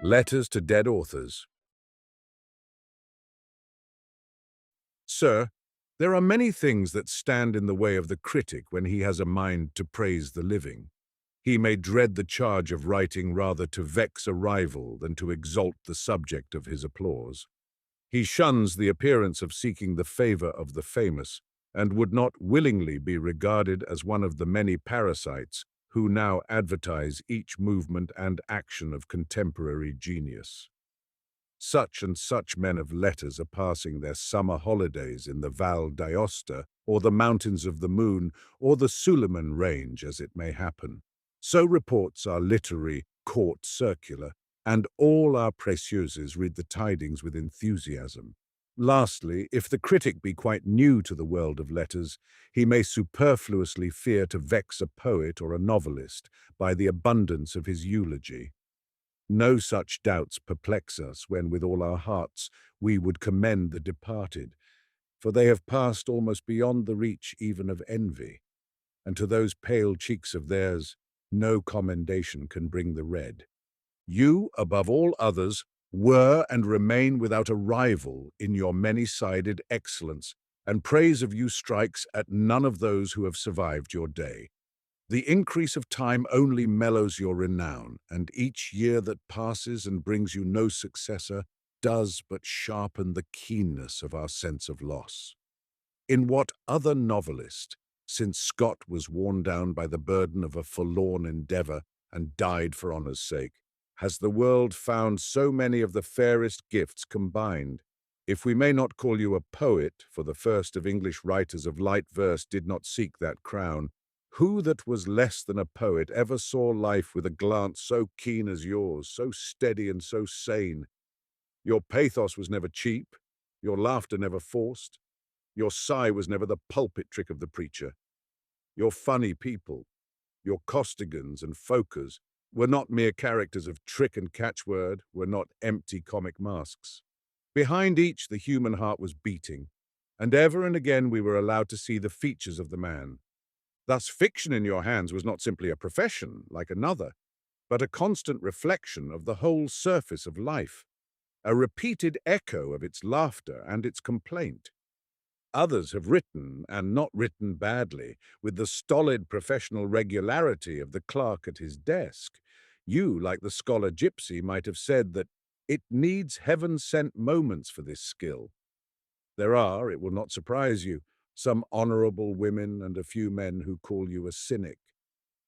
Letters to Dead Authors. Sir, there are many things that stand in the way of the critic when he has a mind to praise the living. He may dread the charge of writing rather to vex a rival than to exalt the subject of his applause. He shuns the appearance of seeking the favor of the famous, and would not willingly be regarded as one of the many parasites who now advertise each movement and action of contemporary genius. Such and such men of letters are passing their summer holidays in the Val d'Aosta, or the Mountains of the Moon, or the Suleiman Range, as it may happen. So reports our literary court circular, and all our précieuses read the tidings with enthusiasm. Lastly, if the critic be quite new to the world of letters, he may superfluously fear to vex a poet or a novelist by the abundance of his eulogy. No such doubts perplex us when, with all our hearts, we would commend the departed, for they have passed almost beyond the reach even of envy, and to those pale cheeks of theirs no commendation can bring the red. You, above all others, were and remain without a rival in your many-sided excellence, and praise of you strikes at none of those who have survived your day. The increase of time only mellows your renown, and each year that passes and brings you no successor does but sharpen the keenness of our sense of loss. In what other novelist, since Scott was worn down by the burden of a forlorn endeavor and died for honor's sake, has the world found so many of the fairest gifts combined? If we may not call you a poet, for the first of English writers of light verse did not seek that crown, who that was less than a poet ever saw life with a glance so keen as yours, so steady and so sane? Your pathos was never cheap, your laughter never forced, your sigh was never the pulpit trick of the preacher. Your funny people, your Costigans and Fokers, were not mere characters of trick and catchword, were not empty comic masks. Behind each the human heart was beating, and ever and again we were allowed to see the features of the man. Thus fiction in your hands was not simply a profession, like another, but a constant reflection of the whole surface of life, a repeated echo of its laughter and its complaint. Others have written, and not written badly, with the stolid professional regularity of the clerk at his desk. You, like the scholar gypsy, might have said that it needs heaven-sent moments for this skill. There are, it will not surprise you, some honorable women and a few men who call you a cynic,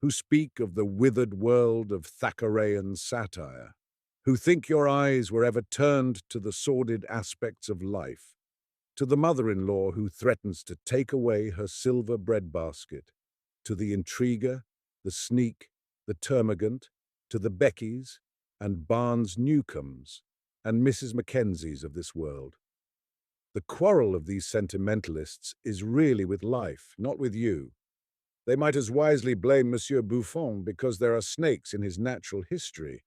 who speak of the withered world of Thackerayan satire, who think your eyes were ever turned to the sordid aspects of life, to the mother-in-law who threatens to take away her silver breadbasket, to the intriguer, the sneak, the termagant, to the Beckys and Barnes Newcomes and Mrs. Mackenzies of this world. The quarrel of these sentimentalists is really with life, not with you. They might as wisely blame Monsieur Buffon because there are snakes in his natural history.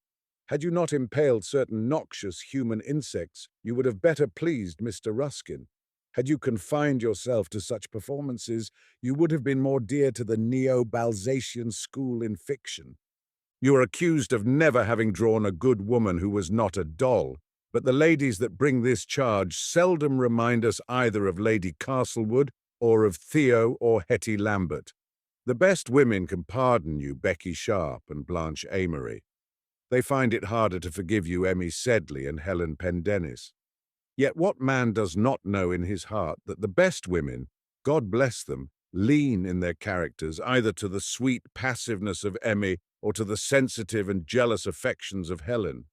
Had you not impaled certain noxious human insects, you would have better pleased Mr. Ruskin. Had you confined yourself to such performances, you would have been more dear to the neo-Balzacian school in fiction. You are accused of never having drawn a good woman who was not a doll, but the ladies that bring this charge seldom remind us either of Lady Castlewood or of Theo or Hetty Lambert. The best women can pardon you Becky Sharp and Blanche Amory. They find it harder to forgive you Emmy Sedley and Helen Pendennis. Yet what man does not know in his heart that the best women, God bless them, lean in their characters either to the sweet passiveness of Emmy or to the sensitive and jealous affections of Helen?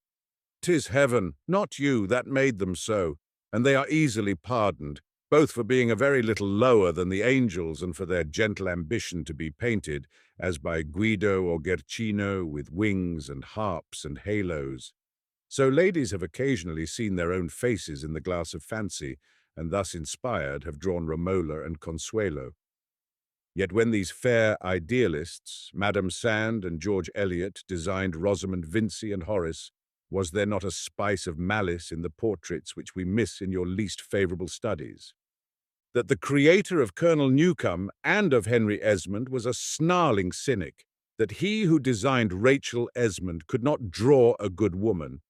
'Tis heaven, not you, that made them so, and they are easily pardoned, both for being a very little lower than the angels and for their gentle ambition to be painted, as by Guido or Guercino, with wings and harps and halos. So ladies have occasionally seen their own faces in the glass of fancy, and thus inspired have drawn Romola and Consuelo. Yet when these fair idealists, Madame Sand and George Eliot, designed Rosamund Vincy and Horace, was there not a spice of malice in the portraits which we miss in your least favourable studies? That the creator of Colonel Newcome and of Henry Esmond was a snarling cynic, that he who designed Rachel Esmond could not draw a good woman,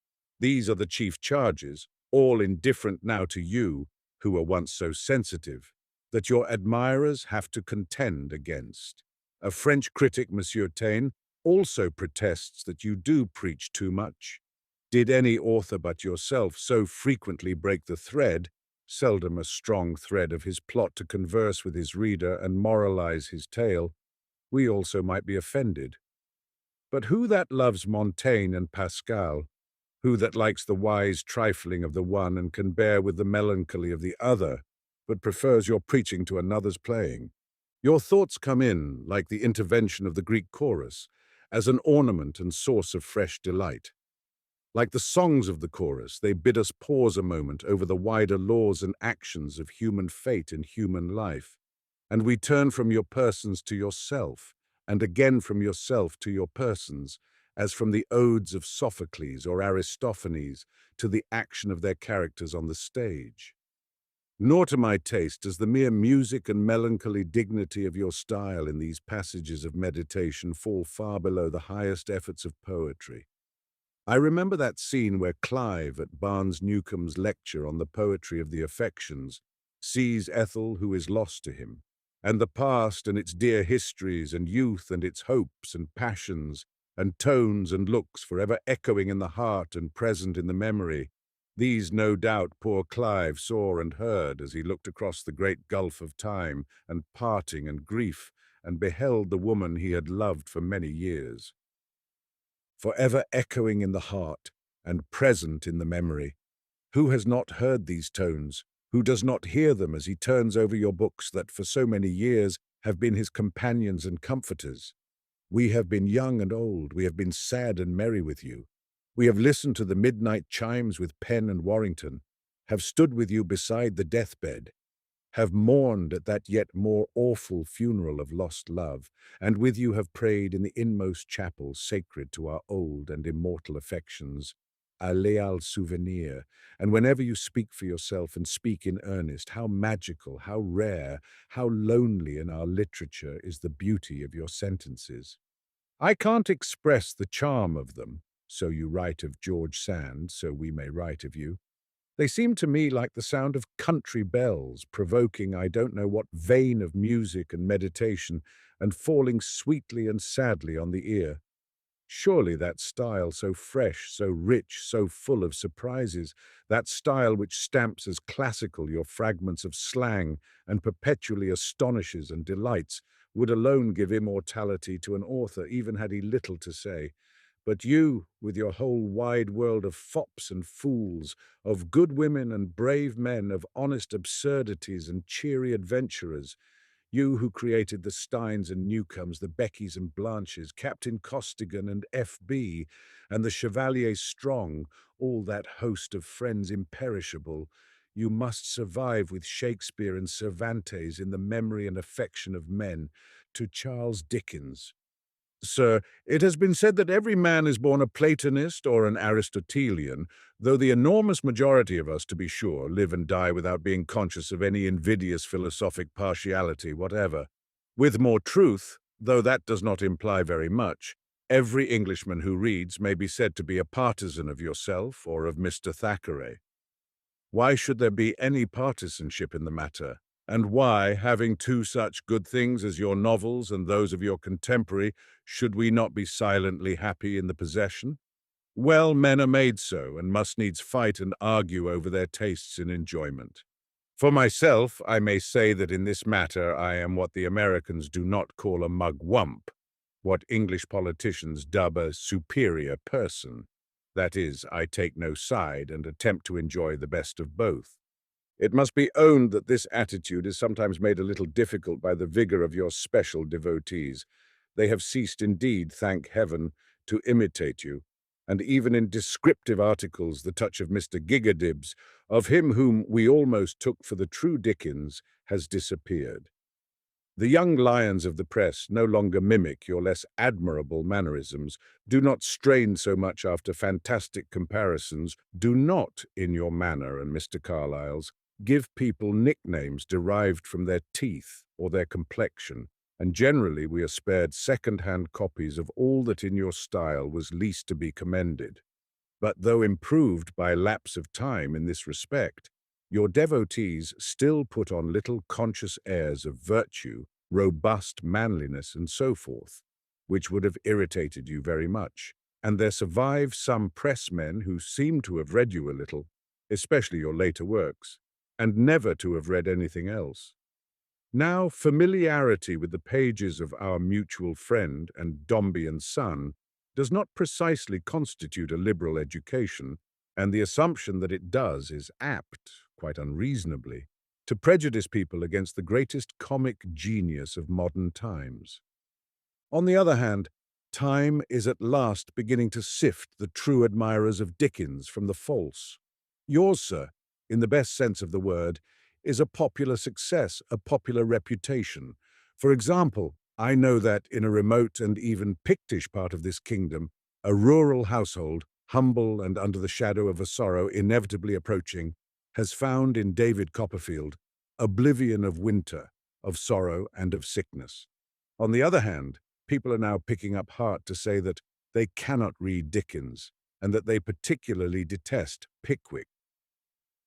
These are the chief charges, all indifferent now to you, who were once so sensitive, that your admirers have to contend against. A French critic, Monsieur Taine, also protests that you do preach too much. Did any author but yourself so frequently break the thread, seldom a strong thread of his plot to converse with his reader and moralize his tale, we also might be offended. But who that loves Montaigne and Pascal, who that likes the wise trifling of the one and can bear with the melancholy of the other, but prefers your preaching to another's playing? Your thoughts come in, like the intervention of the Greek chorus, as an ornament and source of fresh delight. Like the songs of the chorus, they bid us pause a moment over the wider laws and actions of human fate and human life, and we turn from your persons to yourself, and again from yourself to your persons, as from the odes of Sophocles or Aristophanes to the action of their characters on the stage. Nor to my taste does the mere music and melancholy dignity of your style in these passages of meditation fall far below the highest efforts of poetry. I remember that scene where Clive, at Barnes Newcome's lecture on the poetry of the affections, sees Ethel who is lost to him, and the past and its dear histories and youth and its hopes and passions and tones and looks forever echoing in the heart and present in the memory. These, no doubt, poor Clive saw and heard as he looked across the great gulf of time and parting and grief and beheld the woman he had loved for many years. Forever echoing in the heart and present in the memory. Who has not heard these tones? Who does not hear them as he turns over your books that for so many years have been his companions and comforters? We have been young and old, we have been sad and merry with you. We have listened to the midnight chimes with Penn and Warrington, have stood with you beside the deathbed, have mourned at that yet more awful funeral of lost love, and with you have prayed in the inmost chapel sacred to our old and immortal affections, a leal souvenir, and whenever you speak for yourself and speak in earnest, how magical, how rare, how lonely in our literature is the beauty of your sentences. I can't express the charm of them, so you write of George Sand, so we may write of you. They seem to me like the sound of country bells, provoking I don't know what vein of music and meditation, and falling sweetly and sadly on the ear. Surely that style so fresh, so rich, so full of surprises, that style which stamps as classical your fragments of slang and perpetually astonishes and delights, would alone give immortality to an author, even had he little to say. But you, with your whole wide world of fops and fools, of good women and brave men, of honest absurdities and cheery adventurers, you who created the Steins and Newcomes, the Beckys and Blanches, Captain Costigan and F.B., and the Chevalier Strong, all that host of friends imperishable, you must survive with Shakespeare and Cervantes in the memory and affection of men, to Charles Dickens. Sir, it has been said that every man is born a Platonist or an Aristotelian, though the enormous majority of us, to be sure, live and die without being conscious of any invidious philosophic partiality whatever. With more truth, though that does not imply very much, every Englishman who reads may be said to be a partisan of yourself or of Mr. Thackeray. Why should there be any partisanship in the matter? And why, having two such good things as your novels and those of your contemporary, should we not be silently happy in the possession? Well, men are made so, and must needs fight and argue over their tastes in enjoyment. For myself, I may say that in this matter I am what the Americans do not call a mugwump, what English politicians dub a superior person. That is, I take no side and attempt to enjoy the best of both. It must be owned that this attitude is sometimes made a little difficult by the vigor of your special devotees. They have ceased indeed, thank heaven, to imitate you, and even in descriptive articles the touch of Mr. Gigadibs, of him whom we almost took for the true Dickens, has disappeared. The young lions of the press no longer mimic your less admirable mannerisms, do not strain so much after fantastic comparisons, do not, in your manner and Mr. Carlyle's, give people nicknames derived from their teeth or their complexion, and generally we are spared second-hand copies of all that in your style was least to be commended. But though improved by lapse of time in this respect, your devotees still put on little conscious airs of virtue, robust manliness, and so forth, which would have irritated you very much. And there survive some pressmen who seem to have read you a little, especially your later works, and never to have read anything else. Now, familiarity with the pages of Our Mutual Friend and Dombey and Son does not precisely constitute a liberal education, and the assumption that it does is apt, quite unreasonably, to prejudice people against the greatest comic genius of modern times. On the other hand, time is at last beginning to sift the true admirers of Dickens from the false. Yours, sir, in the best sense of the word, is a popular success, a popular reputation. For example, I know that in a remote and even Pictish part of this kingdom, a rural household, humble and under the shadow of a sorrow inevitably approaching, has found in David Copperfield oblivion of winter, of sorrow and of sickness. On the other hand, people are now picking up heart to say that they cannot read Dickens and that they particularly detest Pickwick.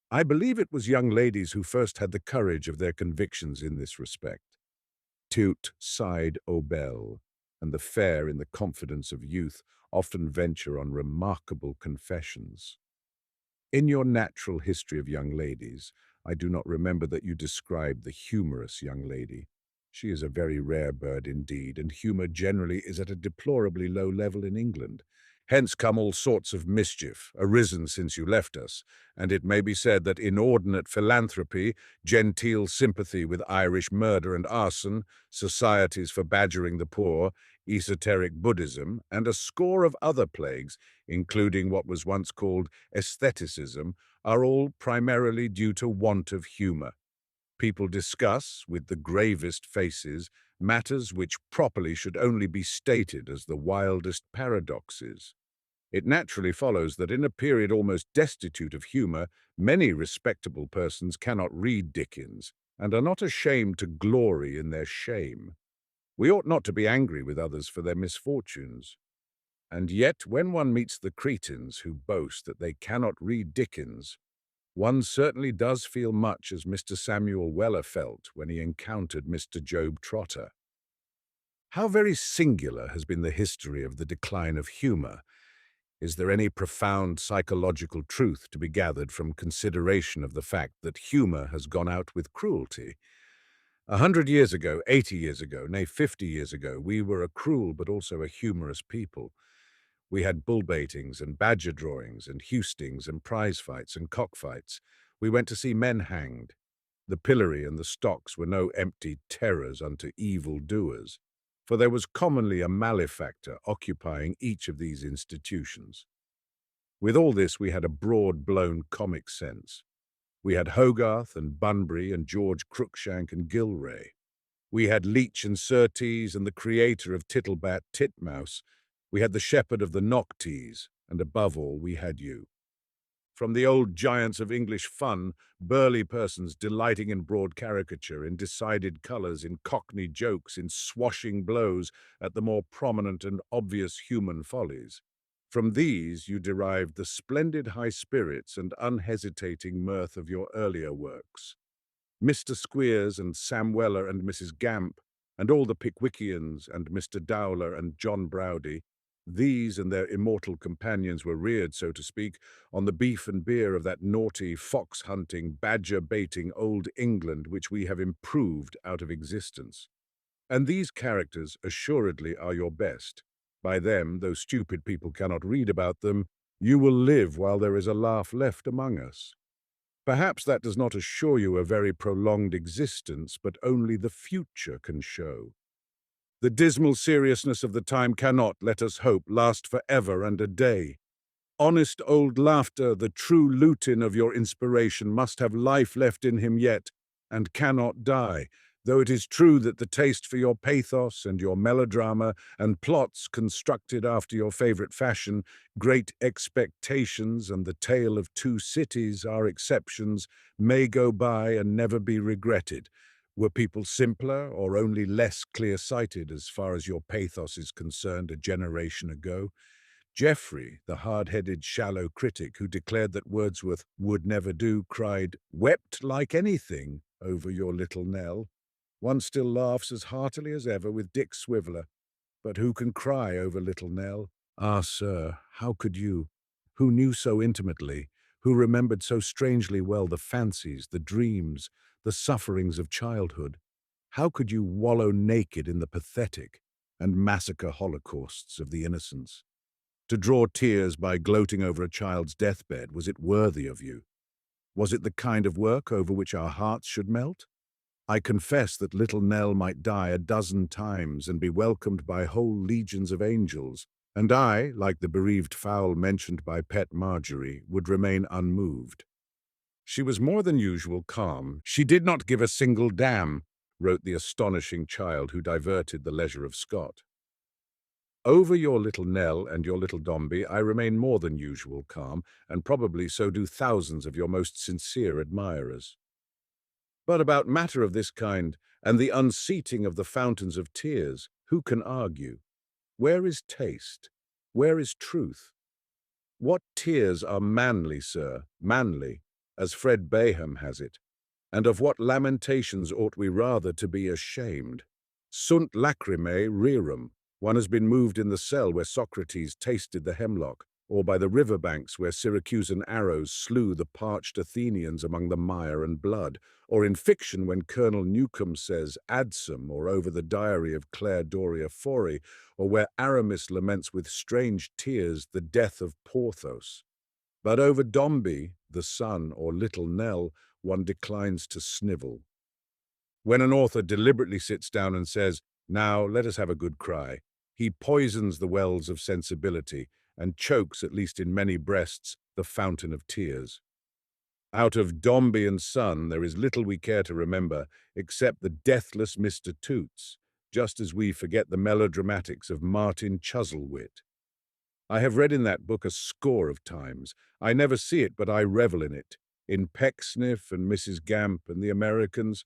I believe it was young ladies who first had the courage of their convictions in this respect. Tout side aux belles, and the fair in the confidence of youth often venture on remarkable confessions. In your natural history of young ladies, I do not remember that you described the humorous young lady. She is a very rare bird indeed, and humour generally is at a deplorably low level in England. Hence come all sorts of mischief, arisen since you left us, and it may be said that inordinate philanthropy, genteel sympathy with Irish murder and arson, societies for badgering the poor, esoteric Buddhism, and a score of other plagues, including what was once called aestheticism, are all primarily due to want of humour. People discuss, with the gravest faces, matters which properly should only be stated as the wildest paradoxes. It naturally follows that in a period almost destitute of humour, many respectable persons cannot read Dickens, and are not ashamed to glory in their shame. We ought not to be angry with others for their misfortunes. And yet, when one meets the cretins who boast that they cannot read Dickens, one certainly does feel much as Mr. Samuel Weller felt when he encountered Mr. Job Trotter. How very singular has been the history of the decline of humour. Is there any profound psychological truth to be gathered from consideration of the fact that humour has gone out with cruelty? 100 years ago, 80 years ago, nay 50 years ago, we were a cruel but also a humorous people. We had bull-baitings and badger drawings and hustings and prize fights and cockfights. We went to see men hanged. The pillory and the stocks were no empty terrors unto evil doers, for there was commonly a malefactor occupying each of these institutions. With all this, we had a broad-blown comic sense. We had Hogarth and Bunbury and George Cruikshank and Gilray. We had Leech and Surtees and the creator of Tittlebat Titmouse. We had the shepherd of the Noctes, and above all, we had you. From the old giants of English fun, burly persons delighting in broad caricature, in decided colours, in cockney jokes, in swashing blows at the more prominent and obvious human follies. From these you derived the splendid high spirits and unhesitating mirth of your earlier works. Mr. Squeers and Sam Weller and Mrs. Gamp, and all the Pickwickians and Mr. Dowler and John Browdie, these and their immortal companions were reared, so to speak, on the beef and beer of that naughty, fox-hunting, badger-baiting old England which we have improved out of existence. And these characters assuredly are your best. By them, though stupid people cannot read about them, you will live while there is a laugh left among us. Perhaps that does not assure you a very prolonged existence, but only the future can show. The dismal seriousness of the time cannot, let us hope, last for ever and a day. Honest old Laughter, the true Lutin of your inspiration, must have life left in him yet, and cannot die, though it is true that the taste for your pathos and your melodrama and plots constructed after your favourite fashion, Great Expectations and The Tale of Two Cities are exceptions, may go by and never be regretted. Were people simpler or only less clear-sighted as far as your pathos is concerned a generation ago? Geoffrey, the hard-headed, shallow critic who declared that Wordsworth would never do, cried, "Wept like anything over your little Nell." One still laughs as heartily as ever with Dick Swiveller, but who can cry over little Nell? Ah, sir, how could you, who knew so intimately, who remembered so strangely well the fancies, the dreams, the sufferings of childhood, how could you wallow naked in the pathetic and massacre holocausts of the innocents? To draw tears by gloating over a child's deathbed, was it worthy of you? Was it the kind of work over which our hearts should melt? I confess that little Nell might die a dozen times and be welcomed by whole legions of angels, and I, like the bereaved fowl mentioned by Pet Marjorie, would remain unmoved. She was more than usual calm. She did not give a single damn, wrote the astonishing child who diverted the leisure of Scott. Over your little Nell and your little Dombey, I remain more than usual calm, and probably so do thousands of your most sincere admirers. But about matter of this kind, and the unseating of the fountains of tears, who can argue? Where is taste? Where is truth? What tears are manly, sir, manly, as Fred Bayham has it, and of what lamentations ought we rather to be ashamed? Sunt lacrimae rerum. One has been moved in the cell where Socrates tasted the hemlock, or by the river banks where Syracusan arrows slew the parched Athenians among the mire and blood, or in fiction when Colonel Newcome says adsum, or over the diary of Claire Doria Forey, or where Aramis laments with strange tears the death of Pathos. But over Dombey, the son, or little Nell, one declines to snivel. When an author deliberately sits down and says, "Now let us have a good cry," he poisons the wells of sensibility and chokes, at least in many breasts, the fountain of tears. Out of Dombey and Son there is little we care to remember except the deathless Mr. Toots, just as we forget the melodramatics of Martin Chuzzlewit. I have read in that book a score of times. I never see it, but I revel in it, in Pecksniff and Mrs. Gamp and the Americans.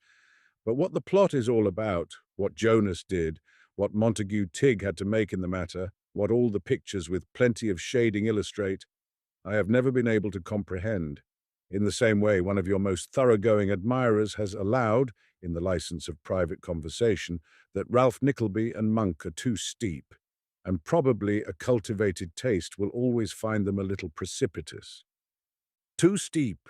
But what the plot is all about, what Jonas did, what Montague Tigg had to make in the matter, what all the pictures with plenty of shading illustrate, I have never been able to comprehend. In the same way, one of your most thoroughgoing admirers has allowed, in the license of private conversation, that Ralph Nickleby and Monk are too steep, and probably a cultivated taste will always find them a little precipitous. Too steep.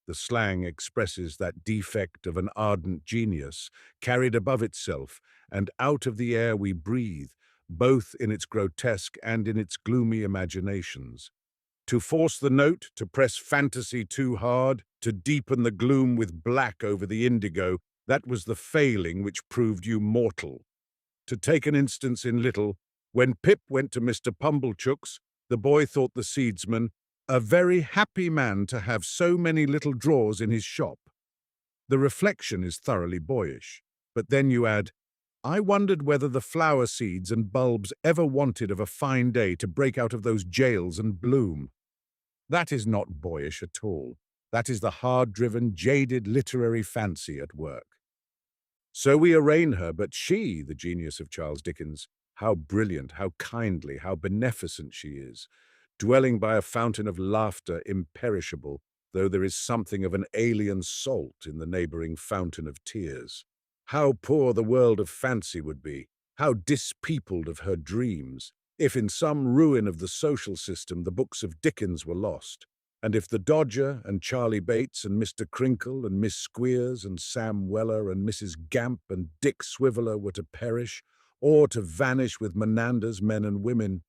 The slang expresses that defect of an ardent genius, carried above itself, and out of the air we breathe, both in its grotesque and in its gloomy imaginations. To force the note, to press fantasy too hard, to deepen the gloom with black over the indigo, that was the failing which proved you mortal. To take an instance in little, when Pip went to Mr. Pumblechook's, the boy thought the seedsman a very happy man to have so many little drawers in his shop. The reflection is thoroughly boyish, but then you add, I wondered whether the flower seeds and bulbs ever wanted of a fine day to break out of those jails and bloom. That is not boyish at all. That is the hard-driven, jaded literary fancy at work. So we arraign her, but she, the genius of Charles Dickens, how brilliant, how kindly, how beneficent she is, dwelling by a fountain of laughter imperishable, though there is something of an alien salt in the neighboring fountain of tears. How poor the world of fancy would be, how dispeopled of her dreams, if in some ruin of the social system the books of Dickens were lost, and if the Dodger and Charlie Bates and Mr. Crinkle and Miss Squeers and Sam Weller and Mrs. Gamp and Dick Swiveller were to perish, or to vanish with Menander's men and women.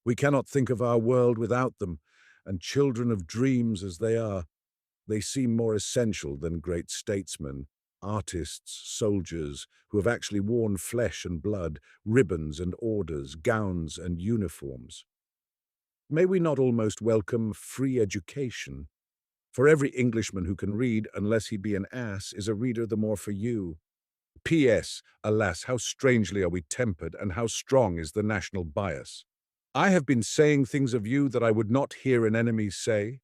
We cannot think of our world without them, and children of dreams as they are, they seem more essential than great statesmen, artists, soldiers, who have actually worn flesh and blood, ribbons and orders, gowns and uniforms. May we not almost welcome free education? For every Englishman who can read, unless he be an ass, is a reader the more for you. P.S. Alas, how strangely are we tempered, and how strong is the national bias. I have been saying things of you that I would not hear an enemy say.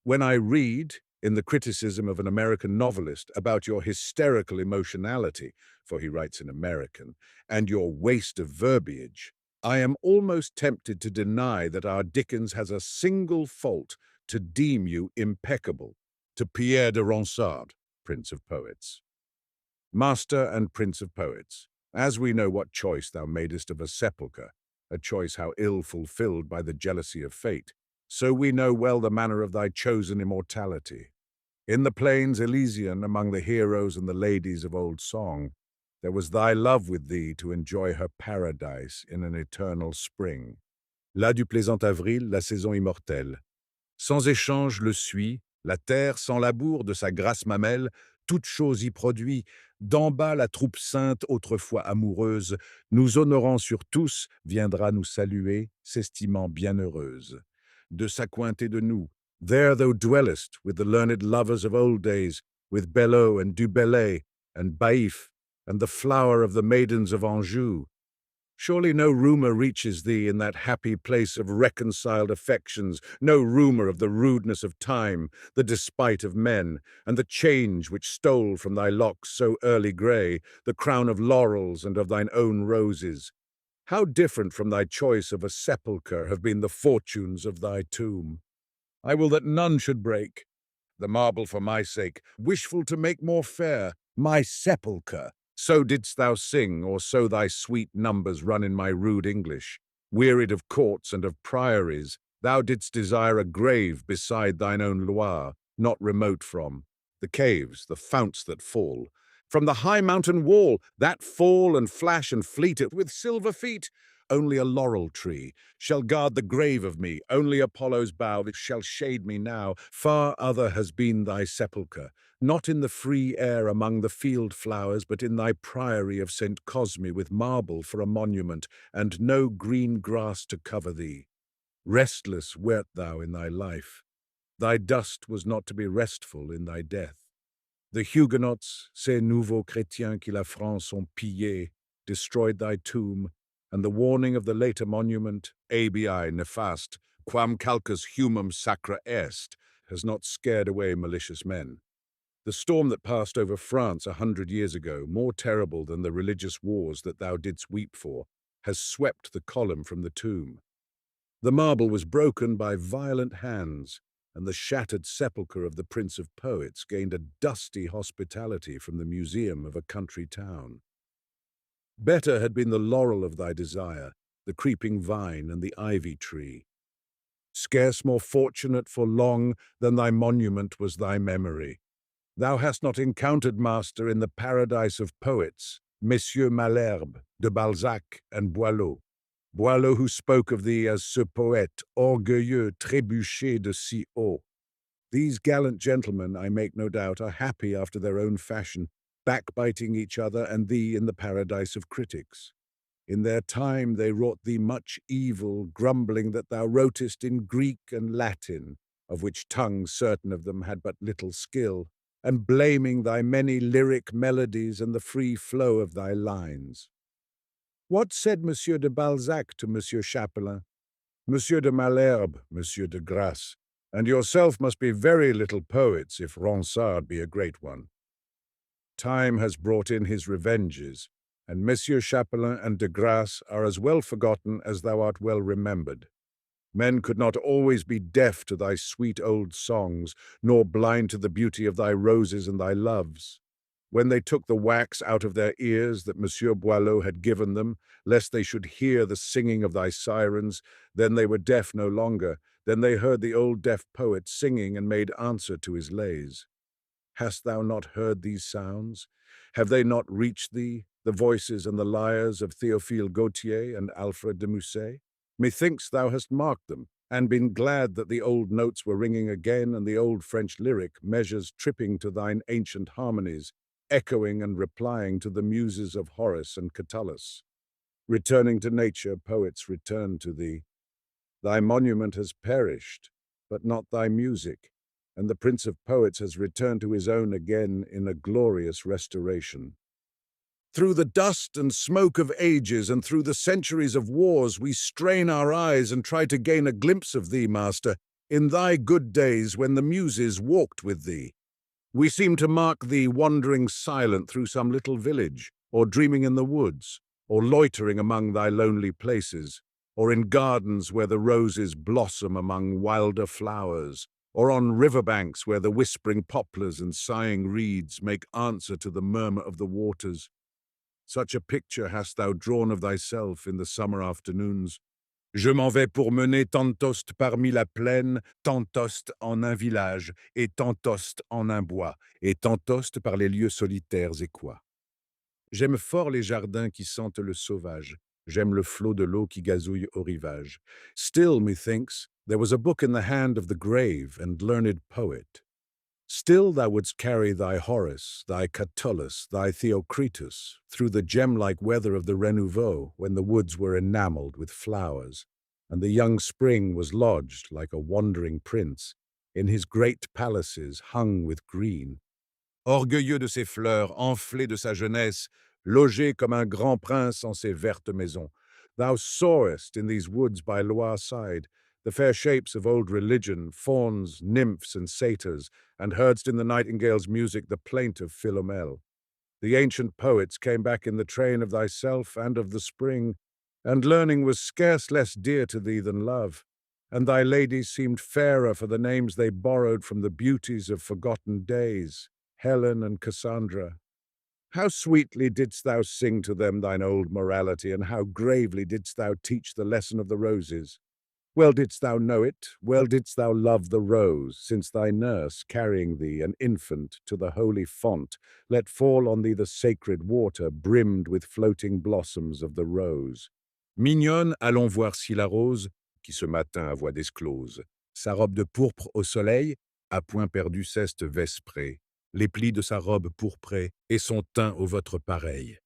When I read, in the criticism of an American novelist, about your hysterical emotionality, for he writes in American, and your waste of verbiage, I am almost tempted to deny that our Dickens has a single fault to deem you impeccable. To Pierre de Ronsard, Prince of Poets. Master and Prince of Poets, as we know what choice thou madest of a sepulchre, a choice how ill fulfilled by the jealousy of fate, so we know well the manner of thy chosen immortality. In the plains Elysian, among the heroes and the ladies of old song, there was thy love with thee to enjoy her paradise in an eternal spring. Là du plaisant avril, la saison immortelle. Sans échange le suit, la terre sans labour de sa grasse mamelle, toute chose y produit, d'en bas la troupe sainte autrefois amoureuse, nous honorant sur tous, viendra nous saluer, s'estimant bienheureuse. De s'accointer de nous, there thou dwellest with the learned lovers of old days, with Belleau and Du Bellay, and Baïf, and the flower of the maidens of Anjou. Surely no rumour reaches thee in that happy place of reconciled affections, no rumour of the rudeness of time, the despite of men, and the change which stole from thy locks so early grey, the crown of laurels and of thine own roses. How different from thy choice of a sepulchre have been the fortunes of thy tomb. I will that none should break the marble for my sake, wishful to make more fair my sepulchre. So didst thou sing, or so thy sweet numbers run in my rude English. Wearied of courts and of priories, thou didst desire a grave beside thine own Loire, not remote from the caves, the founts that fall. From the high mountain wall, that fall and flash and fleet it with silver feet. Only a laurel tree shall guard the grave of me, only Apollo's bough that shall shade me now. Far other has been thy sepulchre, not in the free air among the field flowers, but in thy priory of St. Cosme with marble for a monument, and no green grass to cover thee. Restless wert thou in thy life. Thy dust was not to be restful in thy death. The Huguenots, ces nouveaux chrétiens qui la France ont pillé, destroyed thy tomb, and the warning of the later monument, abi nefast, quam calcus humum sacra est, has not scared away malicious men. The storm that passed over France 100 years ago, more terrible than the religious wars that thou didst weep for, has swept the column from the tomb. The marble was broken by violent hands, and the shattered sepulchre of the Prince of Poets gained a dusty hospitality from the museum of a country town. Better had been the laurel of thy desire, the creeping vine and the ivy tree. Scarce more fortunate for long than thy monument was thy memory. Thou hast not encountered, master, in the paradise of poets, Messieurs Malherbe, de Balzac, and Boileau. Boileau, who spoke of thee as ce poète orgueilleux trébuché de si haut. These gallant gentlemen, I make no doubt, are happy after their own fashion, backbiting each other and thee in the paradise of critics. In their time they wrought thee much evil, grumbling that thou wrotest in Greek and Latin, of which tongues certain of them had but little skill, and blaming thy many lyric melodies and the free flow of thy lines. What said Monsieur de Balzac to Monsieur Chapelain? Monsieur de Malherbe, Monsieur de Grasse, and yourself must be very little poets if Ronsard be a great one. Time has brought in his revenges, and Monsieur Chapelain and de Grasse are as well forgotten as thou art well remembered. Men could not always be deaf to thy sweet old songs, nor blind to the beauty of thy roses and thy loves. When they took the wax out of their ears that Monsieur Boileau had given them, lest they should hear the singing of thy sirens, then they were deaf no longer, then they heard the old deaf poet singing and made answer to his lays. Hast thou not heard these sounds? Have they not reached thee, the voices and the lyres of Théophile Gautier and Alfred de Musset? Methinks thou hast marked them, and been glad that the old notes were ringing again and the old French lyric measures tripping to thine ancient harmonies, echoing and replying to the muses of Horace and Catullus. Returning to nature, poets return to thee. Thy monument has perished, but not thy music, and the Prince of Poets has returned to his own again in a glorious restoration. Through the dust and smoke of ages and through the centuries of wars, we strain our eyes and try to gain a glimpse of thee, master, in thy good days when the muses walked with thee. We seem to mark thee wandering silent through some little village, or dreaming in the woods, or loitering among thy lonely places, or in gardens where the roses blossom among wilder flowers, or on riverbanks where the whispering poplars and sighing reeds make answer to the murmur of the waters. Such a picture hast thou drawn of thyself in the summer afternoons. Je m'en vais pour mener tantost parmi la plaine, tantost en un village, et tantost en un bois, et tantost par les lieux solitaires et quoi. J'aime fort les jardins qui sentent le sauvage. J'aime le flot de l'eau qui gazouille au rivage. Still, methinks, there was a book in the hand of the grave and learned poet. Still thou wouldst carry thy Horace, thy Catullus, thy Theocritus, through the gem-like weather of the Renouveau, when the woods were enamelled with flowers, and the young spring was lodged, like a wandering prince, in his great palaces hung with green. Orgueilleux de ses fleurs, enflé de sa jeunesse, logé comme un grand prince en ses vertes maisons, thou sawest in these woods by Loire side the fair shapes of old religion, fauns, nymphs, and satyrs, and heardst in the nightingale's music the plaint of Philomel. The ancient poets came back in the train of thyself and of the spring, and learning was scarce less dear to thee than love, and thy ladies seemed fairer for the names they borrowed from the beauties of forgotten days, Helen and Cassandra. How sweetly didst thou sing to them thine old morality, and how gravely didst thou teach the lesson of the roses. Well didst thou know it, well didst thou love the rose, since thy nurse, carrying thee, an infant, to the holy font, let fall on thee the sacred water brimmed with floating blossoms of the rose. Mignonne, allons voir si la rose, qui ce matin à voix disclose, sa robe de pourpre au soleil, à point perdu ceste vesprée, les plis de sa robe pourprée, et son teint au vôtre pareil.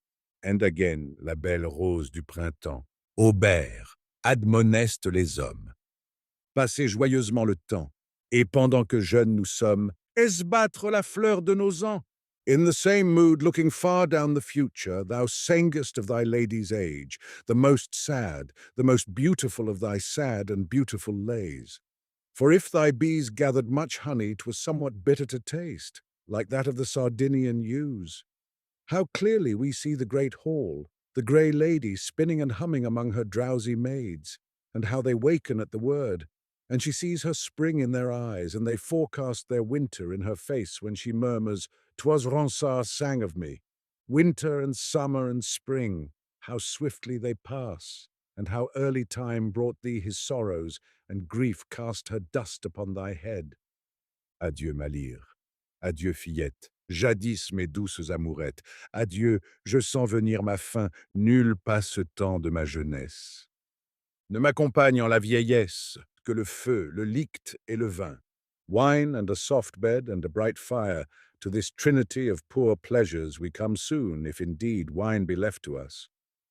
And again, la belle rose du printemps, Aubert, admoneste les hommes. Passez joyeusement le temps, et pendant que jeunes nous sommes, est-ce battre la fleur de nos ans? In the same mood, looking far down the future, thou sangest of thy lady's age, the most sad, the most beautiful of thy sad and beautiful lays. For if thy bees gathered much honey, 'twas somewhat bitter to taste, like that of the Sardinian ewes. How clearly we see the great hall, the grey lady spinning and humming among her drowsy maids, and how they waken at the word, and she sees her spring in their eyes, and they forecast their winter in her face when she murmurs, "'Twas Ronsard sang of me." Winter and summer and spring, how swiftly they pass, and how early time brought thee his sorrows, and grief cast her dust upon thy head. Adieu, ma lyre. Adieu, fillette. Jadis mes douces amourettes. Adieu, je sens venir ma fin, nul pas ce temps de ma jeunesse. Ne m'accompagne en la vieillesse que le feu, le licte et le vin. Wine and a soft bed and a bright fire, to this trinity of poor pleasures we come soon, if indeed wine be left to us.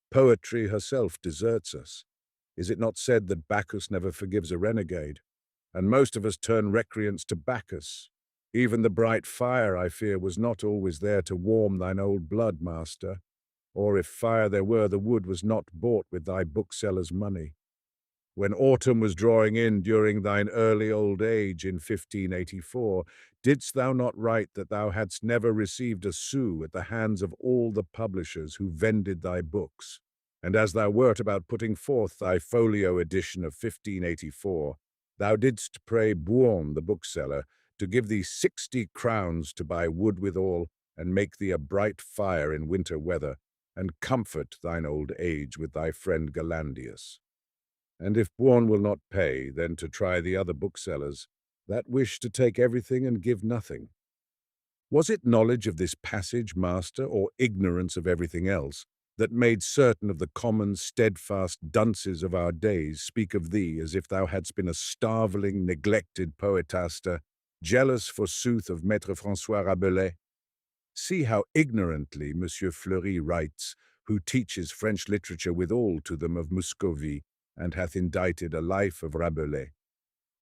Poetry herself deserts us. Is it not said that Bacchus never forgives a renegade? And most of us turn recreants to Bacchus. Even the bright fire, I fear, was not always there to warm thine old blood, master. Or if fire there were, the wood was not bought with thy bookseller's money. When autumn was drawing in during thine early old age in 1584, didst thou not write that thou hadst never received a sou at the hands of all the publishers who vended thy books? And as thou wert about putting forth thy folio edition of 1584, thou didst pray Buon, the bookseller, to give thee 60 crowns to buy wood withal, and make thee a bright fire in winter weather, and comfort thine old age with thy friend Galandius. And if Buon will not pay, then to try the other booksellers, that wish to take everything and give nothing. Was it knowledge of this passage, master, or ignorance of everything else, that made certain of the common, steadfast dunces of our days speak of thee as if thou hadst been a starveling, neglected poetaster, jealous, forsooth, of Maître François Rabelais? See how ignorantly Monsieur Fleury writes, who teaches French literature withal to them of Muscovy, and hath indited a life of Rabelais.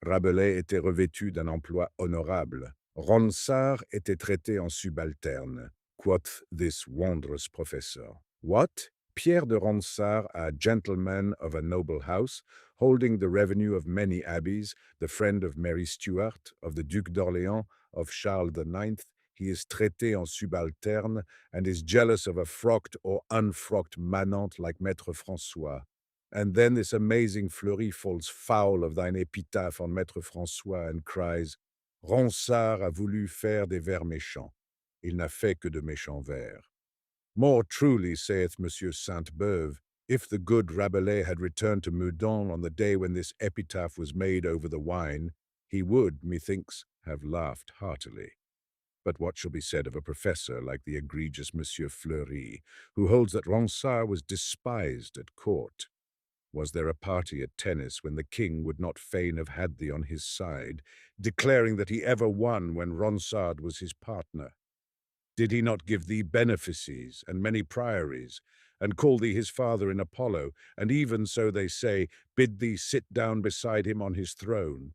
Rabelais était revêtu d'un emploi honorable. Ronsard était traité en subalterne, quoth this wondrous professor. What? Pierre de Ronsard, a gentleman of a noble house, holding the revenue of many abbeys, the friend of Mary Stuart, of the Duc d'Orléans, of Charles IX, he is traité en subalterne and is jealous of a frocked or unfrocked manante like Maître François. And then this amazing Fleury falls foul of thine epitaph on Maître François and cries, Ronsard a voulu faire des vers méchants. Il n'a fait que de méchants vers. More truly, saith Monsieur Sainte-Beuve, if the good Rabelais had returned to Meudon on the day when this epitaph was made over the wine, he would, methinks, have laughed heartily. But what shall be said of a professor like the egregious Monsieur Fleury, who holds that Ronsard was despised at court? Was there a party at tennis when the king would not fain have had thee on his side, declaring that he ever won when Ronsard was his partner? Did he not give thee benefices and many priories, and call thee his father in Apollo, and even, so they say, bid thee sit down beside him on his throne?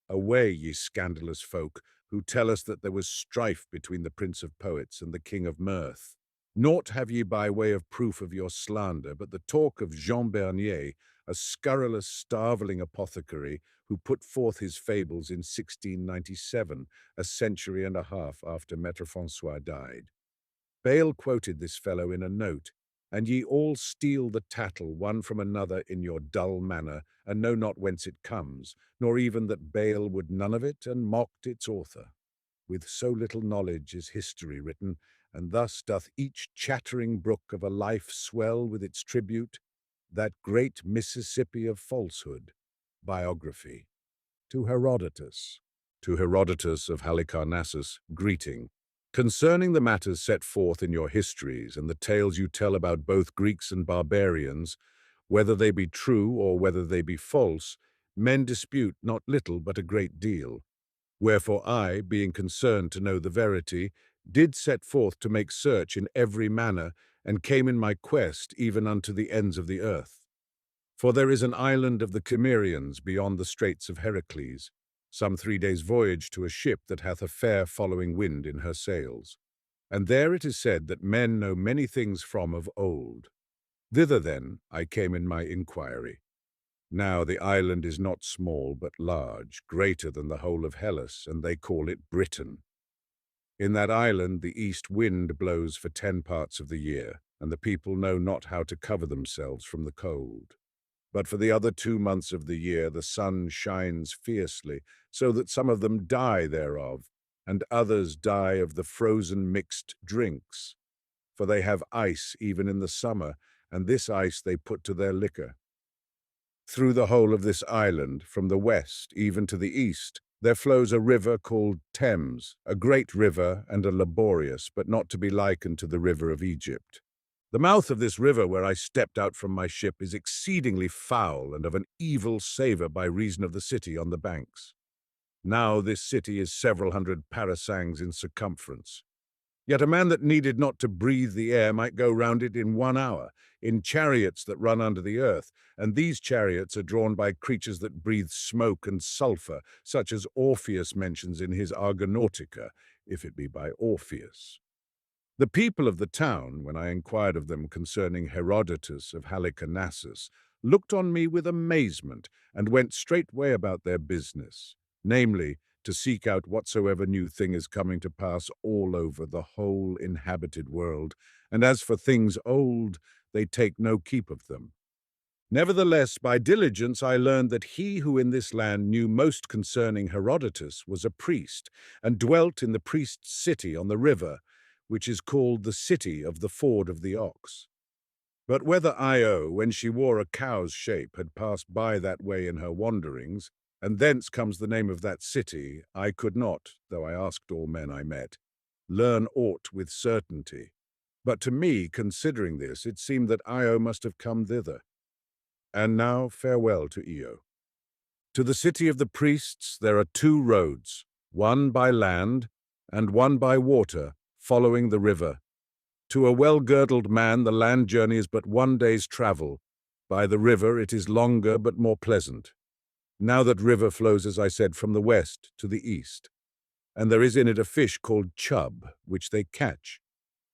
Away, ye scandalous folk, who tell us that there was strife between the Prince of Poets and the King of Mirth. Naught have ye by way of proof of your slander, but the talk of Jean Bernier, a scurrilous, starveling apothecary who put forth his fables in 1697, a century and a half after Maître François died. Bayle quoted this fellow in a note, and ye all steal the tattle one from another in your dull manner, and know not whence it comes, nor even that Bayle would none of it, and mocked its author. With so little knowledge is history written, and thus doth each chattering brook of a life swell with its tribute, that great Mississippi of falsehood, biography. To Herodotus. To Herodotus of Halicarnassus, greeting. Concerning the matters set forth in your histories and the tales you tell about both Greeks and barbarians, whether they be true or whether they be false, men dispute not little but a great deal. Wherefore I, being concerned to know the verity, did set forth to make search in every manner, and came in my quest even unto the ends of the earth. For there is an island of the Cimmerians beyond the straits of Heracles, some 3 days' voyage to a ship that hath a fair following wind in her sails. And there it is said that men know many things from of old. Thither then I came in my inquiry. Now the island is not small but large, greater than the whole of Hellas, and they call it Britain. In that island the east wind blows for 10 parts of the year, and the people know not how to cover themselves from the cold. But for the other 2 months of the year the sun shines fiercely, so that some of them die thereof, and others die of the frozen mixed drinks. For they have ice even in the summer, and this ice they put to their liquor. Through the whole of this island, from the west even to the east, there flows a river called Thames, a great river and a laborious, but not to be likened to the river of Egypt. The mouth of this river where I stepped out from my ship is exceedingly foul and of an evil savour by reason of the city on the banks. Now this city is several hundred parasangs in circumference. Yet a man that needed not to breathe the air might go round it in 1 hour, in chariots that run under the earth, and these chariots are drawn by creatures that breathe smoke and sulphur, such as Orpheus mentions in his Argonautica, if it be by Orpheus. The people of the town, when I inquired of them concerning Herodotus of Halicarnassus, looked on me with amazement, and went straightway about their business, namely, to seek out whatsoever new thing is coming to pass all over the whole inhabited world, and as for things old, they take no keep of them. Nevertheless, by diligence I learned that he who in this land knew most concerning Herodotus was a priest, and dwelt in the priest's city on the river, which is called the city of the ford of the ox. But whether Io, when she wore a cow's shape, had passed by that way in her wanderings, and thence comes the name of that city, I could not, though I asked all men I met, learn aught with certainty. But to me, considering this, it seemed that Io must have come thither. And now farewell to Io. To the city of the priests there are 2 roads, one by land and one by water, following the river. To a well-girdled man the land journey is but 1 day's travel. By the river it is longer but more pleasant. Now that river flows, as I said, from the west to the east, and there is in it a fish called chub, which they catch,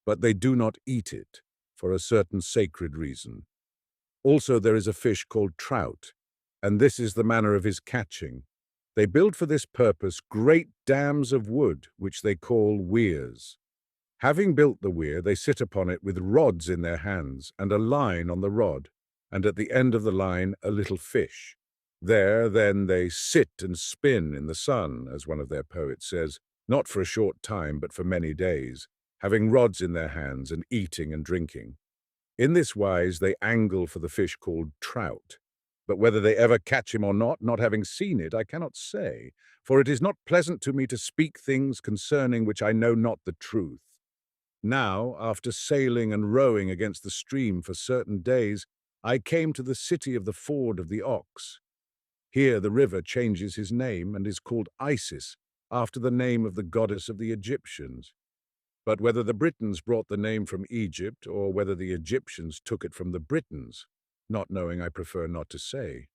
but they do not eat it, for a certain sacred reason. Also there is a fish called trout, and this is the manner of his catching. They build for this purpose great dams of wood, which they call weirs. Having built the weir, they sit upon it with rods in their hands, and a line on the rod, and at the end of the line a little fish. There, then, they sit and spin in the sun, as one of their poets says, not for a short time, but for many days, having rods in their hands, and eating and drinking. In this wise they angle for the fish called trout. But whether they ever catch him or not having seen it, I cannot say, for it is not pleasant to me to speak things concerning which I know not the truth. Now, after sailing and rowing against the stream for certain days, I came to the city of the ford of the ox. Here the river changes his name and is called Isis, after the name of the goddess of the Egyptians. But whether the Britons brought the name from Egypt, or whether the Egyptians took it from the Britons, not knowing, I prefer not to say.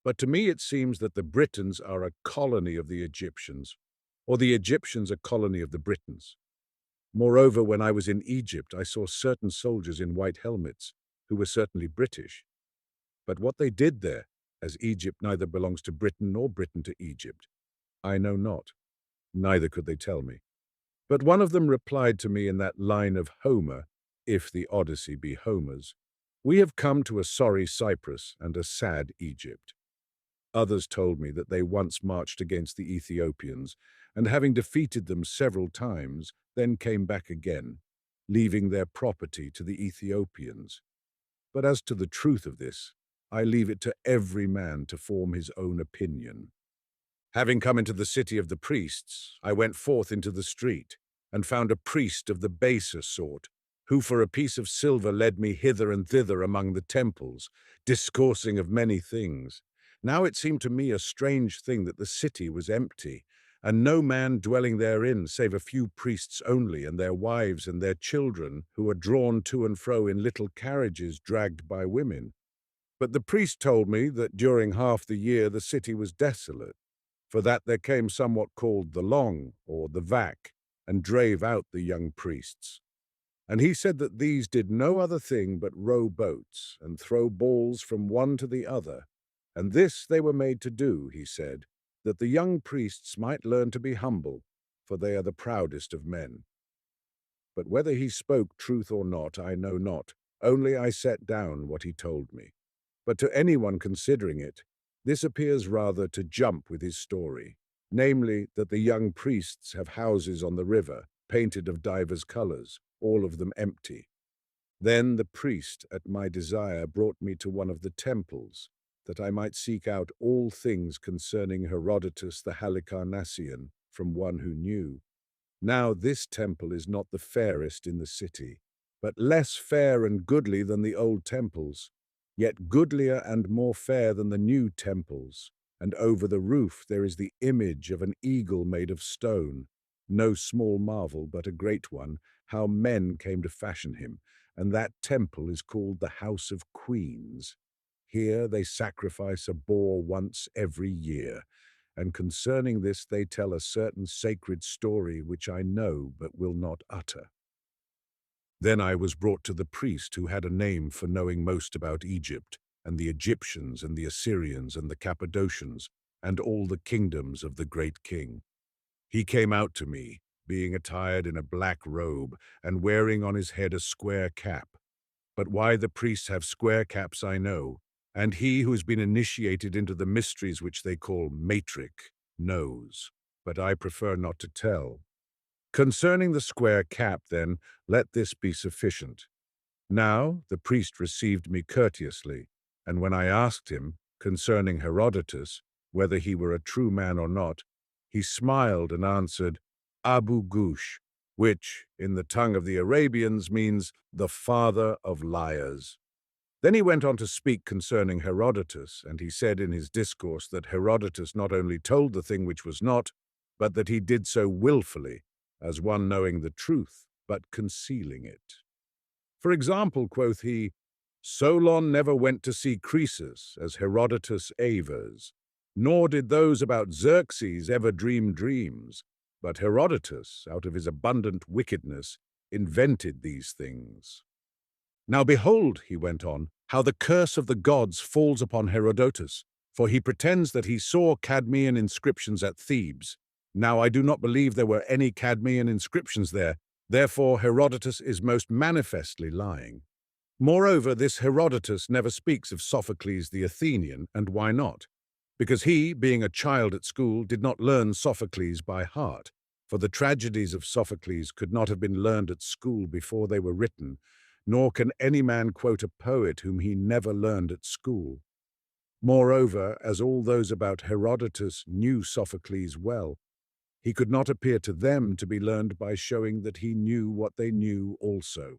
But to me it seems that the Britons are a colony of the Egyptians, or the Egyptians a colony of the Britons. Moreover, when I was in Egypt, I saw certain soldiers in white helmets, who were certainly British. But what they did there, as Egypt neither belongs to Britain nor Britain to Egypt, I know not, neither could they tell me. But one of them replied to me in that line of Homer, if the Odyssey be Homer's, "We have come to a sorry Cyprus and a sad Egypt." Others told me that they once marched against the Ethiopians, and having defeated them several times, then came back again, leaving their property to the Ethiopians. But as to the truth of this, I leave it to every man to form his own opinion. Having come into the city of the priests, I went forth into the street, and found a priest of the baser sort, who for a piece of silver led me hither and thither among the temples, discoursing of many things. Now it seemed to me a strange thing that the city was empty, and no man dwelling therein, save a few priests only, and their wives and their children, who were drawn to and fro in little carriages dragged by women. But the priest told me that during half the year the city was desolate, for that there came somewhat called the Long, or the Vac, and drave out the young priests. And he said that these did no other thing but row boats, and throw balls from one to the other. And this they were made to do, he said, that the young priests might learn to be humble, for they are the proudest of men. But whether he spoke truth or not, I know not, only I set down what he told me. But to anyone considering it, this appears rather to jump with his story, namely that the young priests have houses on the river, painted of divers colours, all of them empty. Then the priest, at my desire, brought me to one of the temples, that I might seek out all things concerning Herodotus the Halicarnassian from one who knew. Now this temple is not the fairest in the city, but less fair and goodly than the old temples, yet goodlier and more fair than the new temples, and over the roof there is the image of an eagle made of stone, no small marvel, but a great one, how men came to fashion him, and that temple is called the House of Queens. Here they sacrifice a boar once every year, and concerning this they tell a certain sacred story which I know but will not utter. Then I was brought to the priest who had a name for knowing most about Egypt, and the Egyptians and the Assyrians and the Cappadocians, and all the kingdoms of the great king. He came out to me, being attired in a black robe, and wearing on his head a square cap. But why the priests have square caps I know, and he who has been initiated into the mysteries which they call matric knows, but I prefer not to tell. Concerning the square cap, then, let this be sufficient. Now the priest received me courteously, and when I asked him, concerning Herodotus, whether he were a true man or not, he smiled and answered, Abu Ghush, which, in the tongue of the Arabians, means the father of liars. Then he went on to speak concerning Herodotus, and he said in his discourse that Herodotus not only told the thing which was not, but that he did so wilfully, as one knowing the truth, but concealing it. For example, quoth he, Solon never went to see Croesus, as Herodotus avers, nor did those about Xerxes ever dream dreams, but Herodotus, out of his abundant wickedness, invented these things. Now behold, he went on, how the curse of the gods falls upon Herodotus, for he pretends that he saw Cadmean inscriptions at Thebes. Now I do not believe there were any Cadmean inscriptions there, therefore Herodotus is most manifestly lying. Moreover, this Herodotus never speaks of Sophocles the Athenian, and why not? Because he, being a child at school, did not learn Sophocles by heart, for the tragedies of Sophocles could not have been learned at school before they were written, nor can any man quote a poet whom he never learned at school. Moreover, as all those about Herodotus knew Sophocles well, he could not appear to them to be learned by showing that he knew what they knew also.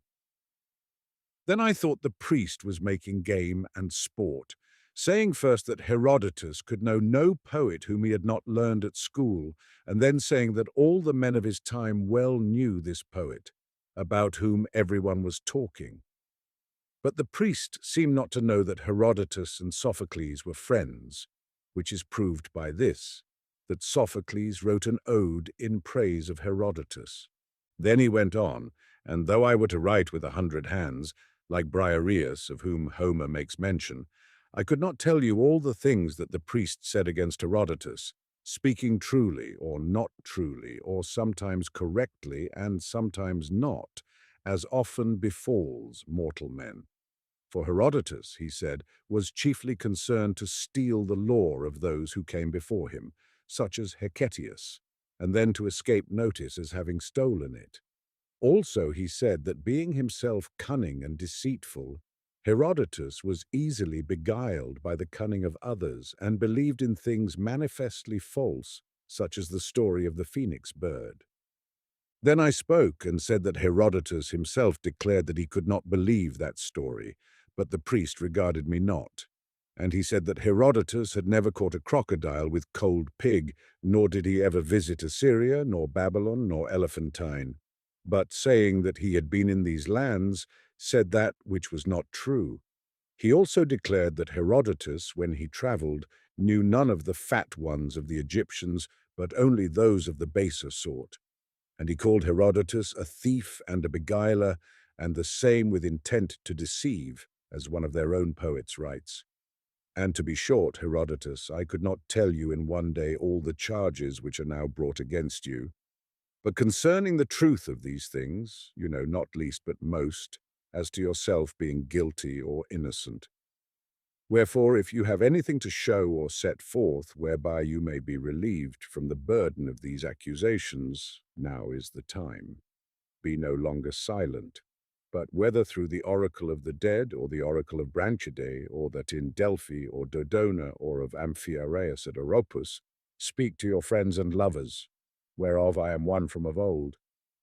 Then I thought the priest was making game and sport, saying first that Herodotus could know no poet whom he had not learned at school, and then saying that all the men of his time well knew this poet, about whom everyone was talking. But the priest seemed not to know that Herodotus and Sophocles were friends, which is proved by this, that Sophocles wrote an ode in praise of Herodotus. Then he went on, and though I were to write with 100 hands, like Briareus, of whom Homer makes mention, I could not tell you all the things that the priest said against Herodotus, speaking truly or not truly, or sometimes correctly and sometimes not, as often befalls mortal men. For Herodotus, he said, was chiefly concerned to steal the lore of those who came before him, such as Hecateus, and then to escape notice as having stolen it. Also he said that being himself cunning and deceitful, Herodotus was easily beguiled by the cunning of others and believed in things manifestly false, such as the story of the phoenix bird. Then I spoke and said that Herodotus himself declared that he could not believe that story, but the priest regarded me not. And he said that Herodotus had never caught a crocodile with cold pig, nor did he ever visit Assyria, nor Babylon, nor Elephantine, but saying that he had been in these lands, said that which was not true. He also declared that Herodotus, when he travelled, knew none of the fat ones of the Egyptians, but only those of the baser sort. And he called Herodotus a thief and a beguiler, and the same with intent to deceive, as one of their own poets writes. And to be short, Herodotus, I could not tell you in one day all the charges which are now brought against you. But concerning the truth of these things, you know not least but most, as to yourself being guilty or innocent. Wherefore, if you have anything to show or set forth whereby you may be relieved from the burden of these accusations, now is the time. Be no longer silent, but whether through the oracle of the dead, or the oracle of Branchidae, or that in Delphi or Dodona, or of Amphiaraus at Oropus, speak to your friends and lovers, whereof I am one from of old,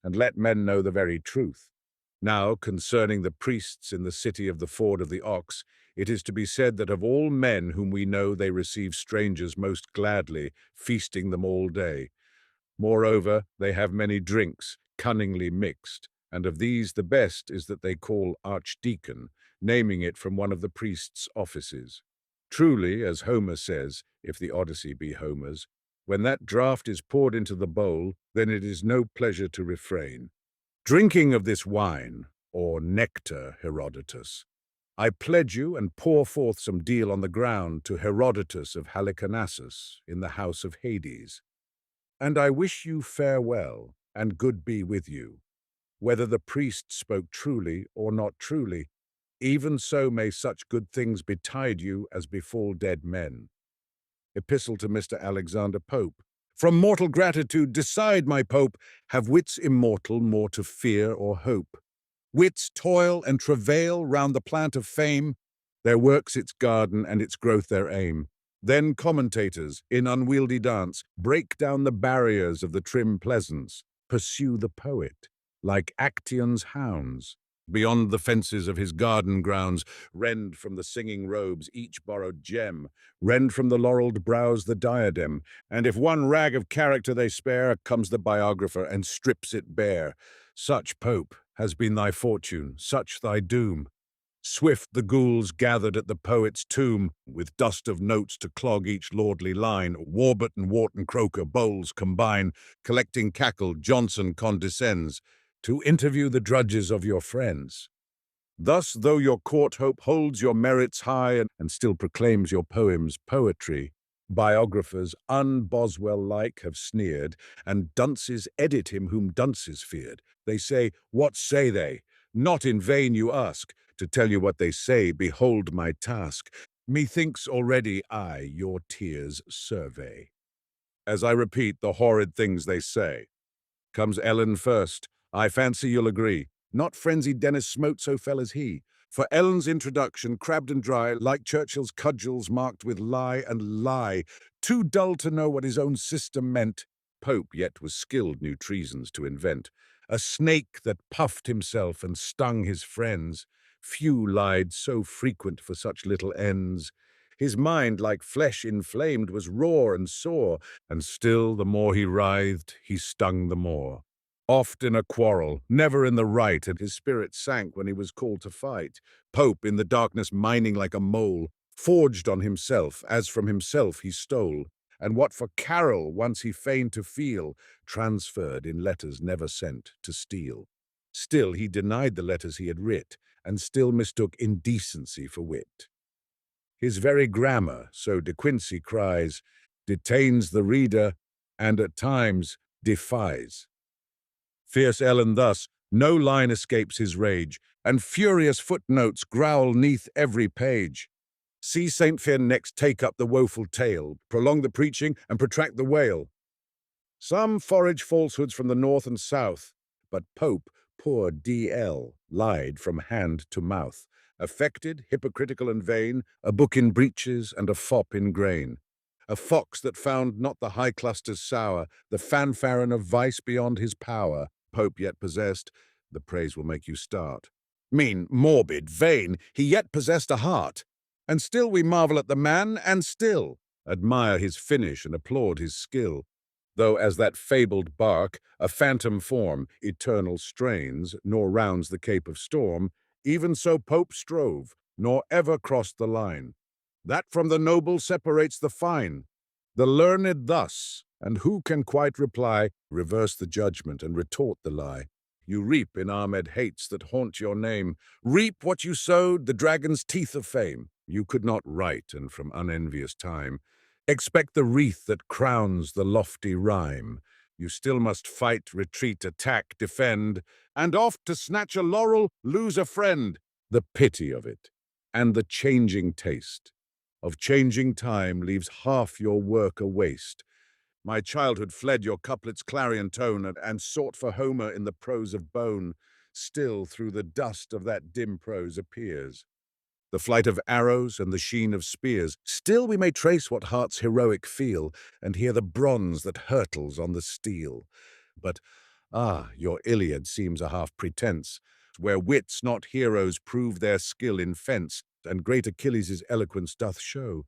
and let men know the very truth. Now, concerning the priests in the city of the ford of the ox, it is to be said that of all men whom we know they receive strangers most gladly, feasting them all day. Moreover, they have many drinks, cunningly mixed, and of these the best is that they call archdeacon, naming it from one of the priest's offices. Truly, as Homer says, if the Odyssey be Homer's, when that draught is poured into the bowl, then it is no pleasure to refrain. Drinking of this wine, or nectar, Herodotus, I pledge you and pour forth some deal on the ground to Herodotus of Halicarnassus in the house of Hades. And I wish you farewell, and good be with you. Whether the priest spoke truly or not truly, even so may such good things betide you as befall dead men. Epistle to Mr. Alexander Pope. From mortal gratitude decide, my Pope, have wits immortal more to fear or hope? Wits toil and travail round the plant of fame, their works its garden and its growth their aim. Then commentators, in unwieldy dance, break down the barriers of the trim pleasance, pursue the poet, like Actaeon's hounds. Beyond the fences of his garden grounds, rend from the singing robes each borrowed gem, rend from the laurelled brows the diadem, and if one rag of character they spare, comes the biographer and strips it bare. Such, Pope, has been thy fortune, such thy doom. Swift the ghouls gathered at the poet's tomb, with dust of notes to clog each lordly line. Warbot and Wharton Croker bowls combine, collecting cackle Johnson condescends, to interview the drudges of your friends. Thus, though your court hope holds your merits high and still proclaims your poems poetry, biographers un-Boswell-like have sneered, and dunces edit him whom dunces feared. They say, what say they? Not in vain you ask. To tell you what they say, behold my task. Methinks already I your tears survey. As I repeat the horrid things they say. Comes Ellen first. I fancy you'll agree. Not frenzied Dennis smote so fell as he. For Ellen's introduction, crabbed and dry, like Churchill's cudgels marked with lie and lie, too dull to know what his own system meant. Pope yet was skilled new treasons to invent. A snake that puffed himself and stung his friends. Few lied so frequent for such little ends. His mind, like flesh inflamed, was raw and sore, and still the more he writhed, he stung the more. Oft in a quarrel, never in the right, and his spirit sank when he was called to fight. Pope, in the darkness mining like a mole, forged on himself, as from himself he stole, and what for Carol once he feigned to feel, transferred in letters never sent to steal. Still he denied the letters he had writ, and still mistook indecency for wit. His very grammar, so De Quincey cries, detains the reader, and at times defies. Fierce Ellen thus, no line escapes his rage, and furious footnotes growl neath every page. See Saint Finn next take up the woeful tale, prolong the preaching, and protract the wail. Some forage falsehoods from the north and south, but Pope, poor D.L., lied from hand to mouth, affected, hypocritical and vain, a book in breeches and a fop in grain. A fox that found not the high clusters sour, the fanfaron of vice beyond his power, Pope yet possessed, the praise will make you start. Mean, morbid, vain, he yet possessed a heart. And still we marvel at the man, and still admire his finish and applaud his skill. Though as that fabled bark, a phantom form, eternal strains, nor rounds the cape of storm, even so Pope strove, nor ever crossed the line. That from the noble separates the fine. The learned thus, and who can quite reply, reverse the judgment and retort the lie. You reap in armed hates that haunt your name. Reap what you sowed, the dragon's teeth of fame. You could not write, and from unenvious time expect the wreath that crowns the lofty rhyme. You still must fight, retreat, attack, defend, and oft to snatch a laurel, lose a friend. The pity of it, and the changing taste of changing time leaves half your work a waste. My childhood fled your couplet's clarion tone, and sought for Homer in the prose of bone. Still through the dust of that dim prose appears the flight of arrows and the sheen of spears. Still we may trace what hearts heroic feel, and hear the bronze that hurtles on the steel. But, your Iliad seems a half pretense, where wits not heroes prove their skill in fence, and great Achilles' eloquence doth show.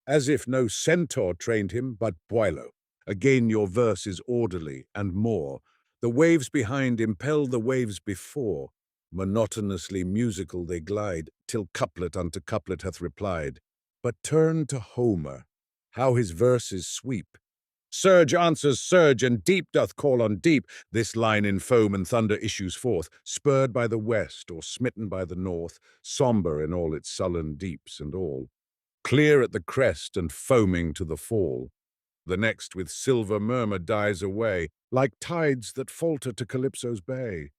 As if no centaur trained him, but Boilo. Again your verse is orderly, and more. The waves behind impel the waves before. Monotonously musical they glide, till couplet unto couplet hath replied. But turn to Homer, how his verses sweep. Surge answers surge, and deep doth call on deep. This line in foam and thunder issues forth, spurred by the west, or smitten by the north, sombre in all its sullen deeps and all. Clear at the crest and foaming to the fall. The next with silver murmur dies away, like tides that falter to Calypso's bay.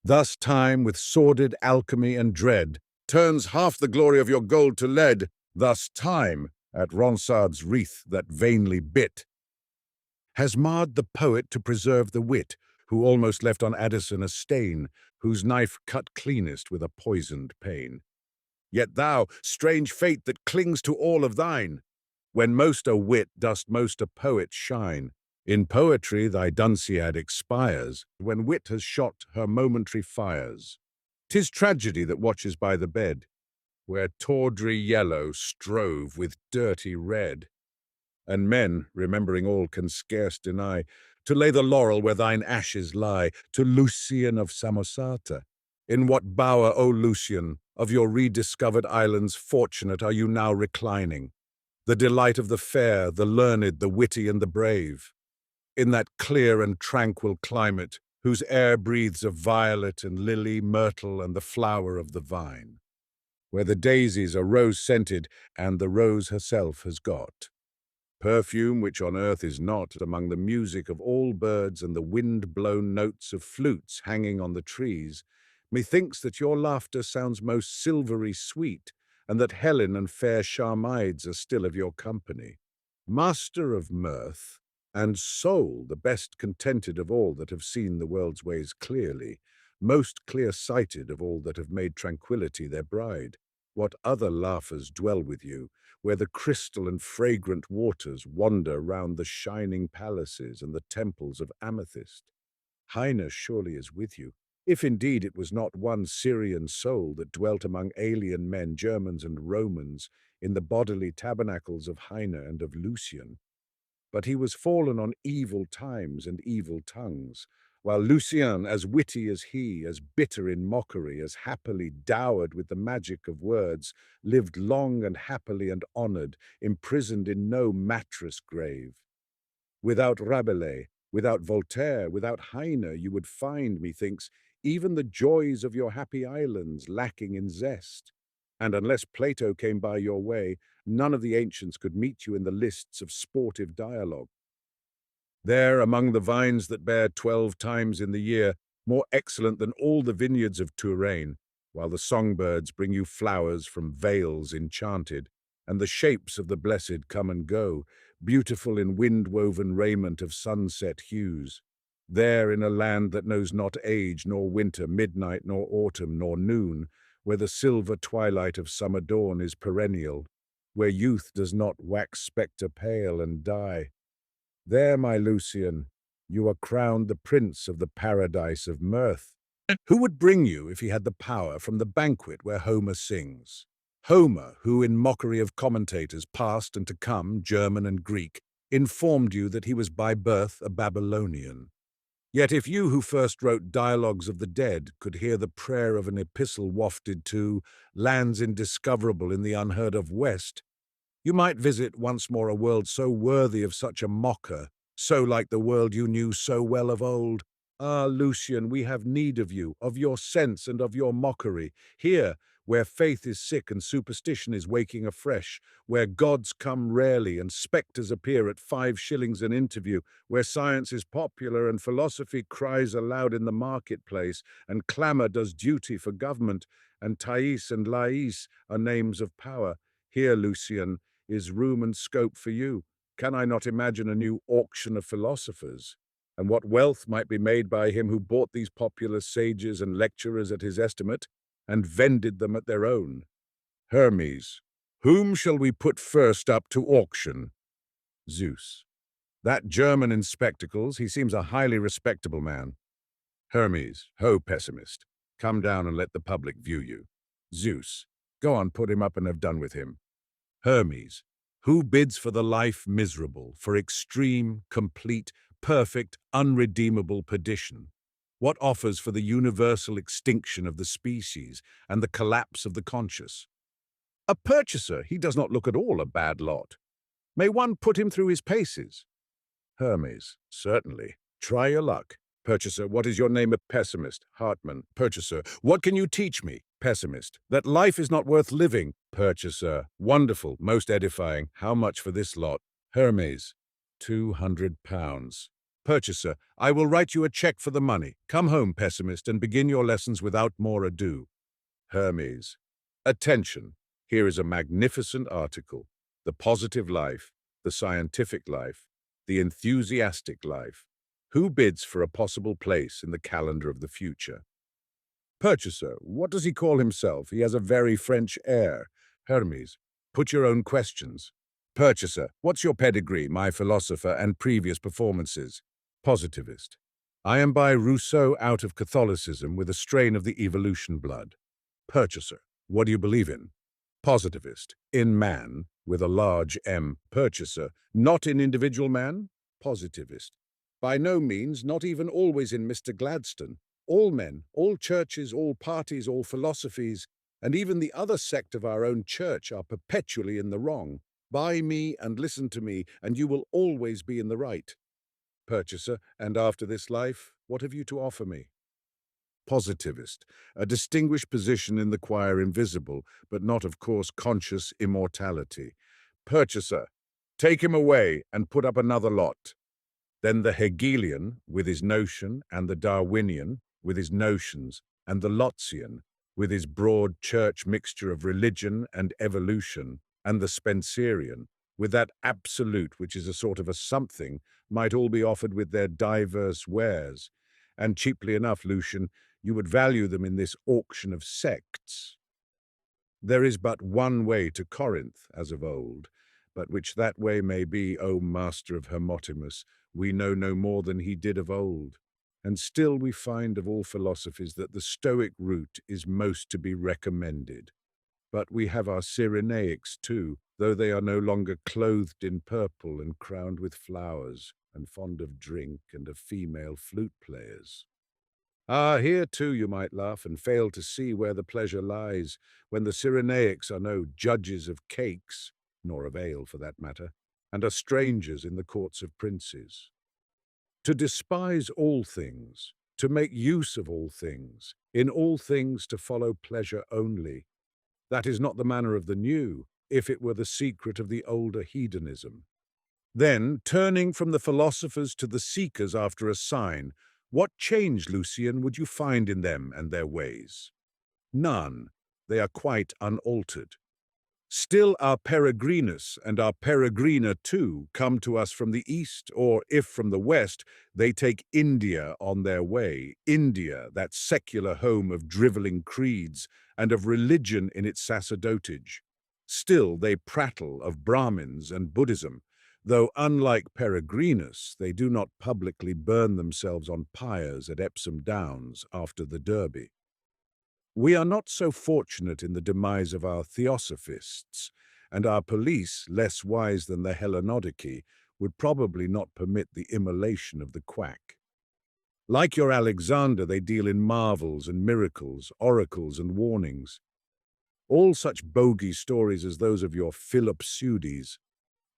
Thus time, with sordid alchemy and dread, turns half the glory of your gold to lead. Thus time, at Ronsard's wreath that vainly bit, has marred the poet to preserve the wit, who almost left on Addison a stain, whose knife cut cleanest with a poisoned pain. Yet thou, strange fate that clings to all of thine, when most a wit dost most a poet shine. In poetry thy Dunciad expires, when wit has shot her momentary fires. 'Tis tragedy that watches by the bed, where tawdry yellow strove with dirty red. And men, remembering all, can scarce deny, to lay the laurel where thine ashes lie, to Lucian of Samosata. In what bower, O Lucian, of your rediscovered islands fortunate are you now reclining? The delight of the fair, the learned, the witty, and the brave. In that clear and tranquil climate, whose air breathes of violet and lily, myrtle, and the flower of the vine, where the daisies are rose-scented and the rose herself has got perfume which on earth is not, among the music of all birds and the wind-blown notes of flutes hanging on the trees. Methinks that your laughter sounds most silvery sweet, and that Helen and fair Charmides are still of your company. Master of mirth, and soul the best contented of all that have seen the world's ways clearly, most clear-sighted of all that have made tranquillity their bride, what other laughers dwell with you, where the crystal and fragrant waters wander round the shining palaces and the temples of amethyst? Heine surely is with you, if indeed it was not one Syrian soul that dwelt among alien men, Germans and Romans, in the bodily tabernacles of Heine and of Lucian. But he was fallen on evil times and evil tongues, while Lucian, as witty as he, as bitter in mockery, as happily dowered with the magic of words, lived long and happily and honoured, imprisoned in no mattress grave. Without Rabelais, without Voltaire, without Heine, you would find, methinks, even the joys of your happy islands lacking in zest. And unless Plato came by your way, none of the ancients could meet you in the lists of sportive dialogue. There, among the vines that bear 12 times in the year, more excellent than all the vineyards of Touraine, while the songbirds bring you flowers from vales enchanted, and the shapes of the blessed come and go, beautiful in wind-woven raiment of sunset hues. There, in a land that knows not age, nor winter, midnight, nor autumn, nor noon, where the silver twilight of summer dawn is perennial, where youth does not wax spectre pale and die. There, my Lucian, you are crowned the prince of the paradise of mirth. Who would bring you, if he had the power, from the banquet where Homer sings? Homer, who, in mockery of commentators past and to come, German and Greek, informed you that he was by birth a Babylonian. Yet if you who first wrote Dialogues of the Dead could hear the prayer of an epistle wafted to lands indiscoverable in the unheard-of West, you might visit once more a world so worthy of such a mocker, so like the world you knew so well of old. Ah, Lucian, we have need of you, of your sense and of your mockery. Here, where faith is sick and superstition is waking afresh, where gods come rarely and spectres appear at 5 shillings an interview, where science is popular and philosophy cries aloud in the marketplace, and clamour does duty for government, and Thais and Lais are names of power. Here, Lucian, is room and scope for you. Can I not imagine a new auction of philosophers? And what wealth might be made by him who bought these popular sages and lecturers at his estimate, and vended them at their own? Hermes, whom shall we put first up to auction? Zeus, that German in spectacles, he seems a highly respectable man. Hermes, ho, pessimist, come down and let the public view you. Zeus, go on, put him up and have done with him. Hermes, who bids for the life miserable, for extreme, complete, perfect, unredeemable perdition? What offers for the universal extinction of the species and the collapse of the conscious? A purchaser, he does not look at all a bad lot. May one put him through his paces? Hermes, certainly. Try your luck. Purchaser, what is your name? A pessimist. Hartman. Purchaser, what can you teach me? Pessimist, that life is not worth living. Purchaser, wonderful, most edifying. How much for this lot? Hermes, £200. Purchaser, I will write you a check for the money. Come home, pessimist, and begin your lessons without more ado. Hermes, attention. Here is a magnificent article. The positive life, the scientific life, the enthusiastic life. Who bids for a possible place in the calendar of the future? Purchaser, what does he call himself? He has a very French air. Hermes, put your own questions. Purchaser, what's your pedigree, my philosopher, and previous performances? Positivist, I am by Rousseau out of Catholicism with a strain of the evolution blood. Purchaser, what do you believe in? Positivist, in man, with a large M. Purchaser, not in individual man? Positivist, by no means, not even always in Mr. Gladstone. All men, all churches, all parties, all philosophies, and even the other sect of our own church are perpetually in the wrong. Buy me and listen to me, and you will always be in the right. Purchaser, and after this life? What have you to offer me? Positivist, a distinguished position in the choir invisible, but not, of course, conscious immortality. Purchaser, take him away and put up another lot. Then the Hegelian, with his notion, and the Darwinian, with his notions, and the Lotzian, with his broad church mixture of religion and evolution, and the Spencerian, with that absolute which is a sort of a something, might all be offered with their diverse wares. And cheaply enough, Lucian, you would value them in this auction of sects. There is but one way to Corinth, as of old, but which that way may be, O master of Hermotimus, we know no more than he did of old. And still we find of all philosophies that the Stoic route is most to be recommended. But we have our Cyrenaics too, though they are no longer clothed in purple and crowned with flowers, and fond of drink and of female flute players. Ah, here too you might laugh and fail to see where the pleasure lies, when the Cyrenaics are no judges of cakes, nor of ale for that matter, and are strangers in the courts of princes. To despise all things, to make use of all things, in all things to follow pleasure only, that is not the manner of the new, if it were the secret of the older hedonism. Then, turning from the philosophers to the seekers after a sign, what change, Lucian, would you find in them and their ways? None. They are quite unaltered. Still our Peregrinus and our Peregrina too come to us from the east, or, if from the west, they take India on their way, India, that secular home of drivelling creeds and of religion in its sacerdotage. Still they prattle of Brahmins and Buddhism, though unlike Peregrinus, they do not publicly burn themselves on pyres at Epsom Downs after the Derby. We are not so fortunate in the demise of our theosophists, and our police, less wise than the Hellenodici, would probably not permit the immolation of the quack. Like your Alexander, they deal in marvels and miracles, oracles and warnings. All such bogey stories as those of your Philopseudes,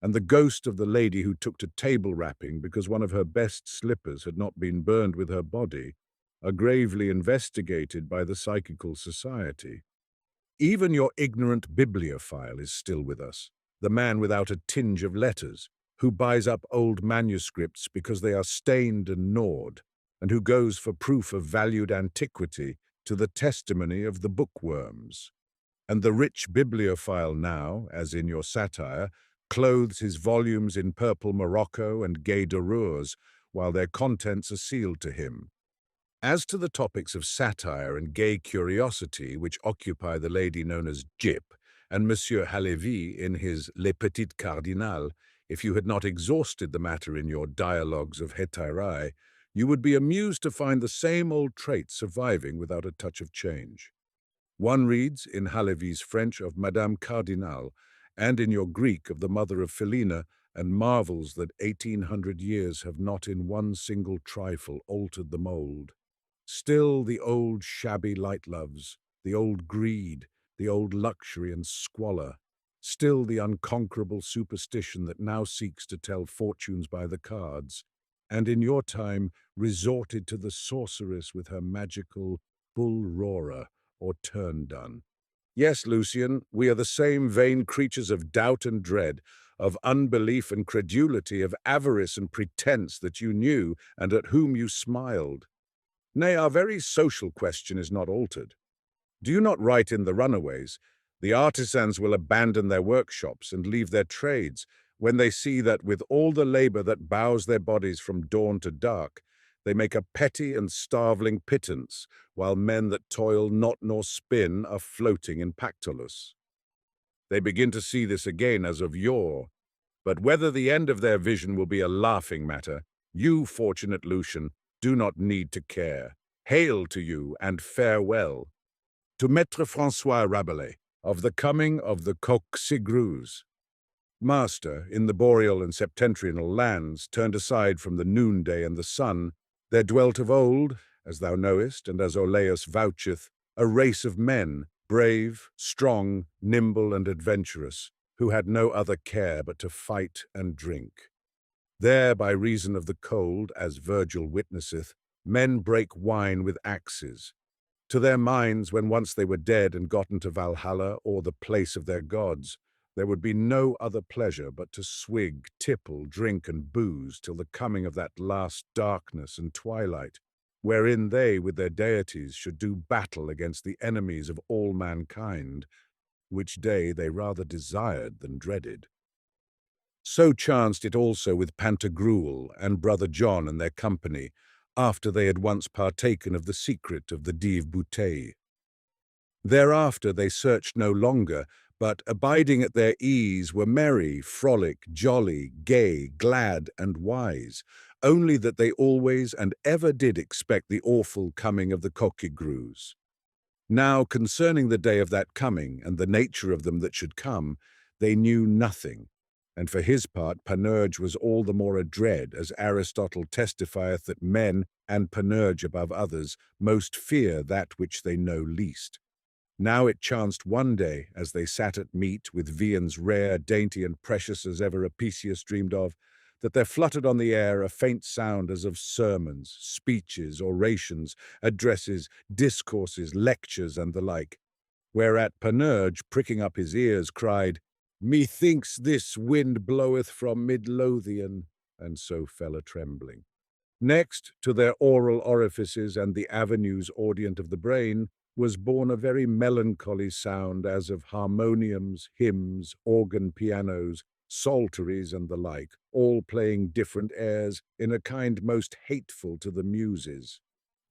and the ghost of the lady who took to table rapping because one of her best slippers had not been burned with her body, are gravely investigated by the Psychical Society. Even your ignorant bibliophile is still with us, the man without a tinge of letters, who buys up old manuscripts because they are stained and gnawed, and who goes for proof of valued antiquity to the testimony of the bookworms. And the rich bibliophile now, as in your satire, clothes his volumes in purple morocco and gay dorures, while their contents are sealed to him. As to the topics of satire and gay curiosity which occupy the lady known as Gyp, and Monsieur Halévy in his Les Petites Cardinales, if you had not exhausted the matter in your dialogues of Hétairae, you would be amused to find the same old traits surviving without a touch of change. One reads in Halévy's French of Madame Cardinal, and in your Greek of the mother of Philina, and marvels that 1800 years have not in one single trifle altered the mould. Still the old shabby light-loves, the old greed, the old luxury and squalor, still the unconquerable superstition that now seeks to tell fortunes by the cards, and in your time resorted to the sorceress with her magical bull roarer or turn-done. Yes, Lucian, we are the same vain creatures of doubt and dread, of unbelief and credulity, of avarice and pretense that you knew and at whom you smiled. Nay, our very social question is not altered. Do you not write in The Runaways, the artisans will abandon their workshops and leave their trades when they see that with all the labor that bows their bodies from dawn to dark, they make a petty and starveling pittance, while men that toil not nor spin are floating in Pactolus. They begin to see this again as of yore, but whether the end of their vision will be a laughing matter, you, fortunate Lucian, do not need to care. Hail to you, and farewell. To Maître François Rabelais, of the coming of the Coqcigrues. Master, in the boreal and septentrional lands, turned aside from the noonday and the sun, there dwelt of old, as thou knowest, and as Olaus voucheth, a race of men, brave, strong, nimble, and adventurous, who had no other care but to fight and drink. There, by reason of the cold, as Virgil witnesseth, Men break wine with axes. To their minds, when once they were dead and gotten to Valhalla or the place of their gods, there would be no other pleasure but to swig, tipple, drink, and booze till the coming of that last darkness and twilight, wherein they, with their deities, should do battle against the enemies of all mankind, which day they rather desired than dreaded. So chanced it also with Pantagruel and brother John and their company, after they had once partaken of the secret of the Dive Bouteille. Thereafter they searched no longer, but, abiding at their ease, were merry, frolic, jolly, gay, glad, and wise, only that they always and ever did expect the awful coming of the coquigrues. Now, concerning the day of that coming, and the nature of them that should come, they knew nothing, and for his part Panurge was all the more adread, as Aristotle testifieth that men, and Panurge above others, most fear that which they know least. Now it chanced one day, as they sat at meat, with viands rare, dainty, and precious as ever Apicius dreamed of, that there fluttered on the air a faint sound as of sermons, speeches, orations, addresses, discourses, lectures, and the like, whereat Panurge, pricking up his ears, cried, "Methinks this wind bloweth from Midlothian," and so fell a-trembling. Next, to their oral orifices and the avenues audient of the brain, was borne a very melancholy sound as of harmoniums, hymns, organ pianos, psalteries, and the like, all playing different airs in a kind most hateful to the muses.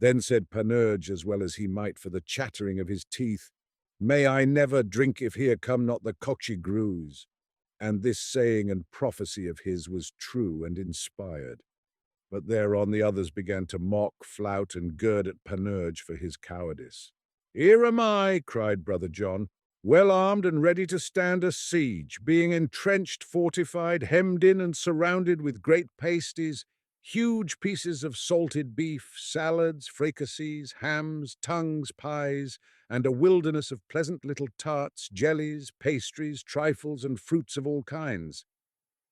Then said Panurge, as well as he might for the chattering of his teeth, "May I never drink if here come not the coquigrues." And this saying and prophecy of his was true and inspired. But thereon the others began to mock, flout, and gird at Panurge for his cowardice. "Here am I," cried brother John, "well armed and ready to stand a siege, being entrenched, fortified, hemmed in, and surrounded with great pasties, huge pieces of salted beef, salads, fricassees, hams, tongues, pies, and a wilderness of pleasant little tarts, jellies, pastries, trifles, and fruits of all kinds.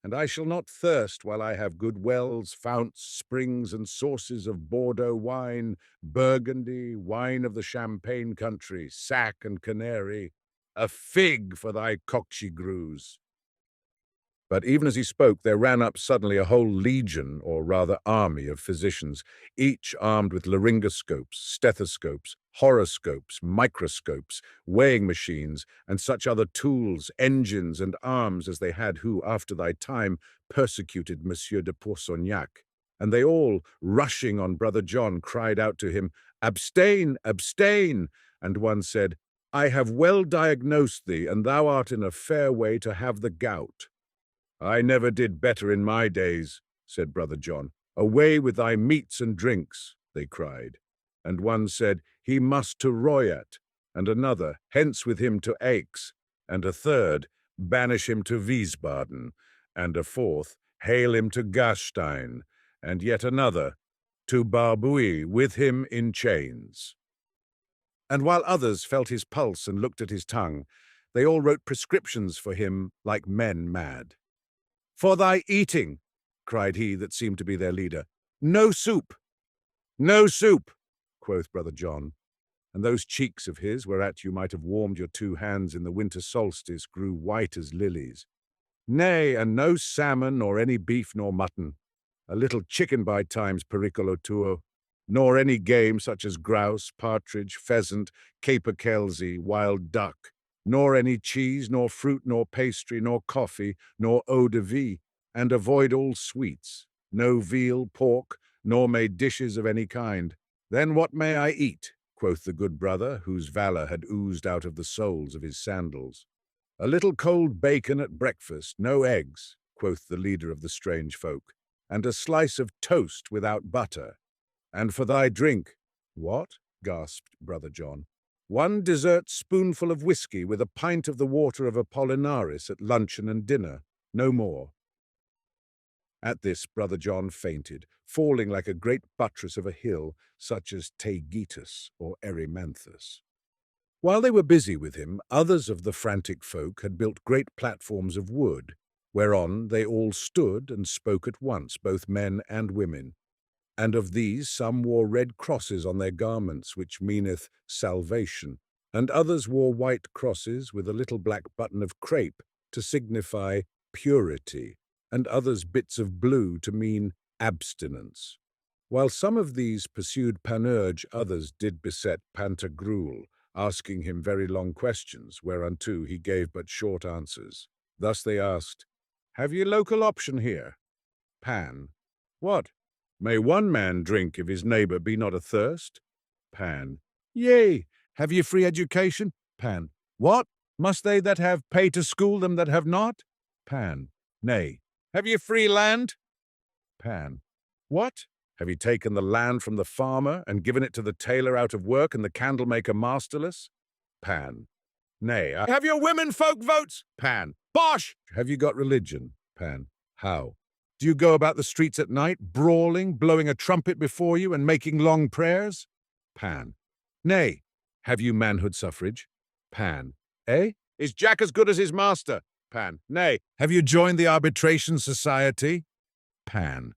And I shall not thirst while I have good wells, founts, springs, and sources of Bordeaux wine, Burgundy, wine of the Champagne country, sack and canary. A fig for thy coquigrues." But even as he spoke, there ran up suddenly a whole legion, or rather army, of physicians, each armed with laryngoscopes, stethoscopes, horoscopes, microscopes, weighing machines, and such other tools, engines, and arms as they had who, after thy time, persecuted Monsieur de Pourceaugnac. And they all, rushing on brother John, cried out to him, "Abstain, abstain!" And one said, "I have well diagnosed thee, and thou art in a fair way to have the gout." "I never did better in my days," said brother John. "Away with thy meats and drinks," they cried. And one said, "He must to Royat," and another, "Hence with him to Aix," and a third, "Banish him to Wiesbaden," and a fourth, "Hail him to Gastein," and yet another, "To Barbouille with him in chains." And while others felt his pulse and looked at his tongue, they all wrote prescriptions for him like men mad. "For thy eating," cried he that seemed to be their leader. "No soup." "No soup," quoth brother John, and those cheeks of his, whereat you might have warmed your 2 hands in the winter solstice, grew white as lilies. "Nay, and no salmon, nor any beef nor mutton. A little chicken by times, pericolo tuo, nor any game such as grouse, partridge, pheasant, capercailzie, wild duck, nor any cheese, nor fruit, nor pastry, nor coffee, nor eau de vie, and avoid all sweets, no veal, pork, nor made dishes of any kind. Then what may I eat?" quoth the good brother, whose valour had oozed out of the soles of his sandals. "A little cold bacon at breakfast, no eggs," quoth the leader of the strange folk, "and a slice of toast without butter. And for thy drink—" "What?" gasped brother John. "1 dessert spoonful of whisky with a pint of the water of Apollinaris at luncheon and dinner, no more." At this brother John fainted, falling like a great buttress of a hill, such as Taygetus or Erymanthus. While they were busy with him, others of the frantic folk had built great platforms of wood, whereon they all stood and spoke at once, both men and women. And of these some wore red crosses on their garments, which meaneth salvation, and others wore white crosses with a little black button of crape to signify purity, and others bits of blue to mean abstinence. While some of these pursued Panurge, others did beset Pantagruel, asking him very long questions, whereunto he gave but short answers. Thus they asked, "Have ye local option here?" Pan, "What? May one man drink if his neighbour be not athirst?" Pan, "Yea. Have ye free education?" Pan, "What? Must they that have pay to school them that have not?" Pan, "Nay. Have ye free land?" Pan, "What? Have ye taken the land from the farmer and given it to the tailor out of work and the candlemaker masterless?" Pan, "Nay. Have your women folk votes?" Pan, "Bosh! Have you got religion?" Pan, "How? Do you go about the streets at night, brawling, blowing a trumpet before you, and making long prayers?" Pan, "Nay. Have you manhood suffrage?" Pan, "Eh? Is Jack as good as his master?" Pan, "Nay. Have you joined the arbitration society?" Pan,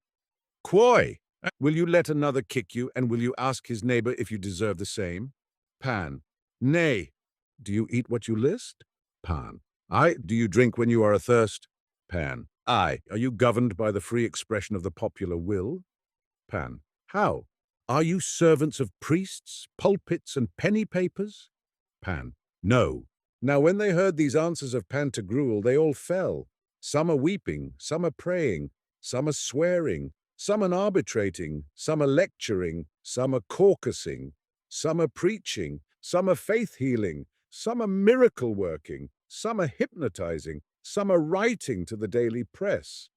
"Quoy. Will you let another kick you, and will you ask his neighbour if you deserve the same?" Pan, "Nay. Do you eat what you list?" Pan, "Aye. Do you drink when you are athirst?" Pan, "Aye. Are you governed by the free expression of the popular will?" Pan, "How? Are you servants of priests, pulpits, and penny papers?" Pan, "No." Now when they heard these answers of Pantagruel, they all fell. Some are weeping, some are praying, some are swearing, some are arbitrating, some are lecturing, some are caucusing, some are preaching, some are faith healing, some are miracle working, some are hypnotizing, some are writing to the daily press.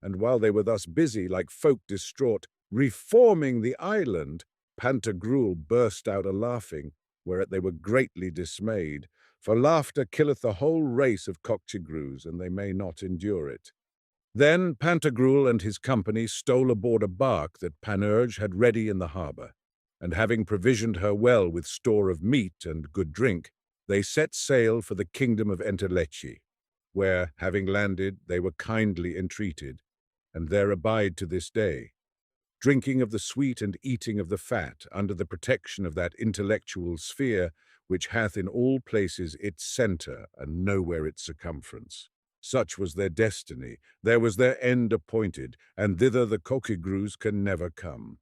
And while they were thus busy, like folk distraught, reforming the island, Pantagruel burst out a-laughing, whereat they were greatly dismayed. For laughter killeth the whole race of cockchigrues, and they may not endure it. Then Pantagruel and his company stole aboard a bark that Panurge had ready in the harbour, and having provisioned her well with store of meat and good drink, they set sail for the kingdom of Enterlechi, where, having landed, they were kindly entreated, and there abide to this day, drinking of the sweet and eating of the fat, under the protection of that intellectual sphere which hath in all places its centre and nowhere its circumference. Such was their destiny, there was their end appointed, and thither the cockigrues can never come.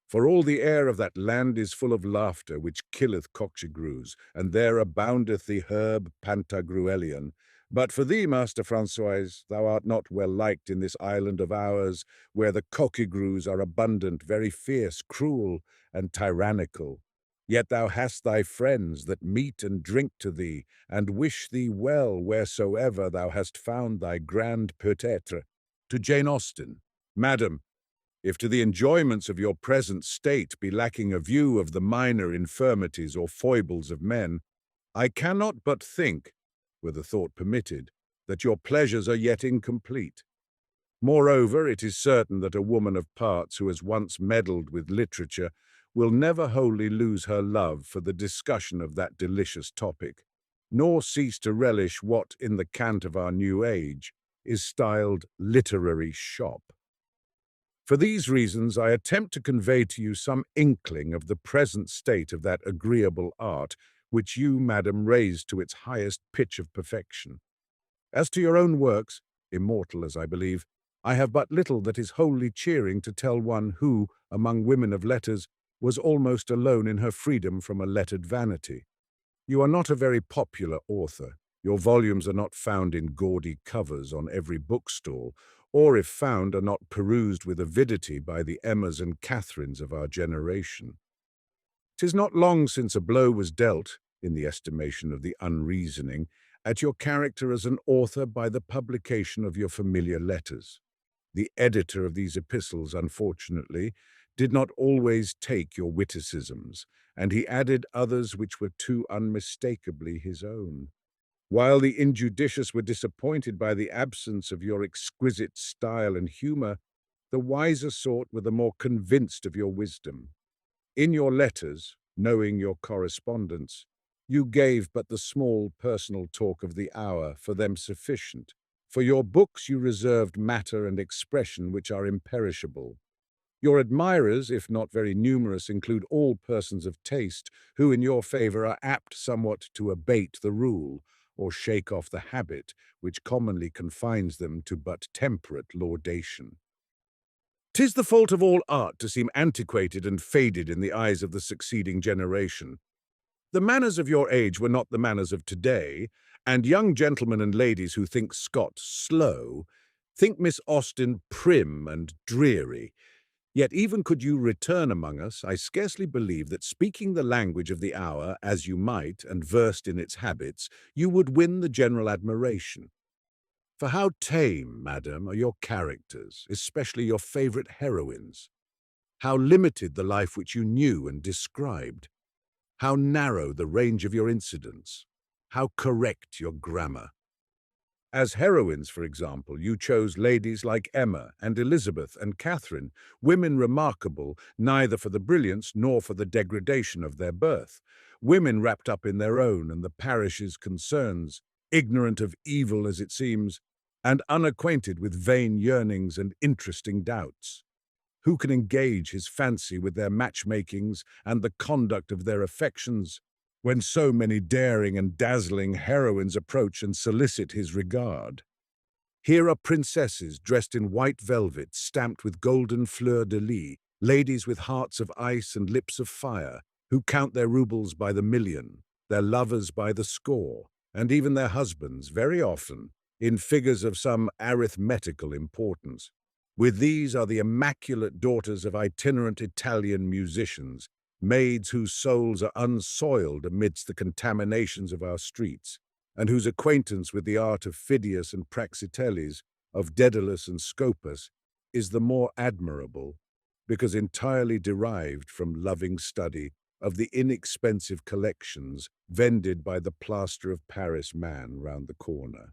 For all the air of that land is full of laughter, which killeth cockchigrues, and there aboundeth the herb Pantagruelian. But for thee, Master Francois, thou art not well liked in this island of ours, where the cockigrues are abundant, very fierce, cruel, and tyrannical. Yet thou hast thy friends that meet and drink to thee, and wish thee well wheresoever thou hast found thy grand peut-être. To Jane Austen, Madam, if to the enjoyments of your present state be lacking a view of the minor infirmities or foibles of men, I cannot but think, were the thought permitted, that your pleasures are yet incomplete. Moreover, it is certain that a woman of parts who has once meddled with literature will never wholly lose her love for the discussion of that delicious topic, nor cease to relish what, in the cant of our new age, is styled literary shop. For these reasons, I attempt to convey to you some inkling of the present state of that agreeable art which you, madam, raised to its highest pitch of perfection. As to your own works, immortal as I believe, I have but little that is wholly cheering to tell one who, among women of letters, was almost alone in her freedom from a lettered vanity. You are not a very popular author. Your volumes are not found in gaudy covers on every bookstall, or if found, are not perused with avidity by the Emmas and Catherines of our generation. 'Tis not long since a blow was dealt, in the estimation of the unreasoning, at your character as an author by the publication of your familiar letters. The editor of these epistles, unfortunately, did not always take your witticisms, and he added others which were too unmistakably his own. While the injudicious were disappointed by the absence of your exquisite style and humour, the wiser sort were the more convinced of your wisdom. In your letters, knowing your correspondence, you gave but the small personal talk of the hour, for them sufficient. For your books you reserved matter and expression which are imperishable. Your admirers, if not very numerous, include all persons of taste who in your favour are apt somewhat to abate the rule or shake off the habit which commonly confines them to but temperate laudation. 'Tis the fault of all art to seem antiquated and faded in the eyes of the succeeding generation. The manners of your age were not the manners of today, and young gentlemen and ladies who think Scott slow think Miss Austen prim and dreary. Yet even could you return among us, I scarcely believe that speaking the language of the hour as you might and versed in its habits, you would win the general admiration. For how tame, madam, are your characters, especially your favourite heroines? How limited the life which you knew and described? How narrow the range of your incidents? How correct your grammar? As heroines, for example, you chose ladies like Emma and Elizabeth and Catherine, women remarkable neither for the brilliance nor for the degradation of their birth, women wrapped up in their own and the parish's concerns, ignorant of evil as it seems, and unacquainted with vain yearnings and interesting doubts. Who can engage his fancy with their matchmakings and the conduct of their affections, when so many daring and dazzling heroines approach and solicit his regard? Here are princesses dressed in white velvet stamped with golden fleur-de-lis, ladies with hearts of ice and lips of fire, who count their roubles by the million, their lovers by the score, and even their husbands, very often, in figures of some arithmetical importance. With these are the immaculate daughters of itinerant Italian musicians, maids whose souls are unsoiled amidst the contaminations of our streets, and whose acquaintance with the art of Phidias and Praxiteles, of Daedalus and Scopas, is the more admirable, because entirely derived from loving study of the inexpensive collections vended by the plaster of Paris man round the corner.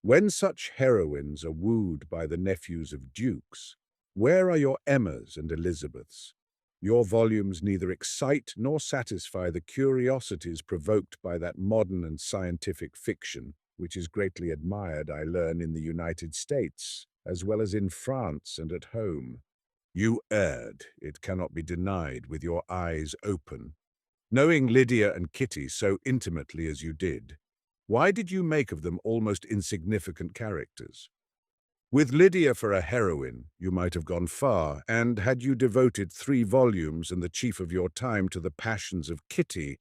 When such heroines are wooed by the nephews of dukes, where are your Emmas and Elizabeths? Your volumes neither excite nor satisfy the curiosities provoked by that modern and scientific fiction, which is greatly admired, I learn, in the United States, as well as in France and at home. You erred, it cannot be denied, with your eyes open. Knowing Lydia and Kitty so intimately as you did, why did you make of them almost insignificant characters? With Lydia for a heroine, you might have gone far, and had you devoted 3 volumes and the chief of your time to the passions of Kitty,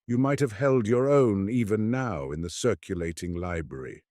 you might have held your own even now in the circulating library.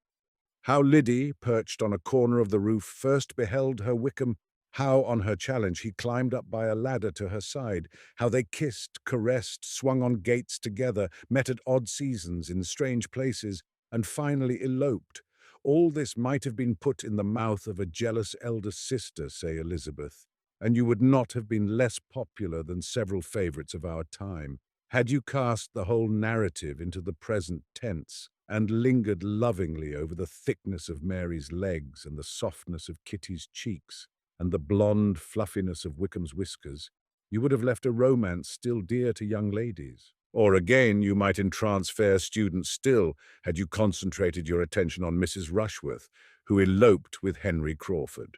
How Liddy, perched on a corner of the roof, first beheld her Wickham, how on her challenge he climbed up by a ladder to her side, how they kissed, caressed, swung on gates together, met at odd seasons in strange places, and finally eloped. All this might have been put in the mouth of a jealous elder sister, say Elizabeth, and you would not have been less popular than several favourites of our time, had you cast the whole narrative into the present tense, and lingered lovingly over the thickness of Mary's legs and the softness of Kitty's cheeks, and the blonde fluffiness of Wickham's whiskers. You would have left a romance still dear to young ladies. Or again, you might entrance fair students still, had you concentrated your attention on Mrs. Rushworth, who eloped with Henry Crawford.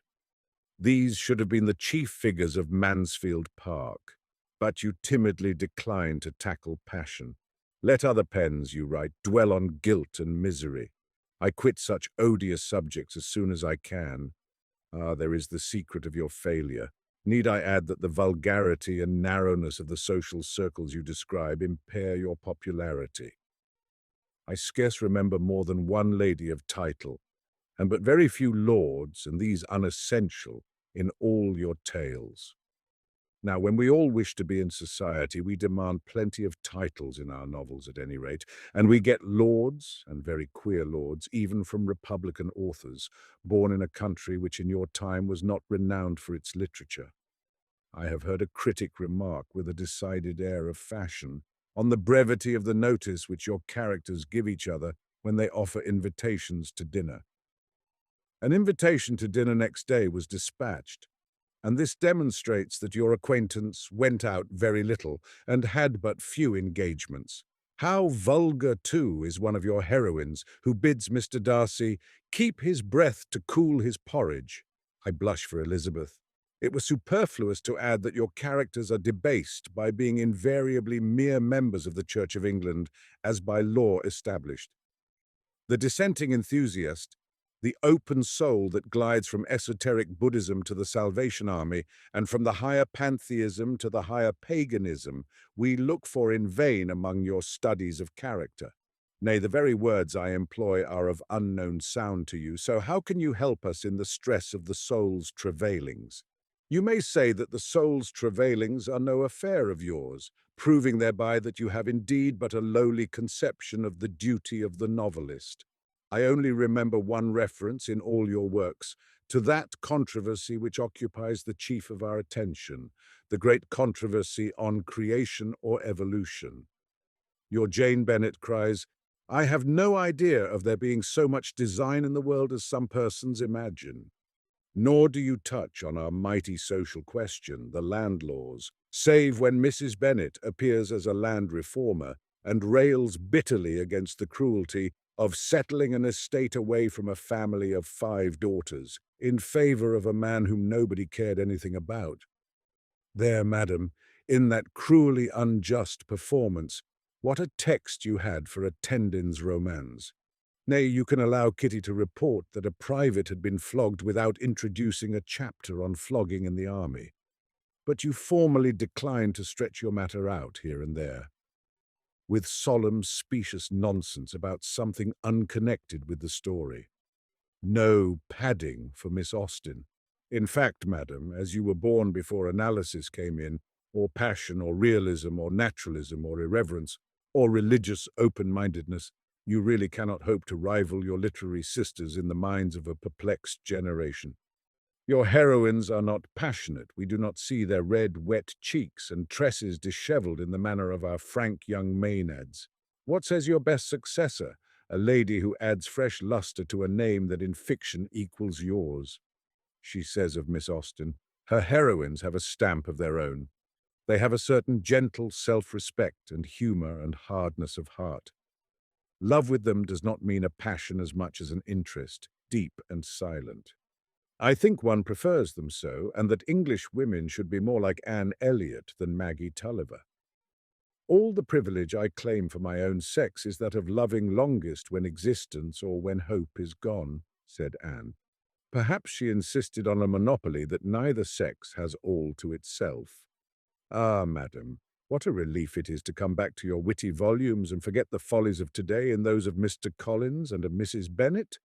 These should have been the chief figures of Mansfield Park, but you timidly declined to tackle passion. Let other pens, you write, dwell on guilt and misery. I quit such odious subjects as soon as I can. Ah, there is the secret of your failure. Need I add that the vulgarity and narrowness of the social circles you describe impair your popularity? I scarce remember more than one lady of title, and but very few lords, and these unessential, in all your tales. Now, when we all wish to be in society, we demand plenty of titles in our novels at any rate, and we get lords, and very queer lords, even from Republican authors, born in a country which in your time was not renowned for its literature. I have heard a critic remark with a decided air of fashion on the brevity of the notice which your characters give each other when they offer invitations to dinner. An invitation to dinner next day was dispatched, and this demonstrates that your acquaintance went out very little and had but few engagements. How vulgar, too, is one of your heroines who bids Mr. Darcy keep his breath to cool his porridge. I blush for Elizabeth. It was superfluous to add that your characters are debased by being invariably mere members of the Church of England, as by law established. The dissenting enthusiast, the open soul that glides from esoteric Buddhism to the Salvation Army, and from the higher pantheism to the higher paganism, we look for in vain among your studies of character. Nay, the very words I employ are of unknown sound to you, so how can you help us in the stress of the soul's travailings? You may say that the soul's travailings are no affair of yours, proving thereby that you have indeed but a lowly conception of the duty of the novelist. I only remember one reference in all your works, to that controversy which occupies the chief of our attention, the great controversy on creation or evolution. Your Jane Bennet cries, "I have no idea of there being so much design in the world as some persons imagine." Nor do you touch on our mighty social question, the land laws, save when Mrs. Bennet appears as a land reformer and rails bitterly against the cruelty of settling an estate away from a family of 5 daughters in favour of a man whom nobody cared anything about. There, madam, in that cruelly unjust performance, what a text you had for a Tendin's romance. Nay, you can allow Kitty to report that a private had been flogged without introducing a chapter on flogging in the army. But you formally decline to stretch your matter out here and there, with solemn, specious nonsense about something unconnected with the story. No padding for Miss Austen. In fact, madam, as you were born before analysis came in, or passion, or realism, or naturalism, or irreverence, or religious open-mindedness, you really cannot hope to rival your literary sisters in the minds of a perplexed generation. Your heroines are not passionate. We do not see their red, wet cheeks and tresses dishevelled in the manner of our frank young Maenads. What says your best successor, a lady who adds fresh lustre to a name that in fiction equals yours? She says of Miss Austen, her heroines have a stamp of their own. They have a certain gentle self-respect and humour and hardness of heart. Love with them does not mean a passion as much as an interest, deep and silent. I think one prefers them so, and that English women should be more like Anne Elliot than Maggie Tulliver. All the privilege I claim for my own sex is that of loving longest when existence or when hope is gone, said Anne. Perhaps she insisted on a monopoly that neither sex has all to itself. Ah, madam, what a relief it is to come back to your witty volumes and forget the follies of today in those of Mr. Collins and of Mrs. Bennet.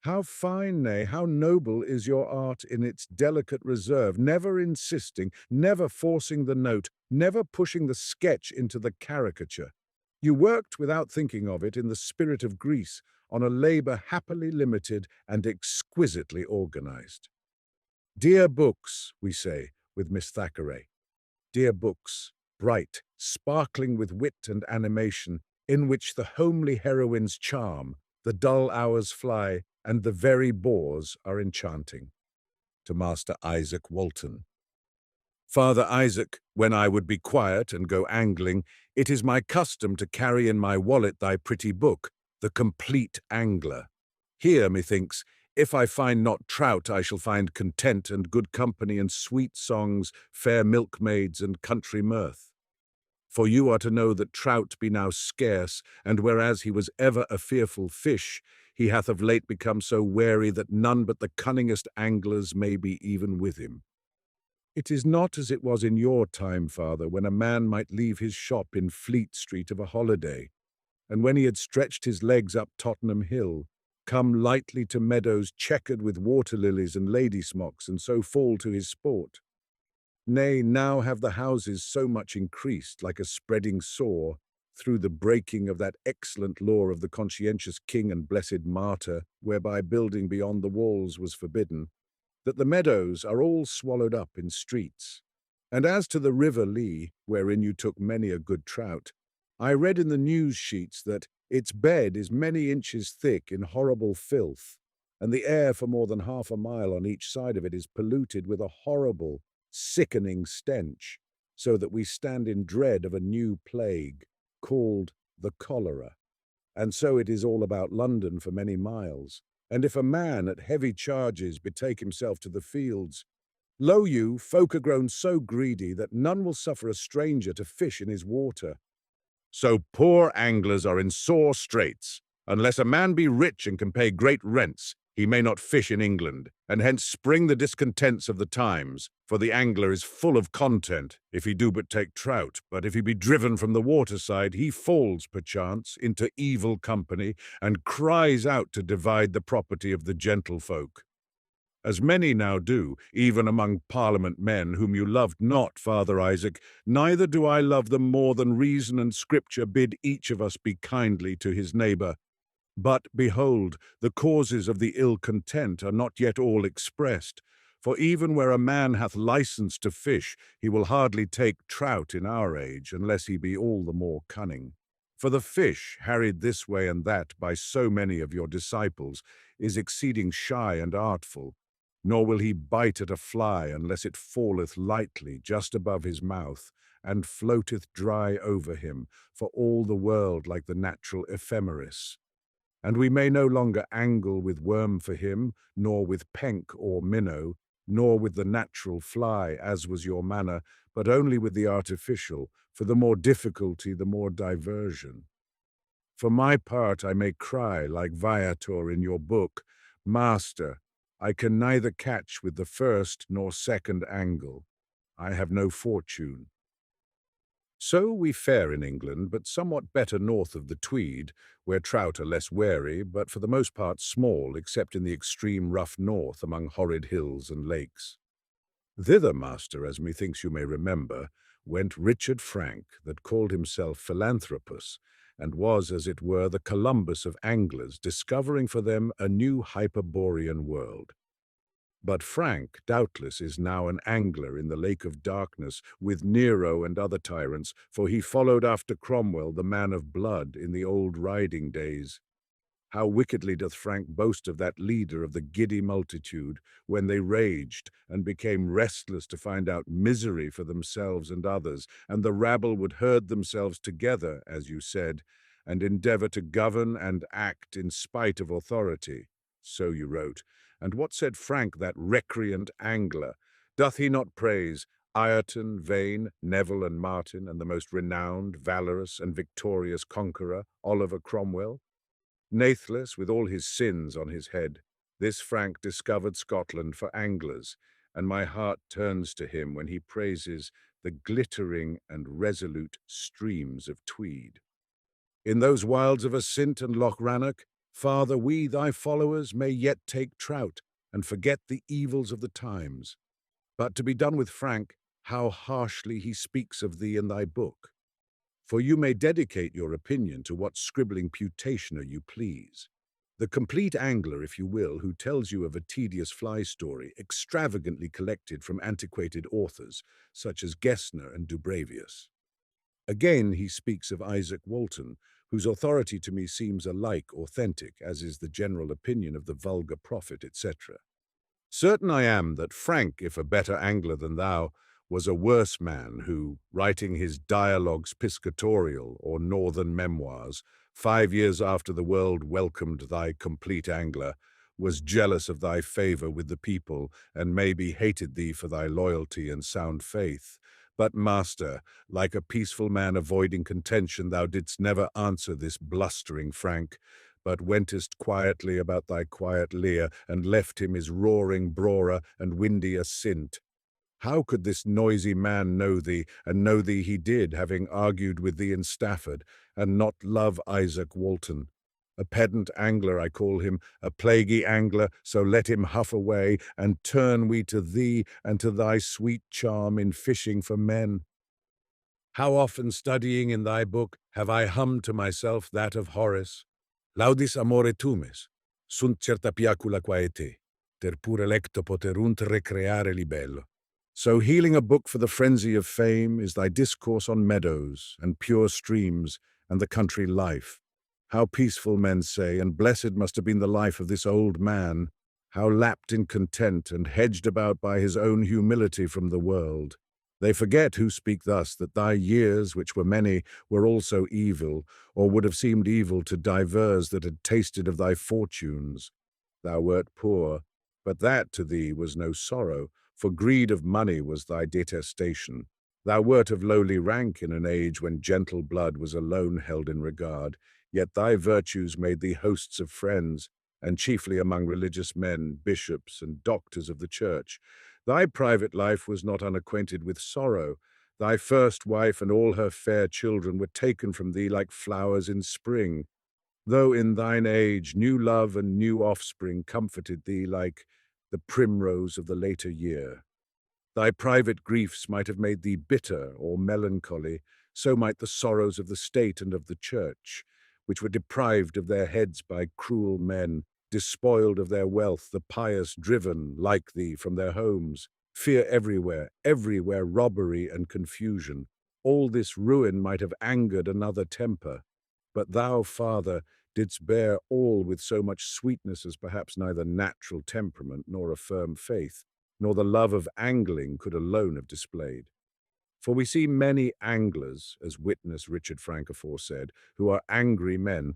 How fine, nay, how noble is your art in its delicate reserve, never insisting, never forcing the note, never pushing the sketch into the caricature. You worked without thinking of it in the spirit of Greece, on a labour happily limited and exquisitely organized. Dear books, we say, with Miss Thackeray. Dear books, bright, sparkling with wit and animation, in which the homely heroines charm, the dull hours fly, and the very bores are enchanting. To Master Isaac Walton. Father Isaac, when I would be quiet and go angling, it is my custom to carry in my wallet thy pretty book, The Complete Angler. Here, methinks, if I find not trout, I shall find content and good company and sweet songs, fair milkmaids and country mirth. For you are to know that trout be now scarce, and whereas he was ever a fearful fish, he hath of late become so wary that none but the cunningest anglers may be even with him. It is not as it was in your time, father, when a man might leave his shop in Fleet Street of a holiday, and when he had stretched his legs up Tottenham Hill, come lightly to meadows checkered with water-lilies and lady-smocks, and so fall to his sport. Nay, now have the houses so much increased, like a spreading sore, through the breaking of that excellent law of the conscientious king and blessed martyr, whereby building beyond the walls was forbidden, that the meadows are all swallowed up in streets. And as to the river Lee, wherein you took many a good trout, I read in the news sheets that its bed is many inches thick in horrible filth, and the air for more than half a mile on each side of it is polluted with a horrible, sickening stench, so that we stand in dread of a new plague, called the cholera. And so it is all about London for many miles. And if a man at heavy charges betake himself to the fields, Lo you, folk are grown so greedy that none will suffer a stranger to fish in his water. So poor anglers are in sore straits. Unless a man be rich and can pay great rents, he may not fish in England, and hence spring the discontents of the times, for the angler is full of content, if he do but take trout, but if he be driven from the waterside, he falls, perchance, into evil company, and cries out to divide the property of the gentlefolk. As many now do, even among Parliament men whom you loved not, Father Isaac, neither do I love them more than reason and Scripture bid each of us be kindly to his neighbour. But, behold, the causes of the ill content are not yet all expressed, for even where a man hath licence to fish, he will hardly take trout in our age, unless he be all the more cunning. For the fish, harried this way and that by so many of your disciples, is exceeding shy and artful, nor will he bite at a fly unless it falleth lightly just above his mouth, and floateth dry over him, for all the world like the natural ephemeris. And we may no longer angle with worm for him, nor with penk or minnow, nor with the natural fly, as was your manner, but only with the artificial, for the more difficulty, the more diversion. For my part, I may cry, like Viator in your book, Master, I can neither catch with the first nor second angle. I have no fortune. So we fare in England, but somewhat better north of the Tweed, where trout are less wary, but for the most part small, except in the extreme rough north among horrid hills and lakes. Thither, master, as methinks you may remember, went Richard Frank, that called himself Philanthropus, and was, as it were, the Columbus of anglers, discovering for them a new Hyperborean world. But Frank, doubtless, is now an angler in the lake of darkness with Nero and other tyrants, for he followed after Cromwell, the man of blood, in the old riding days. How wickedly doth Frank boast of that leader of the giddy multitude, when they raged and became restless to find out misery for themselves and others, and the rabble would herd themselves together, as you said, and endeavour to govern and act in spite of authority. So you wrote. And what said Frank, that recreant angler? Doth he not praise Ireton, Vane, Neville, and Martin, and the most renowned, valorous, and victorious conqueror, Oliver Cromwell? Nathless, with all his sins on his head, this Frank discovered Scotland for anglers, and my heart turns to him when he praises the glittering and resolute streams of Tweed. In those wilds of Assynt and Loch Rannoch, Father, we, thy followers, may yet take trout, and forget the evils of the times. But to be done with Frank, how harshly he speaks of thee in thy book. For you may dedicate your opinion to what scribbling putationer you please. The complete angler, if you will, who tells you of a tedious fly story extravagantly collected from antiquated authors, such as Gessner and Dubravius. Again, he speaks of Isaac Walton, whose authority to me seems alike authentic, as is the general opinion of the vulgar prophet, etc. Certain I am that Frank, if a better angler than thou, was a worse man who, writing his Dialogues Piscatorial, or Northern Memoirs, 5 years after the world welcomed thy complete angler, was jealous of thy favour with the people, and maybe hated thee for thy loyalty and sound faith. But, master, like a peaceful man avoiding contention, thou didst never answer this blustering Frank, but wentest quietly about thy quiet Lear, and left him his roaring Brora and windy Assynt. How could this noisy man know thee, and know thee he did, having argued with thee in Stafford, and not love Isaac Walton? A pedant angler I call him, a plaguy angler, so let him huff away, and turn we to thee and to thy sweet charm in fishing for men. How often studying in thy book have I hummed to myself that of Horace? Laudis amore tumis, sunt certa piacula quae te, ter pure lecto poterunt recreare libello. So healing a book for the frenzy of fame is thy discourse on meadows and pure streams and the country life. How peaceful, men say, and blessed must have been the life of this old man, how lapped in content and hedged about by his own humility from the world. They forget who speak thus that thy years, which were many, were also evil, or would have seemed evil to divers that had tasted of thy fortunes. Thou wert poor, but that to thee was no sorrow, for greed of money was thy detestation. Thou wert of lowly rank in an age when gentle blood was alone held in regard, yet thy virtues made thee hosts of friends, and chiefly among religious men, bishops, and doctors of the church. Thy private life was not unacquainted with sorrow. Thy first wife and all her fair children were taken from thee like flowers in spring, though in thine age new love and new offspring comforted thee like the primrose of the later year. Thy private griefs might have made thee bitter or melancholy, so might the sorrows of the state and of the church, which were deprived of their heads by cruel men, despoiled of their wealth, the pious driven, like thee, from their homes, fear everywhere, everywhere robbery and confusion. All this ruin might have angered another temper. But thou, Father, didst bear all with so much sweetness as perhaps neither natural temperament nor a firm faith, nor the love of angling could alone have displayed. For we see many anglers, as witness Richard Frank aforesaid, who are angry men,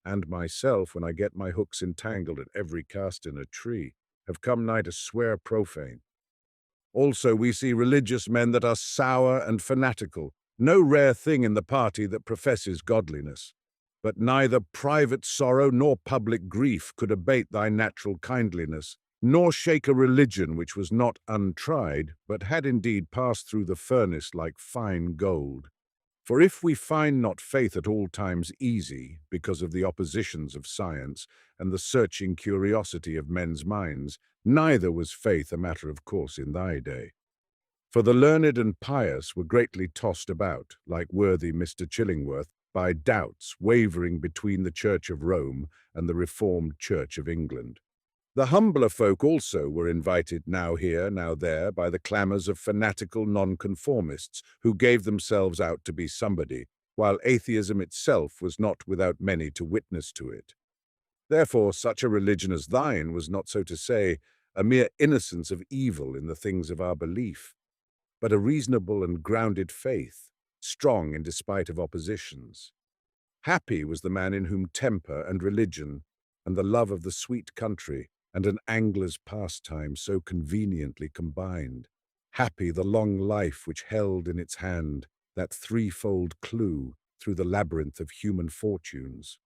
and myself, when I get my hooks entangled at every cast in a tree, have come nigh to swear profane. Also we see religious men that are sour and fanatical, no rare thing in the party that professes godliness. But neither private sorrow nor public grief could abate thy natural kindliness, nor shake a religion which was not untried, but had indeed passed through the furnace like fine gold. For if we find not faith at all times easy, because of the oppositions of science and the searching curiosity of men's minds, neither was faith a matter of course in thy day. For the learned and pious were greatly tossed about, like worthy Mr. Chillingworth, by doubts wavering between the Church of Rome and the Reformed Church of England. The humbler folk also were invited now here, now there, by the clamours of fanatical nonconformists who gave themselves out to be somebody, while atheism itself was not without many to witness to it. Therefore, such a religion as thine was not, so to say, a mere innocence of evil in the things of our belief, but a reasonable and grounded faith, strong in despite of oppositions. Happy was the man in whom temper and religion, and the love of the sweet country, and an angler's pastime so conveniently combined. Happy the long life which held in its hand that threefold clue through the labyrinth of human fortunes.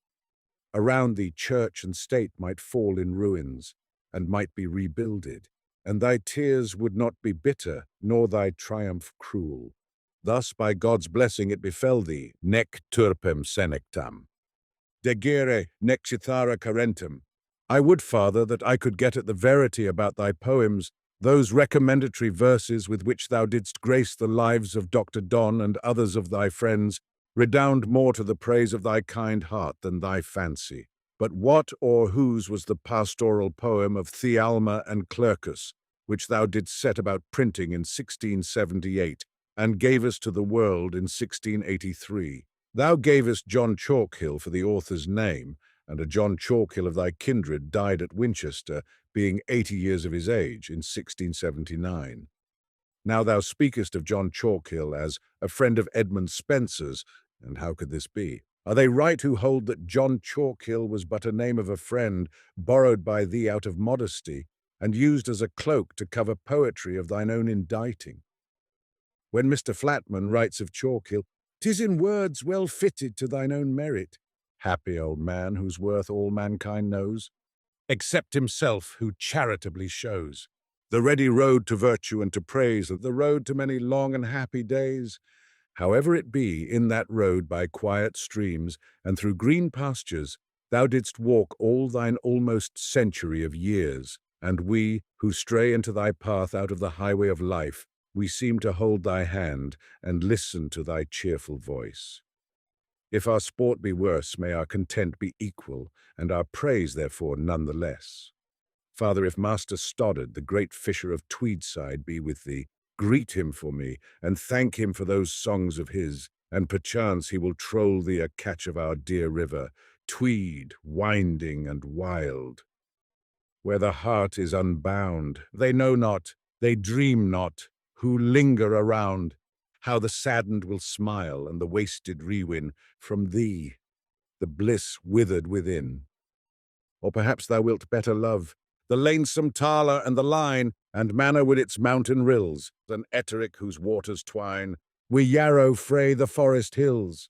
Around thee church and state might fall in ruins, and might be rebuilded, and thy tears would not be bitter, nor thy triumph cruel. Thus by God's blessing it befell thee, nec turpem senectam. Degere nec cithara carentem. I would, Father, that I could get at the verity about thy poems, those recommendatory verses with which thou didst grace the lives of Dr. Donne and others of thy friends, redound more to the praise of thy kind heart than thy fancy. But what or whose was the pastoral poem of Thealma and Clercus, which thou didst set about printing in 1678, and gavest to the world in 1683? Thou gavest John Chalkhill for the author's name, and a John Chalkhill of thy kindred died at Winchester, being 80 years of his age, in 1679. Now thou speakest of John Chalkhill as a friend of Edmund Spenser's, and how could this be? Are they right who hold that John Chalkhill was but a name of a friend, borrowed by thee out of modesty, and used as a cloak to cover poetry of thine own inditing? When Mr. Flatman writes of Chalkhill, "'Tis in words well fitted to thine own merit." Happy old man, whose worth all mankind knows, except himself, who charitably shows the ready road to virtue and to praise, the road to many long and happy days. However it be, in that road by quiet streams and through green pastures, thou didst walk all thine almost century of years, and we, who stray into thy path out of the highway of life, we seem to hold thy hand and listen to thy cheerful voice. If our sport be worse, may our content be equal, and our praise, therefore, none the less. Father, if Master Stoddard, the great fisher of Tweedside, be with thee, greet him for me, and thank him for those songs of his, and perchance he will troll thee a catch of our dear river, Tweed, winding and wild. Where the heart is unbound, they know not, they dream not, who linger around, how the saddened will smile and the wasted rewin from thee, the bliss withered within. Or perhaps thou wilt better love the lanesome Tala and the Line, and Manor with its mountain rills, and Etterick whose waters twine, wi Yarrow fray the forest hills.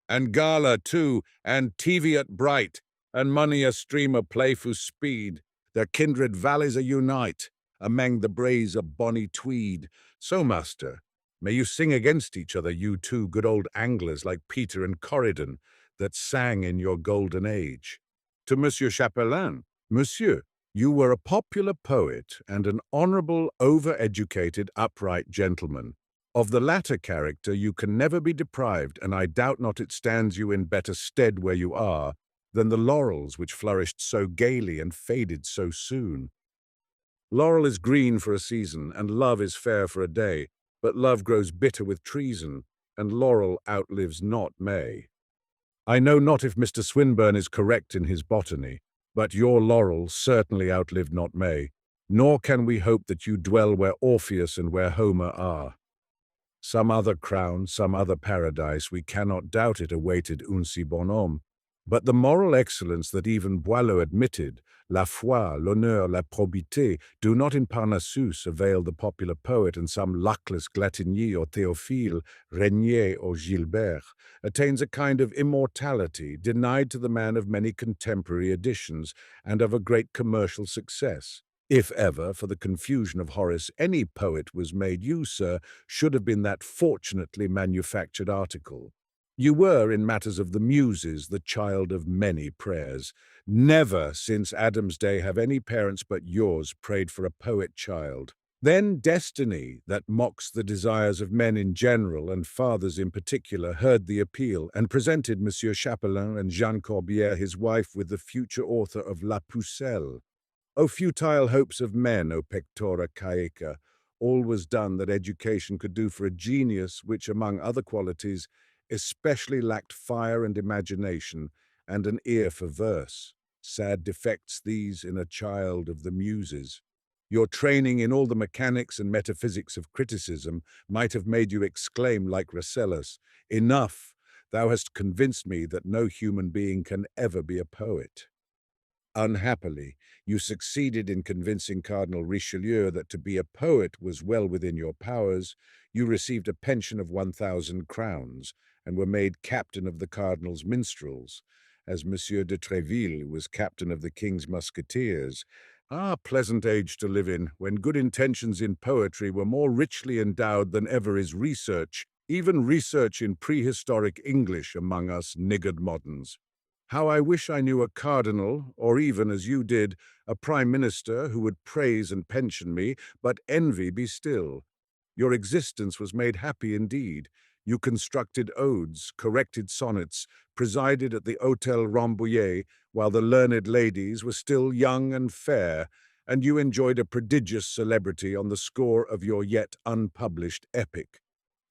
And Gala, too, and Teviot bright, and mony a stream of playful speed, their kindred valleys are unite, amang the braes of bonny Tweed. So, master, may you sing against each other, you two good old anglers like Peter and Corydon, that sang in your golden age. To Monsieur Chapelain, Monsieur, you were a popular poet and an honourable, over-educated, upright gentleman. Of the latter character you can never be deprived, and I doubt not it stands you in better stead where you are than the laurels which flourished so gaily and faded so soon. Laurel is green for a season, and love is fair for a day, but love grows bitter with treason, and laurel outlives not May. I know not if Mr. Swinburne is correct in his botany, but your laurel certainly outlived not May, nor can we hope that you dwell where Orpheus and where Homer are. Some other crown, some other paradise, we cannot doubt it awaited un si bon homme, but the moral excellence that even Boileau admitted, la foi, l'honneur, la probité, do not in Parnassus avail the popular poet, and some luckless Glatigny or Théophile, Regnier or Gilbert, attains a kind of immortality denied to the man of many contemporary editions and of a great commercial success. If ever, for the confusion of Horace, any poet was made, you, sir, should have been that fortunately manufactured article. You were, in matters of the muses, the child of many prayers. Never since Adam's day have any parents but yours prayed for a poet child. Then destiny, that mocks the desires of men in general and fathers in particular, heard the appeal and presented Monsieur Chapelain and Jeanne Corbière, his wife, with the future author of La Pucelle. O futile hopes of men, O pectora caeca, all was done that education could do for a genius which, among other qualities, especially lacked fire and imagination, and an ear for verse. Sad defects these in a child of the muses. Your training in all the mechanics and metaphysics of criticism might have made you exclaim like Rasselas, "Enough! Thou hast convinced me that no human being can ever be a poet." Unhappily, you succeeded in convincing Cardinal Richelieu that to be a poet was well within your powers. You received a pension of 1,000 crowns, and were made captain of the Cardinal's minstrels, as Monsieur de Tréville was captain of the King's musketeers. Ah, pleasant age to live in, when good intentions in poetry were more richly endowed than ever is research, even research in prehistoric English among us niggard moderns. How I wish I knew a cardinal, or even, as you did, a prime minister who would praise and pension me, but envy be still. Your existence was made happy indeed. You constructed odes, corrected sonnets, presided at the Hôtel Rambouillet, while the learned ladies were still young and fair, and you enjoyed a prodigious celebrity on the score of your yet unpublished epic.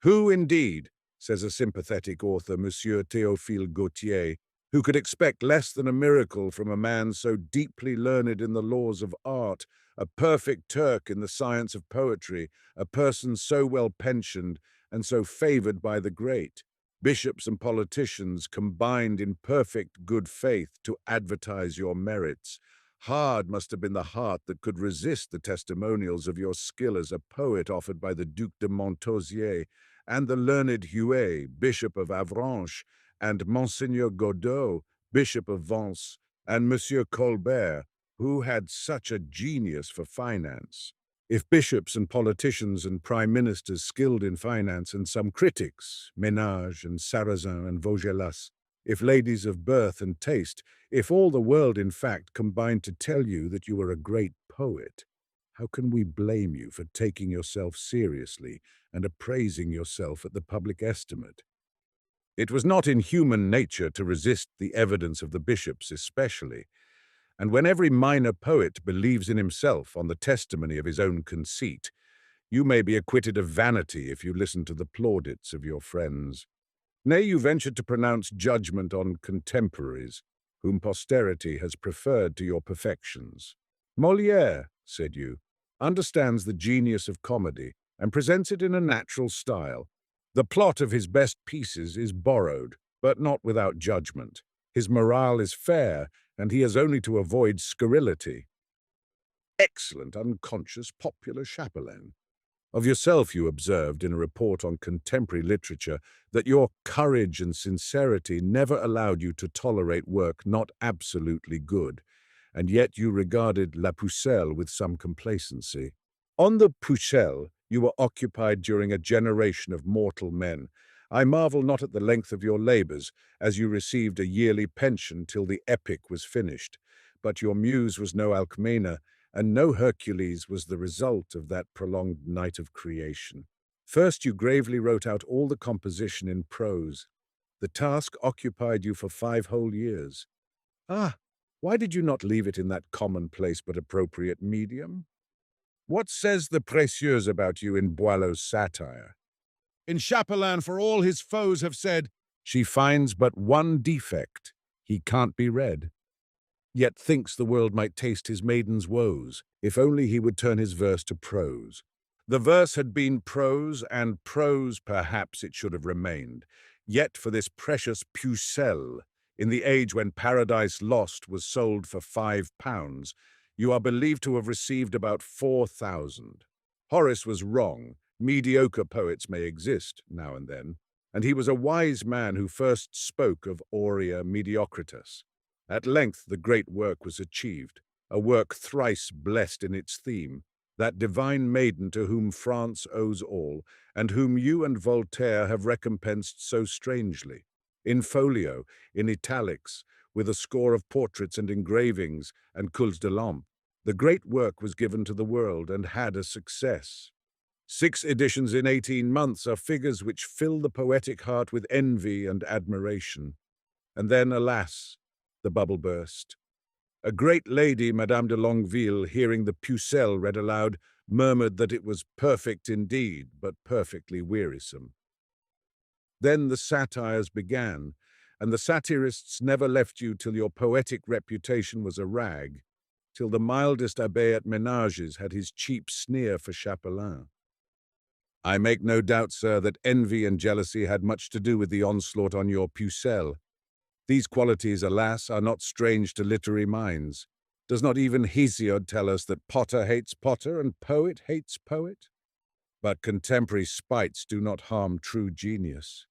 Who, indeed, says a sympathetic author, Monsieur Théophile Gautier, who could expect less than a miracle from a man so deeply learned in the laws of art, a perfect Turk in the science of poetry, a person so well pensioned and so favoured by the great? Bishops and politicians combined in perfect good faith to advertise your merits. Hard must have been the heart that could resist the testimonials of your skill as a poet offered by the Duc de Montausier and the learned Huet, Bishop of Avranches, and Monseigneur Godeau, Bishop of Vence, and Monsieur Colbert, who had such a genius for finance. If bishops and politicians and prime ministers skilled in finance, and some critics, Ménage and Sarrazin and Vaugelas, if ladies of birth and taste, if all the world, in fact, combined to tell you that you were a great poet, how can we blame you for taking yourself seriously and appraising yourself at the public estimate? It was not in human nature to resist the evidence of the bishops especially, and when every minor poet believes in himself on the testimony of his own conceit, you may be acquitted of vanity if you listen to the plaudits of your friends. Nay, you ventured to pronounce judgment on contemporaries, whom posterity has preferred to your perfections. Molière, said you, understands the genius of comedy, and presents it in a natural style. The plot of his best pieces is borrowed, but not without judgment. His morale is fair, and he has only to avoid scurrility. excellent, unconscious, popular Chapelain. Of yourself you observed in a report on contemporary literature that your courage and sincerity never allowed you to tolerate work not absolutely good, and yet you regarded La Pucelle with some complacency. On the Pucelle, you were occupied during a generation of mortal men. I marvel not at the length of your labours, as you received a yearly pension till the epic was finished. But your muse was no Alcmena, and no Hercules was the result of that prolonged night of creation. First you gravely wrote out all the composition in prose. The task occupied you for 5 whole years. Ah, why did you not leave it in that commonplace but appropriate medium? What says the Précieuse about you in Boileau's satire? In Chapelain, for all his foes have said, she finds but one defect, he can't be read. Yet thinks the world might taste his maiden's woes, if only he would turn his verse to prose. The verse had been prose, and prose perhaps it should have remained. Yet for this precious Pucelle, in the age when Paradise Lost was sold for £5, you are believed to have received about 4,000. Horace was wrong. Mediocre poets may exist now and then, and he was a wise man who first spoke of aurea mediocritas. At length the great work was achieved, a work thrice blessed in its theme, that divine maiden to whom France owes all, and whom you and Voltaire have recompensed so strangely. In folio, in italics, with a score of portraits and engravings, and culs de lampe, the great work was given to the world and had a success. 6 editions in 18 months are figures which fill the poetic heart with envy and admiration. And then, alas, the bubble burst. A great lady, Madame de Longueville, hearing the Pucelle read aloud, murmured that it was perfect indeed, but perfectly wearisome. Then the satires began, and the satirists never left you till your poetic reputation was a rag, till the mildest abbé at Ménages had his cheap sneer for Chapelain. I make no doubt, sir, that envy and jealousy had much to do with the onslaught on your Pucelle. These qualities, alas, are not strange to literary minds. Does not even Hesiod tell us that potter hates potter and poet hates poet? But contemporary spites do not harm true genius.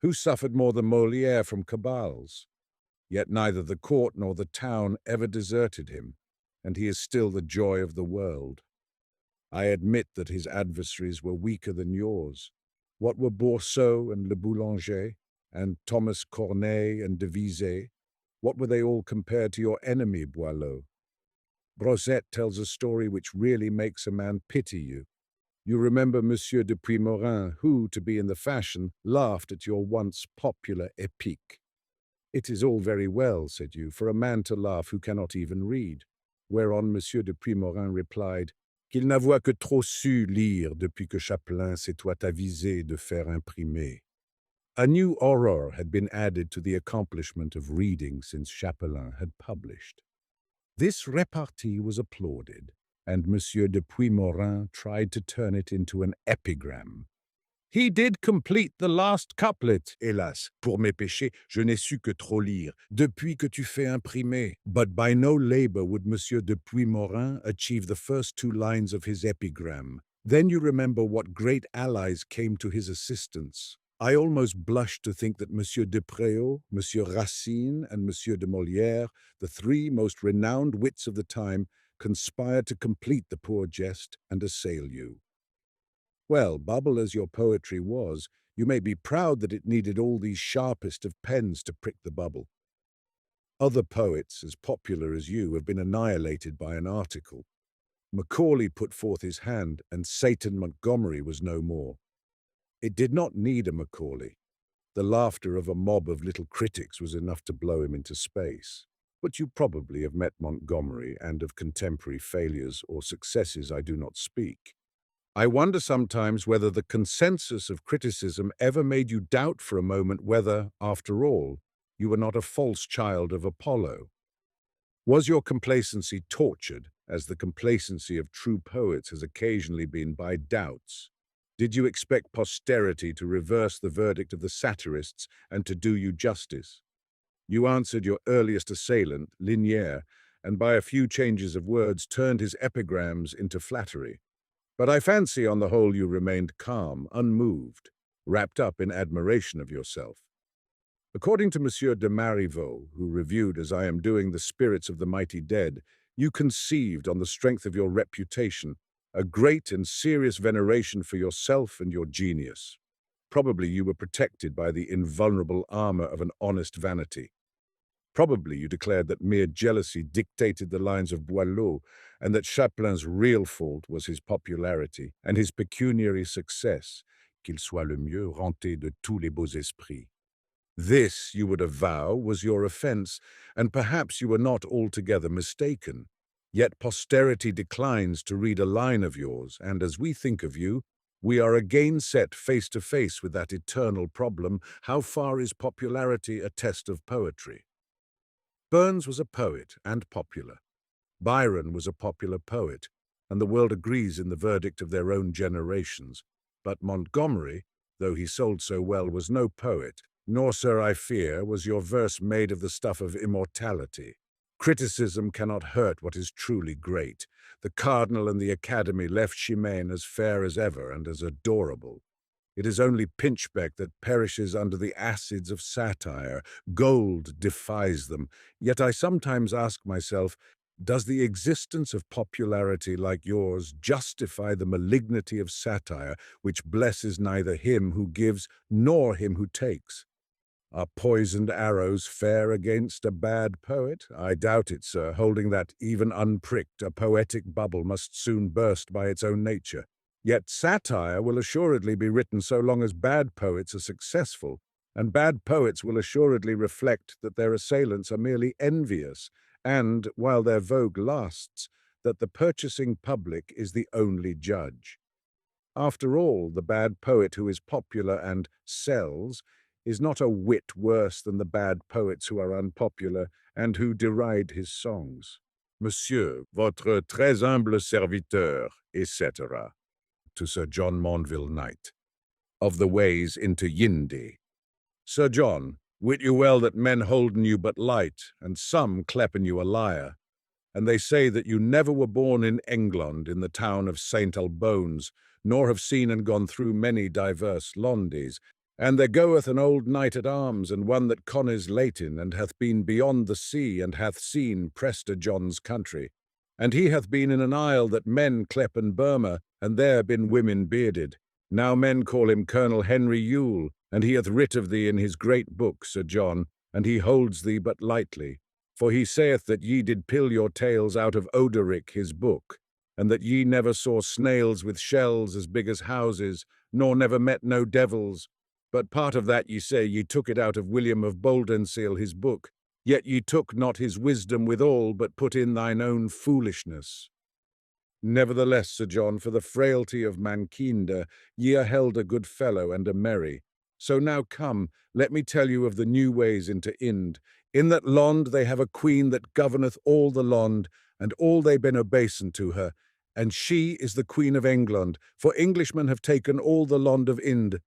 Who suffered more than Molière from cabals? Yet neither the court nor the town ever deserted him, and he is still the joy of the world. I admit that his adversaries were weaker than yours. What were Bourseau and Le Boulanger, and Thomas Corneille and Devizes? What were they all compared to your enemy, Boileau? Brossette tells a story which really makes a man pity you. You remember Monsieur de Puimorin, who, to be in the fashion, laughed at your once popular épique. It is all very well, said you, for a man to laugh who cannot even read. Whereon Monsieur de Puimorin replied, qu'il n'avoit que trop su lire depuis que Chapelain s'étoit avisé de faire imprimer. A new horror had been added to the accomplishment of reading since Chapelain had published. This repartee was applauded, and Monsieur de Puimorin tried to turn it into an epigram. He did complete the last couplet. Hélas, pour mes péchés, je n'ai su que trop lire, depuis que tu fais imprimer. But by no labor would Monsieur de Puimorin achieve the first 2 lines of his epigram. Then you remember what great allies came to his assistance. I almost blush to think that Monsieur de Préau, Monsieur Racine, and Monsieur de Molière, the 3 most renowned wits of the time, conspired to complete the poor jest and assail you. Well, bubble as your poetry was, you may be proud that it needed all these sharpest of pens to prick the bubble. Other poets, as popular as you, have been annihilated by an article. Macaulay put forth his hand, and Satan Montgomery was no more. It did not need a Macaulay. The laughter of a mob of little critics was enough to blow him into space. But you probably have met Montgomery, and of contemporary failures or successes I do not speak. I wonder sometimes whether the consensus of criticism ever made you doubt for a moment whether, after all, you were not a false child of Apollo. Was your complacency tortured, as the complacency of true poets has occasionally been, by doubts? Did you expect posterity to reverse the verdict of the satirists and to do you justice? You answered your earliest assailant, Linière, and by a few changes of words turned his epigrams into flattery. But I fancy on the whole you remained calm, unmoved, wrapped up in admiration of yourself. According to Monsieur de Marivaux, who reviewed, as I am doing, the spirits of the mighty dead, you conceived, on the strength of your reputation, a great and serious veneration for yourself and your genius. Probably you were protected by the invulnerable armor of an honest vanity. Probably you declared that mere jealousy dictated the lines of Boileau, and that Chapelain's real fault was his popularity and his pecuniary success, qu'il soit le mieux renté de tous les beaux esprits. This, you would avow, was your offense, and perhaps you were not altogether mistaken. Yet posterity declines to read a line of yours, and as we think of you, we are again set face to face with that eternal problem: how far is popularity a test of poetry? Burns was a poet and popular. Byron was a popular poet, and the world agrees in the verdict of their own generations. But Montgomery, though he sold so well, was no poet, nor, sir, I fear, was your verse made of the stuff of immortality. Criticism cannot hurt what is truly great. The Cardinal and the Academy left Chimène as fair as ever and as adorable. It is only pinchbeck that perishes under the acids of satire. Gold defies them. Yet I sometimes ask myself, does the existence of popularity like yours justify the malignity of satire, which blesses neither him who gives nor him who takes? Are poisoned arrows fair against a bad poet? I doubt it, sir, holding that, even unpricked, a poetic bubble must soon burst by its own nature. Yet satire will assuredly be written so long as bad poets are successful, and bad poets will assuredly reflect that their assailants are merely envious, and, while their vogue lasts, that the purchasing public is the only judge. After all, the bad poet who is popular and sells is not a whit worse than the bad poets who are unpopular and who deride his songs. Monsieur, votre très humble serviteur, etc. To Sir John Mandeville, Knight. Of the ways into Yindi. Sir John, wit you well that men holden you but light, and some clepen you a liar. And they say that you never were born in England, in the town of St. Albones, nor have seen and gone through many diverse Londies. And there goeth an old knight at arms, and one that connes Leighton, and hath been beyond the sea, and hath seen Prester John's country. And he hath been in an isle that men clepen Burma, and there been women bearded. Now men call him Colonel Henry Yule, and he hath writ of thee in his great book, Sir John, and he holds thee but lightly. For he saith that ye did pill your tales out of Odoric his book, and that ye never saw snails with shells as big as houses, nor never met no devils. But part of that ye say ye took it out of William of Boldenseal his book, yet ye took not his wisdom withal, but put in thine own foolishness. Nevertheless, Sir John, for the frailty of mankind, ye are held a good fellow and a merry. So now come, let me tell you of the new ways into Ind. In that Lond they have a queen that governeth all the Lond, and all they ben obeisant to her, and she is the Queen of England, for Englishmen have taken all the Lond of Ind.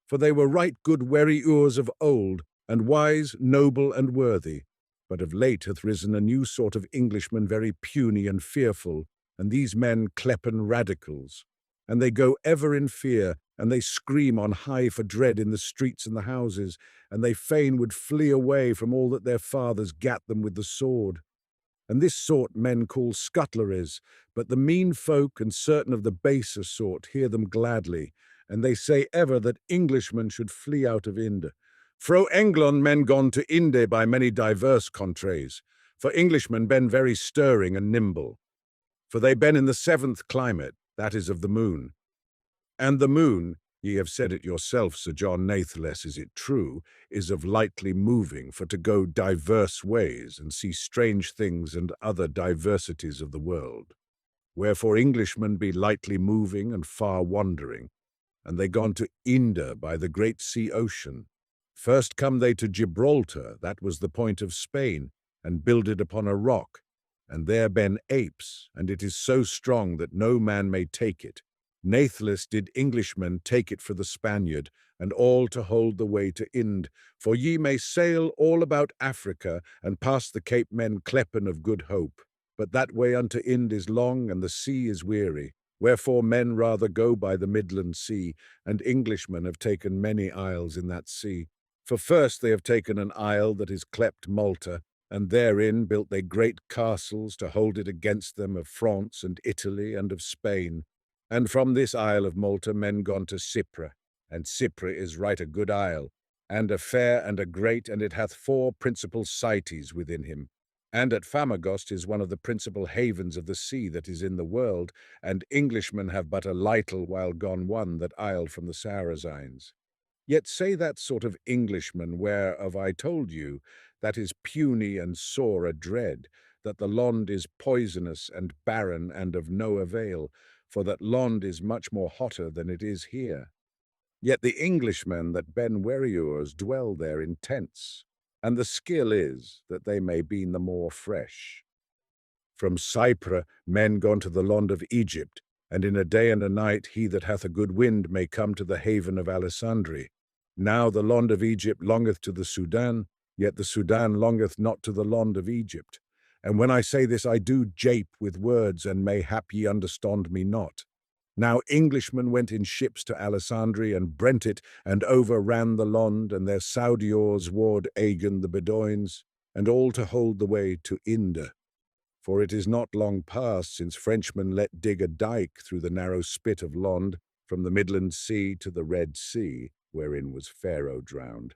For they were right good werry-ures of old, and wise, noble, and worthy. But of late hath risen a new sort of Englishman very puny and fearful, and these men clepen radicals. And they go ever in fear, and they scream on high for dread in the streets and the houses, and they fain would flee away from all that their fathers gat them with the sword. And this sort men call scuttleries, but the mean folk and certain of the baser sort hear them gladly, and they say ever that Englishmen should flee out of Inde. Fro England men gone to Inde by many diverse contrées, for Englishmen ben very stirring and nimble. For they ben in the seventh climate, that is of the moon. And the moon, ye have said it yourself, Sir John, natheless is it true, is of lightly moving, for to go diverse ways, and see strange things and other diversities of the world. Wherefore Englishmen be lightly moving and far wandering, and they gone to Inde by the great sea ocean. First come they to Gibraltar, that was the point of Spain, and builded upon a rock, and there ben apes, and it is so strong that no man may take it. Natheless did Englishmen take it for the Spaniard, and all to hold the way to Ind. For ye may sail all about Africa, and pass the Cape men Clepen of Good Hope. But that way unto Ind is long, and the sea is weary. Wherefore men rather go by the Midland Sea, and Englishmen have taken many isles in that sea. For first they have taken an isle that is clept Malta, and therein built they great castles to hold it against them of France and Italy and of Spain. And from this isle of Malta men gone to Cypre, and Cypre is right a good isle, and a fair and a great, and it hath 4 principal cities within him. And at Famagost is one of the principal havens of the sea that is in the world, and Englishmen have but a little while gone won that isle from the Saracens. Yet say that sort of Englishman whereof I told you, that is puny and sore a dread, that the land is poisonous and barren and of no avail, for that land is much more hotter than it is here. Yet the Englishmen that ben warriors dwell there in tents, and the skill is that they may be the more fresh. From Cypre men gone to the land of Egypt, and in a day and a night he that hath a good wind may come to the haven of Alexandre. Now the land of Egypt longeth to the Sudan, yet the Sudan longeth not to the land of Egypt. And when I say this I do jape with words, and mayhap ye understand me not. Now Englishmen went in ships to Alexandre, and brent it, and overran the land, and their Saudiors ward Agan the Bedoins, and all to hold the way to Inde. For it is not long past since Frenchmen let dig a dike through the narrow spit of land, from the Midland Sea to the Red Sea, wherein was Pharaoh drowned.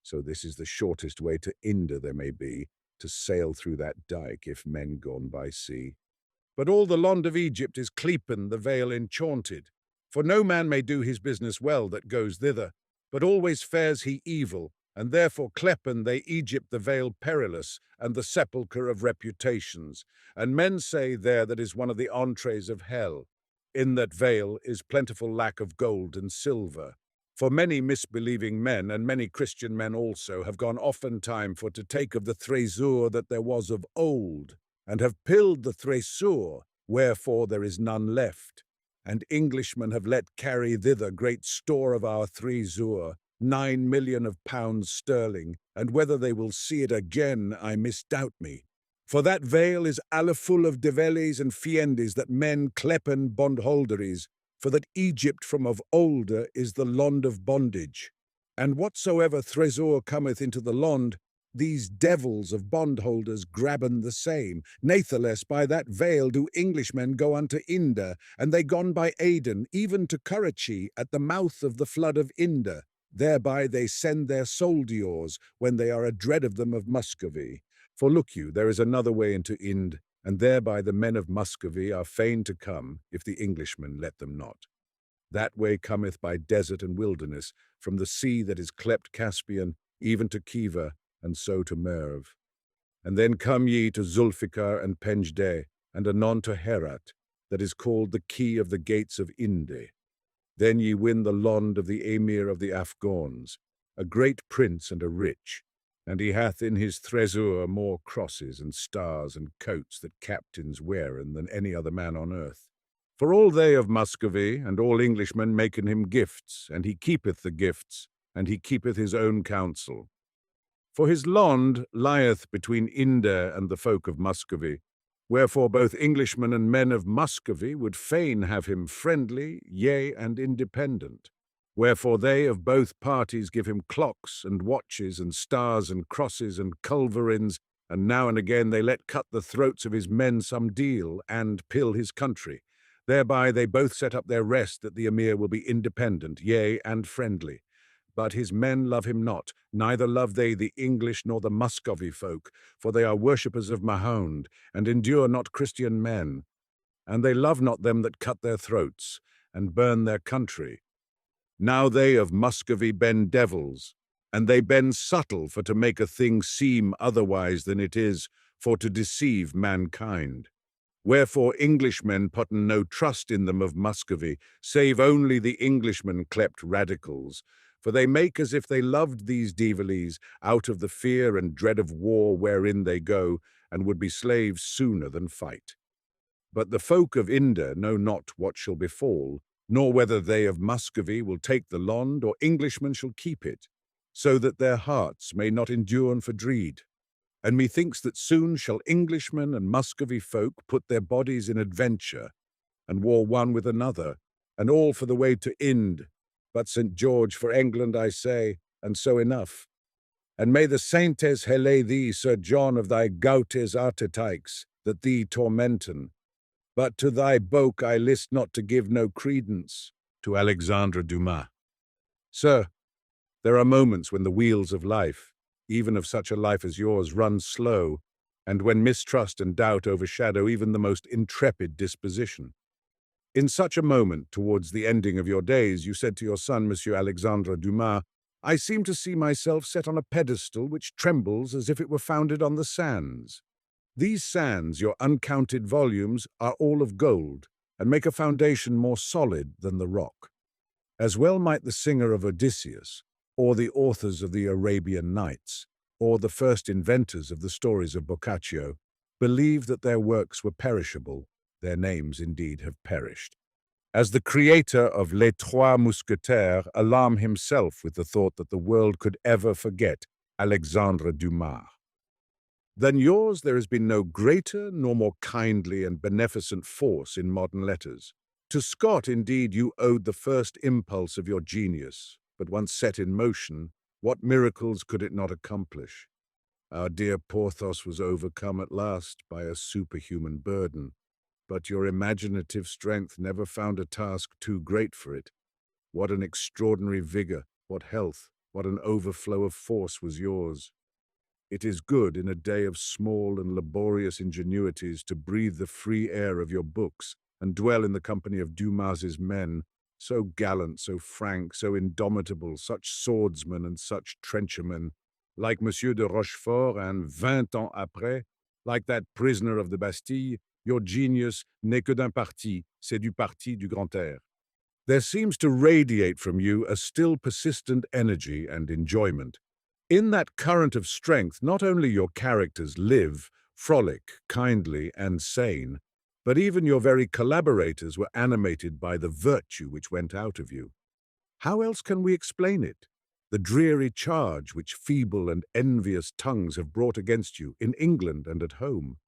So this is the shortest way to Inde there may be, to sail through that dike, if men gone by sea. But all the land of Egypt is clepen the vale enchanted, for no man may do his business well that goes thither, but always fares he evil, and therefore clepen they Egypt the vale perilous, and the sepulchre of reputations, and men say there that is one of the entrees of hell. In that vale is plentiful lack of gold and silver. For many misbelieving men, and many Christian men also, have gone oftentime for to take of the thrésor that there was of old, and have pilled the thrésor, wherefore there is none left. And Englishmen have let carry thither great store of our thrésor, 9 million of pounds sterling, and whether they will see it again, I misdoubt me. For that vale is alle full of develes and fiendes that men clepen bondholderies, for that Egypt from of older is the land of bondage. And whatsoever thrésor cometh into the land, these devils of bondholders grabben the same. Natheless by that vale do Englishmen go unto Inde, and they gone by Aden, even to Karachi, at the mouth of the flood of Inde. Thereby they send their soldiers, when they are adread of them of Muscovy. For look you, there is another way into Ind, and thereby the men of Muscovy are fain to come, if the Englishmen let them not. That way cometh by desert and wilderness, from the sea that is clept Caspian, even to Khiva, and so to Merv. And then come ye to Zulfikar and Penjdeh, and anon to Herat, that is called the key of the gates of Inde. Then ye win the land of the emir of the Afghans, a great prince and a rich, and he hath in his thrésor more crosses and stars and coats that captains wearen than any other man on earth. For all they of Muscovy and all Englishmen maken him gifts, and he keepeth the gifts, and he keepeth his own counsel. For his land lieth between Inde and the folk of Muscovy, wherefore both Englishmen and men of Muscovy would fain have him friendly, yea, and independent. Wherefore they of both parties give him clocks and watches and stars and crosses and culverins, and now and again they let cut the throats of his men some deal, and pill his country. Thereby they both set up their rest that the emir will be independent, yea, and friendly. But his men love him not, neither love they the English nor the Muscovy folk, for they are worshippers of Mahound, and endure not Christian men. And they love not them that cut their throats, and burn their country. Now they of Muscovy ben devils, and they ben subtle for to make a thing seem otherwise than it is, for to deceive mankind. Wherefore Englishmen putten no trust in them of Muscovy, save only the Englishmen clept radicals, for they make as if they loved these deviles out of the fear and dread of war wherein they go, and would be slaves sooner than fight. But the folk of Inde know not what shall befall, nor whether they of Muscovy will take the land, or Englishmen shall keep it, so that their hearts may not endure for dread. And methinks that soon shall Englishmen and Muscovy folk put their bodies in adventure, and war one with another, and all for the way to Ind. But St. George for England, I say, and so enough. And may the saintes helay thee, Sir John, of thy gautes archetypes, that thee tormenten. But to thy boke I list not to give no credence. To Alexandre Dumas. Sir, there are moments when the wheels of life, even of such a life as yours, run slow, and when mistrust and doubt overshadow even the most intrepid disposition. In such a moment, towards the ending of your days, you said to your son, Monsieur Alexandre Dumas, I seem to see myself set on a pedestal which trembles as if it were founded on the sands. These sands, your uncounted volumes, are all of gold, and make a foundation more solid than the rock. As well might the singer of Odysseus, or the authors of the Arabian Nights, or the first inventors of the stories of Boccaccio, believe that their works were perishable, their names indeed have perished. As the creator of Les Trois Mousquetaires alarmed himself with the thought that the world could ever forget Alexandre Dumas. Than yours there has been no greater nor more kindly and beneficent force in modern letters. To Scott, indeed, you owed the first impulse of your genius, but once set in motion, what miracles could it not accomplish? Our dear Pathos was overcome at last by a superhuman burden, but your imaginative strength never found a task too great for it. What an extraordinary vigor, what health, what an overflow of force was yours! It is good in a day of small and laborious ingenuities to breathe the free air of your books and dwell in the company of Dumas's men, so gallant, so frank, so indomitable, such swordsmen and such trenchermen, like Monsieur de Rochefort and 20 ans après, like that prisoner of the Bastille. Your genius n'est que d'un parti, c'est du parti du grand air. There seems to radiate from you a still persistent energy and enjoyment. In that current of strength, not only your characters live, frolic, kindly, and sane, but even your very collaborators were animated by the virtue which went out of you. How else can we explain it? The dreary charge which feeble and envious tongues have brought against you in England and at home.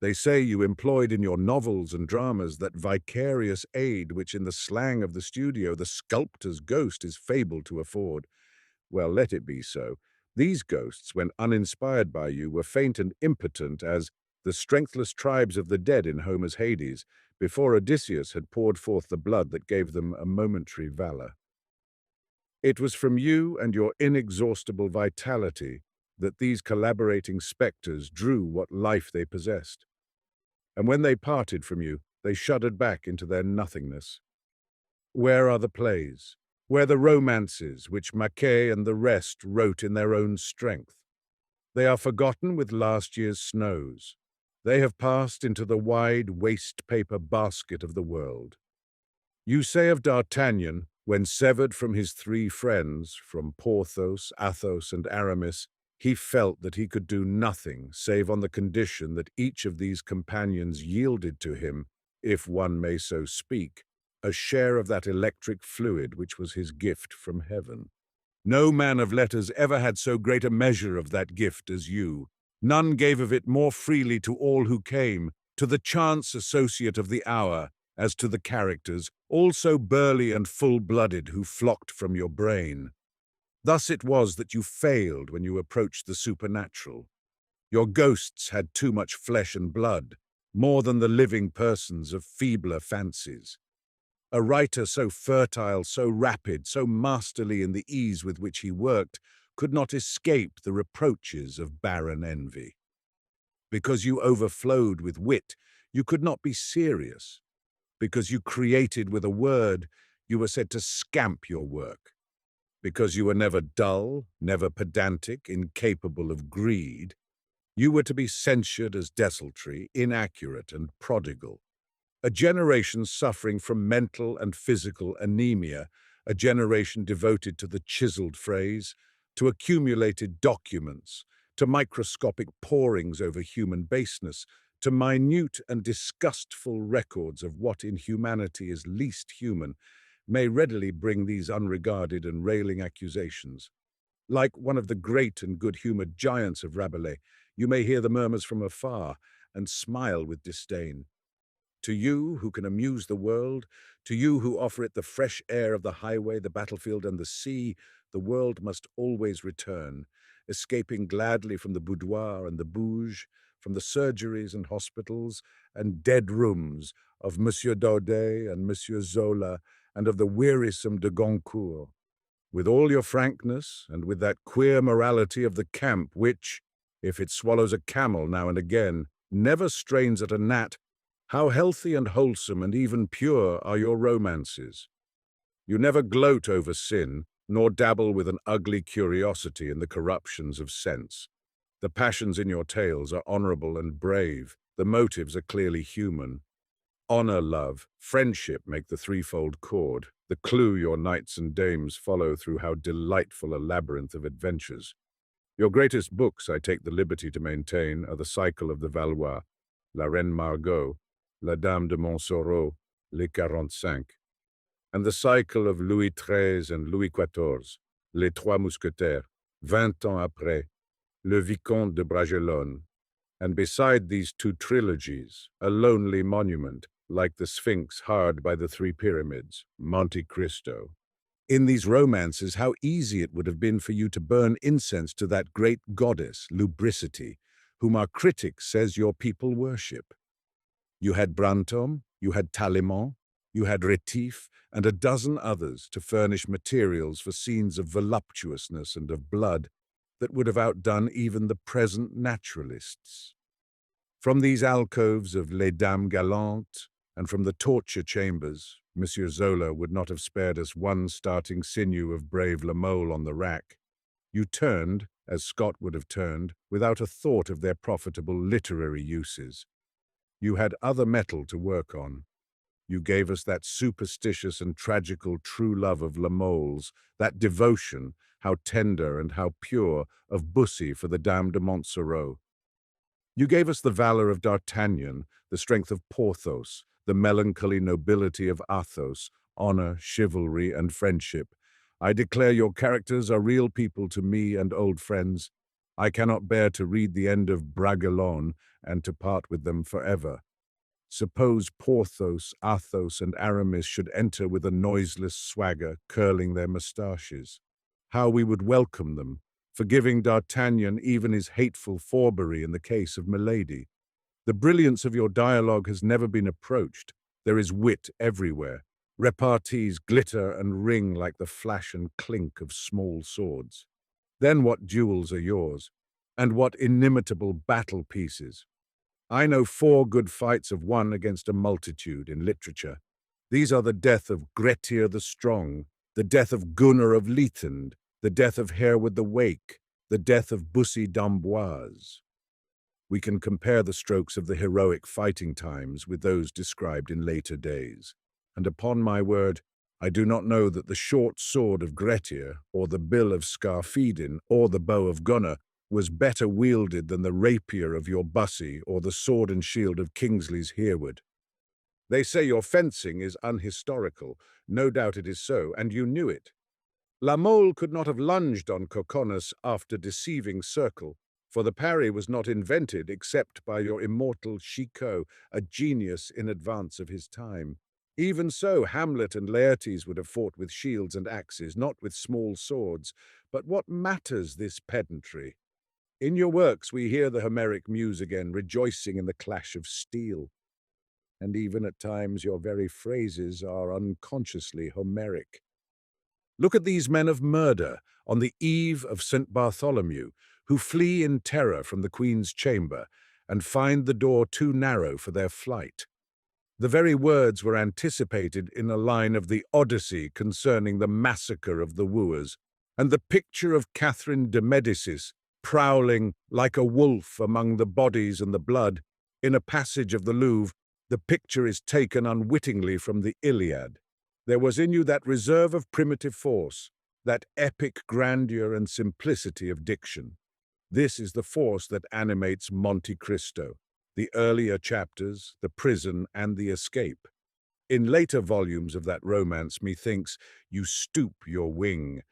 They say you employed in your novels and dramas that vicarious aid which in the slang of the studio the sculptor's ghost is fabled to afford. Well, let it be so. These ghosts, when uninspired by you, were faint and impotent as the strengthless tribes of the dead in Homer's Hades, before Odysseus had poured forth the blood that gave them a momentary valor. It was from you and your inexhaustible vitality that these collaborating spectres drew what life they possessed. And when they parted from you, they shuddered back into their nothingness. Where are the plays? Where the romances which Mackay and the rest wrote in their own strength? They are forgotten with last year's snows. They have passed into the wide waste-paper basket of the world. You say of D'Artagnan, when severed from his three friends, from Porthos, Athos, and Aramis, he felt that he could do nothing save on the condition that each of these companions yielded to him, if one may so speak, a share of that electric fluid which was his gift from heaven. No man of letters ever had so great a measure of that gift as you. None gave of it more freely to all who came, to the chance associate of the hour, as to the characters, all so burly and full-blooded, who flocked from your brain. Thus it was that you failed when you approached the supernatural. Your ghosts had too much flesh and blood, more than the living persons of feebler fancies. A writer so fertile, so rapid, so masterly in the ease with which he worked, could not escape the reproaches of barren envy. Because you overflowed with wit, you could not be serious. Because you created with a word, you were said to scamp your work. Because you were never dull, never pedantic, incapable of greed, you were to be censured as desultory, inaccurate, and prodigal. A generation suffering from mental and physical anemia, a generation devoted to the chiseled phrase, to accumulated documents, to microscopic porings over human baseness, to minute and disgustful records of what in humanity is least human, may readily bring these unregarded and railing accusations. Like one of the great and good-humored giants of Rabelais, you may hear the murmurs from afar and smile with disdain. To you who can amuse the world, to you who offer it the fresh air of the highway, the battlefield, and the sea, the world must always return, escaping gladly from the boudoir and the bouge, from the surgeries and hospitals and dead rooms of Monsieur Daudet and Monsieur Zola and of the wearisome de Goncourt. With all your frankness and with that queer morality of the camp which, if it swallows a camel now and again, never strains at a gnat, how healthy and wholesome and even pure are your romances. You never gloat over sin, nor dabble with an ugly curiosity in the corruptions of sense. The passions in your tales are honorable and brave, the motives are clearly human. Honor, love, friendship make the threefold cord, the clue your knights and dames follow through how delightful a labyrinth of adventures. Your greatest books, I take the liberty to maintain, are the Cycle of the Valois, La Reine Margot, La Dame de Montsoreau, Les 45, and the Cycle of Louis XIII and Louis XIV, Les Trois Mousquetaires, 20 ans après, Le Vicomte de Bragelonne, and beside these two trilogies, a lonely monument, like the Sphinx hard by the three pyramids, Monte Cristo. In these romances, how easy it would have been for you to burn incense to that great goddess, lubricity, whom our critic says your people worship. You had Brantôme, you had Tallemant, you had Rétif, and a dozen others to furnish materials for scenes of voluptuousness and of blood that would have outdone even the present naturalists. From these alcoves of Les Dames Galantes, and from the torture chambers, Monsieur Zola would not have spared us one starting sinew of brave La Mole on the rack. You turned, as Scott would have turned, without a thought of their profitable literary uses. You had other metal to work on. You gave us that superstitious and tragical true love of La Mole's, that devotion, how tender and how pure, of Bussy for the Dame de Montsoreau. You gave us the valor of D'Artagnan, the strength of Porthos, the melancholy nobility of Athos, honor, chivalry, and friendship. I declare your characters are real people to me and old friends. I cannot bear to read the end of Bragelonne and to part with them forever. Suppose Porthos, Athos, and Aramis should enter with a noiseless swagger, curling their moustaches. How we would welcome them, forgiving D'Artagnan even his hateful forbery in the case of Milady. The brilliance of your dialogue has never been approached. There is wit everywhere. Repartees glitter and ring like the flash and clink of small swords. Then what duels are yours, and what inimitable battle pieces. I know 4 good fights of one against a multitude in literature. These are the death of Grettir the Strong, the death of Gunnar of Leithend, the death of Hereward the Wake, the death of Bussy d'Amboise. We can compare the strokes of the heroic fighting times with those described in later days. And upon my word, I do not know that the short sword of Grettir, or the bill of Scarfedin, or the bow of Gunnar was better wielded than the rapier of your Bussy or the sword and shield of Kingsley's Hereward. They say your fencing is unhistorical. No doubt it is so, and you knew it. La Mole could not have lunged on Coconus after deceiving Circle, for the parry was not invented except by your immortal Chicot, a genius in advance of his time. Even so, Hamlet and Laertes would have fought with shields and axes, not with small swords. But what matters this pedantry? In your works we hear the Homeric muse again, rejoicing in the clash of steel. And even at times your very phrases are unconsciously Homeric. Look at these men of murder on the eve of St. Bartholomew, who flee in terror from the Queen's chamber and find the door too narrow for their flight. The very words were anticipated in a line of the Odyssey concerning the massacre of the wooers, and the picture of Catherine de Medicis prowling like a wolf among the bodies and the blood. In a passage of the Louvre, the picture is taken unwittingly from the Iliad. There was in you that reserve of primitive force, that epic grandeur and simplicity of diction. This is the force that animates Monte Cristo. the earlier chapters, the prison and the escape. In later volumes of that romance, methinks, you stoop your wing.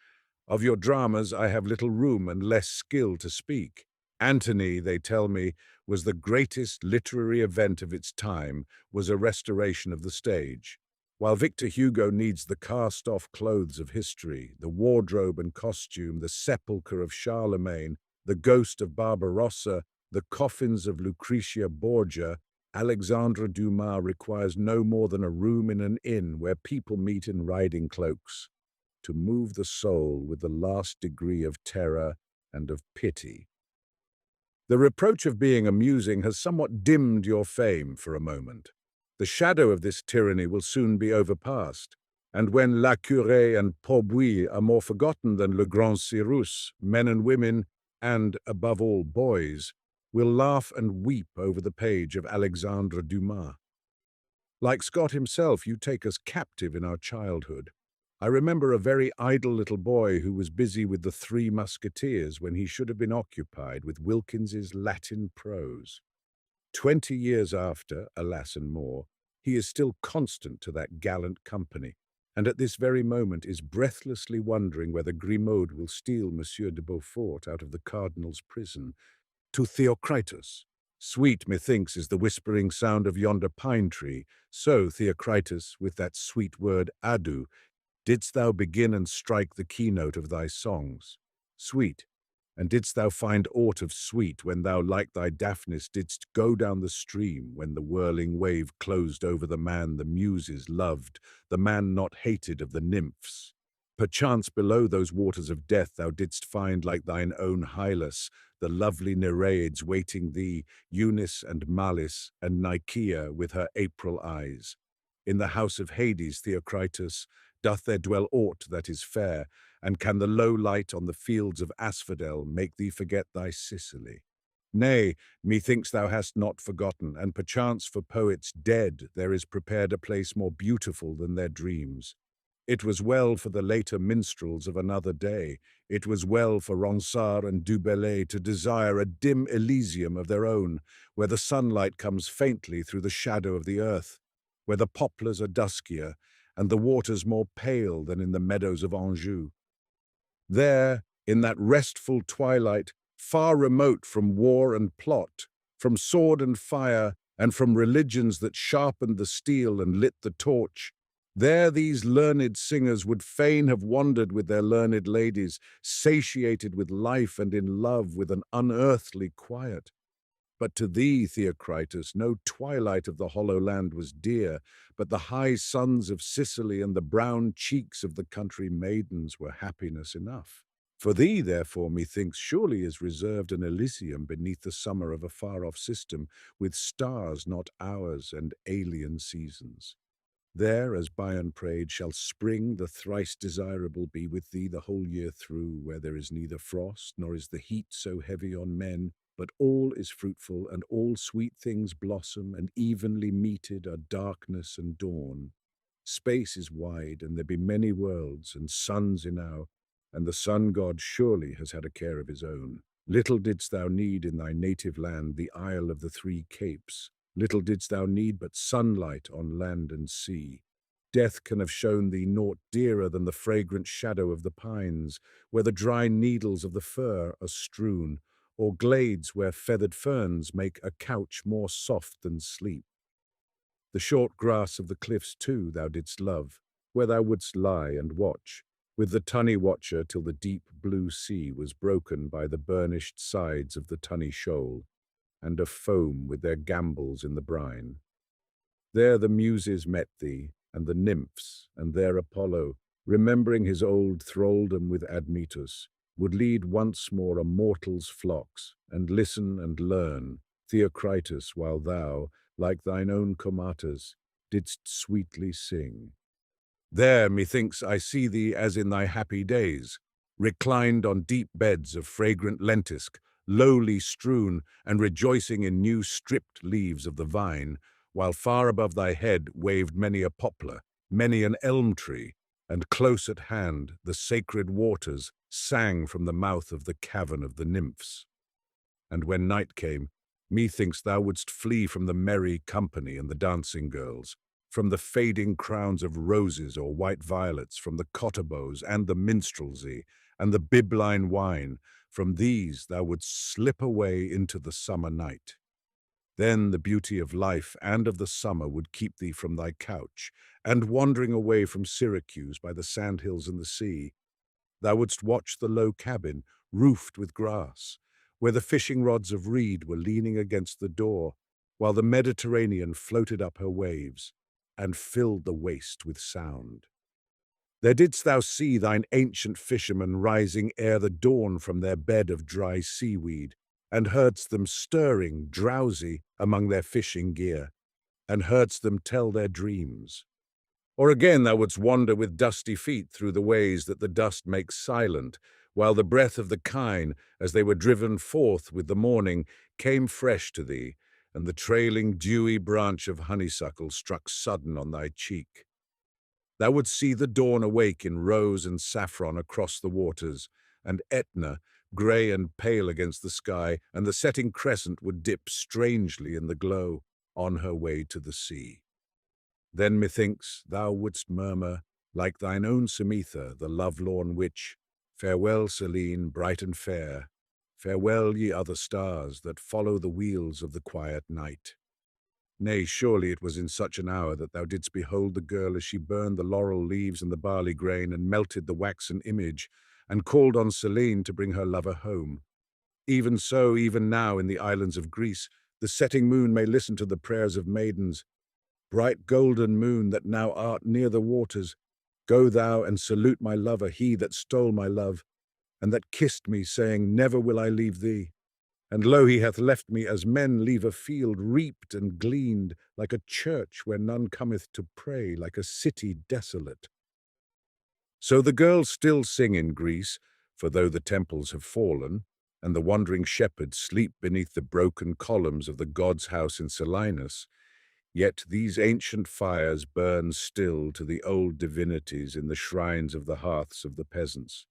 Of your dramas I have little room and less skill to speak. Antony, they tell me, was the greatest literary event of its time, was a restoration of the stage. While Victor Hugo needs the cast-off clothes of history, the wardrobe and costume, the sepulchre of Charlemagne, the ghost of Barbarossa, the coffins of Lucretia Borgia, Alexandre Dumas requires no more than a room in an inn where people meet in riding cloaks, to move the soul with the last degree of terror and of pity. The reproach of being amusing has somewhat dimmed your fame for a moment. The shadow of this tyranny will soon be overpast, and when La Curée and Paubuis are more forgotten than Le Grand Cyrus, men and women, and, above all, boys, will laugh and weep over the page of Alexandre Dumas. Like Scott himself, you take us captive in our childhood. I remember a very idle little boy who was busy with the Three Musketeers when he should have been occupied with Wilkins's Latin prose. 20 years after, alas and more, he is still constant to that gallant company, and at this very moment is breathlessly wondering whether Grimaud will steal Monsieur de Beaufort out of the cardinal's prison. To Theocritus, sweet, methinks, is the whispering sound of yonder pine tree, so, Theocritus, with that sweet word adu, didst thou begin and strike the keynote of thy songs. Sweet, and didst thou find aught of sweet when thou, like thy Daphnis, didst go down the stream, when the whirling wave closed over the man the Muses loved, the man not hated of the nymphs? Perchance below those waters of death thou didst find, like thine own Hylas, the lovely Nereids waiting thee, Eunice and Malice, and Nicaea with her April eyes. In the house of Hades, Theocritus, doth there dwell aught that is fair, and can the low light on the fields of asphodel make thee forget thy Sicily? Nay, methinks thou hast not forgotten, and perchance for poets dead there is prepared a place more beautiful than their dreams. It was well for the later minstrels of another day, it was well for Ronsard and Du Bellay to desire a dim Elysium of their own, where the sunlight comes faintly through the shadow of the earth, where the poplars are duskier, and the waters more pale than in the meadows of Anjou. There, in that restful twilight, far remote from war and plot, from sword and fire, and from religions that sharpened the steel and lit the torch, there these learned singers would fain have wandered with their learned ladies, satiated with life and in love with an unearthly quiet. But to thee, Theocritus, no twilight of the hollow land was dear, but the high suns of Sicily and the brown cheeks of the country maidens were happiness enough. For thee, therefore, methinks, surely is reserved an Elysium beneath the summer of a far-off system, with stars not ours and alien seasons. There, as Byron prayed, shall spring, the thrice desirable, be with thee the whole year through, where there is neither frost, nor is the heat so heavy on men, but all is fruitful, and all sweet things blossom, and evenly meted are darkness and dawn. Space is wide, and there be many worlds, and suns enow, and the sun-god surely has had a care of his own. Little didst thou need in thy native land the Isle of the Three Capes. Little didst thou need but sunlight on land and sea. Death can have shown thee naught dearer than the fragrant shadow of the pines, where the dry needles of the fir are strewn, or glades where feathered ferns make a couch more soft than sleep. The short grass of the cliffs, too, thou didst love, where thou wouldst lie and watch, with the tunny watcher till the deep blue sea was broken by the burnished sides of the tunny shoal, and of foam with their gambols in the brine. There the Muses met thee, and the nymphs, and there Apollo, remembering his old thraldom with Admetus, would lead once more a mortal's flocks, and listen and learn, Theocritus, while thou, like thine own Comatas, didst sweetly sing. There, methinks, I see thee as in thy happy days, reclined on deep beds of fragrant lentisk, lowly strewn, and rejoicing in new stripped leaves of the vine, while far above thy head waved many a poplar, many an elm tree, and close at hand the sacred waters sang from the mouth of the cavern of the nymphs. And when night came, Methinks thou wouldst flee from the merry company and the dancing girls, from the fading crowns of roses or white violets, from the cotterbows and the minstrelsy, and the bibline wine. From these thou wouldst slip away into the summer night. Then the beauty of life and of the summer would keep thee from thy couch, and wandering away from Syracuse by the sandhills and the sea, thou wouldst watch the low cabin, roofed with grass, where the fishing rods of reed were leaning against the door, while the Mediterranean floated up her waves, and filled the waste with sound. There didst thou see thine ancient fishermen rising ere the dawn from their bed of dry seaweed, and heardst them stirring, drowsy, among their fishing gear, and heardst them tell their dreams. Or again thou wouldst wander with dusty feet through the ways that the dust makes silent, while the breath of the kine, as they were driven forth with the morning, came fresh to thee, and the trailing dewy branch of honeysuckle struck sudden on thy cheek. Thou wouldst see the dawn awake in rose and saffron across the waters, and Etna, grey and pale against the sky, and the setting crescent would dip strangely in the glow, on her way to the sea. Then methinks thou wouldst murmur, like thine own Samitha, the lovelorn witch, "Farewell, Selene, bright and fair, farewell, ye other stars that follow the wheels of the quiet night." Nay, surely it was in such an hour that thou didst behold the girl as she burned the laurel leaves and the barley grain and melted the waxen image, and called on Selene to bring her lover home. Even so, even now in the islands of Greece, the setting moon may listen to the prayers of maidens. Bright golden moon that now art near the waters, go thou and salute my lover, he that stole my love, and that kissed me, saying, "Never will I leave thee." And lo, he hath left me as men leave a field reaped and gleaned, like a church where none cometh to pray, like a city desolate. So the girls still sing in Greece, for though the temples have fallen, and the wandering shepherds sleep beneath the broken columns of the god's house in Selinus, yet these ancient fires burn still to the old divinities in the shrines of the hearths of the peasants.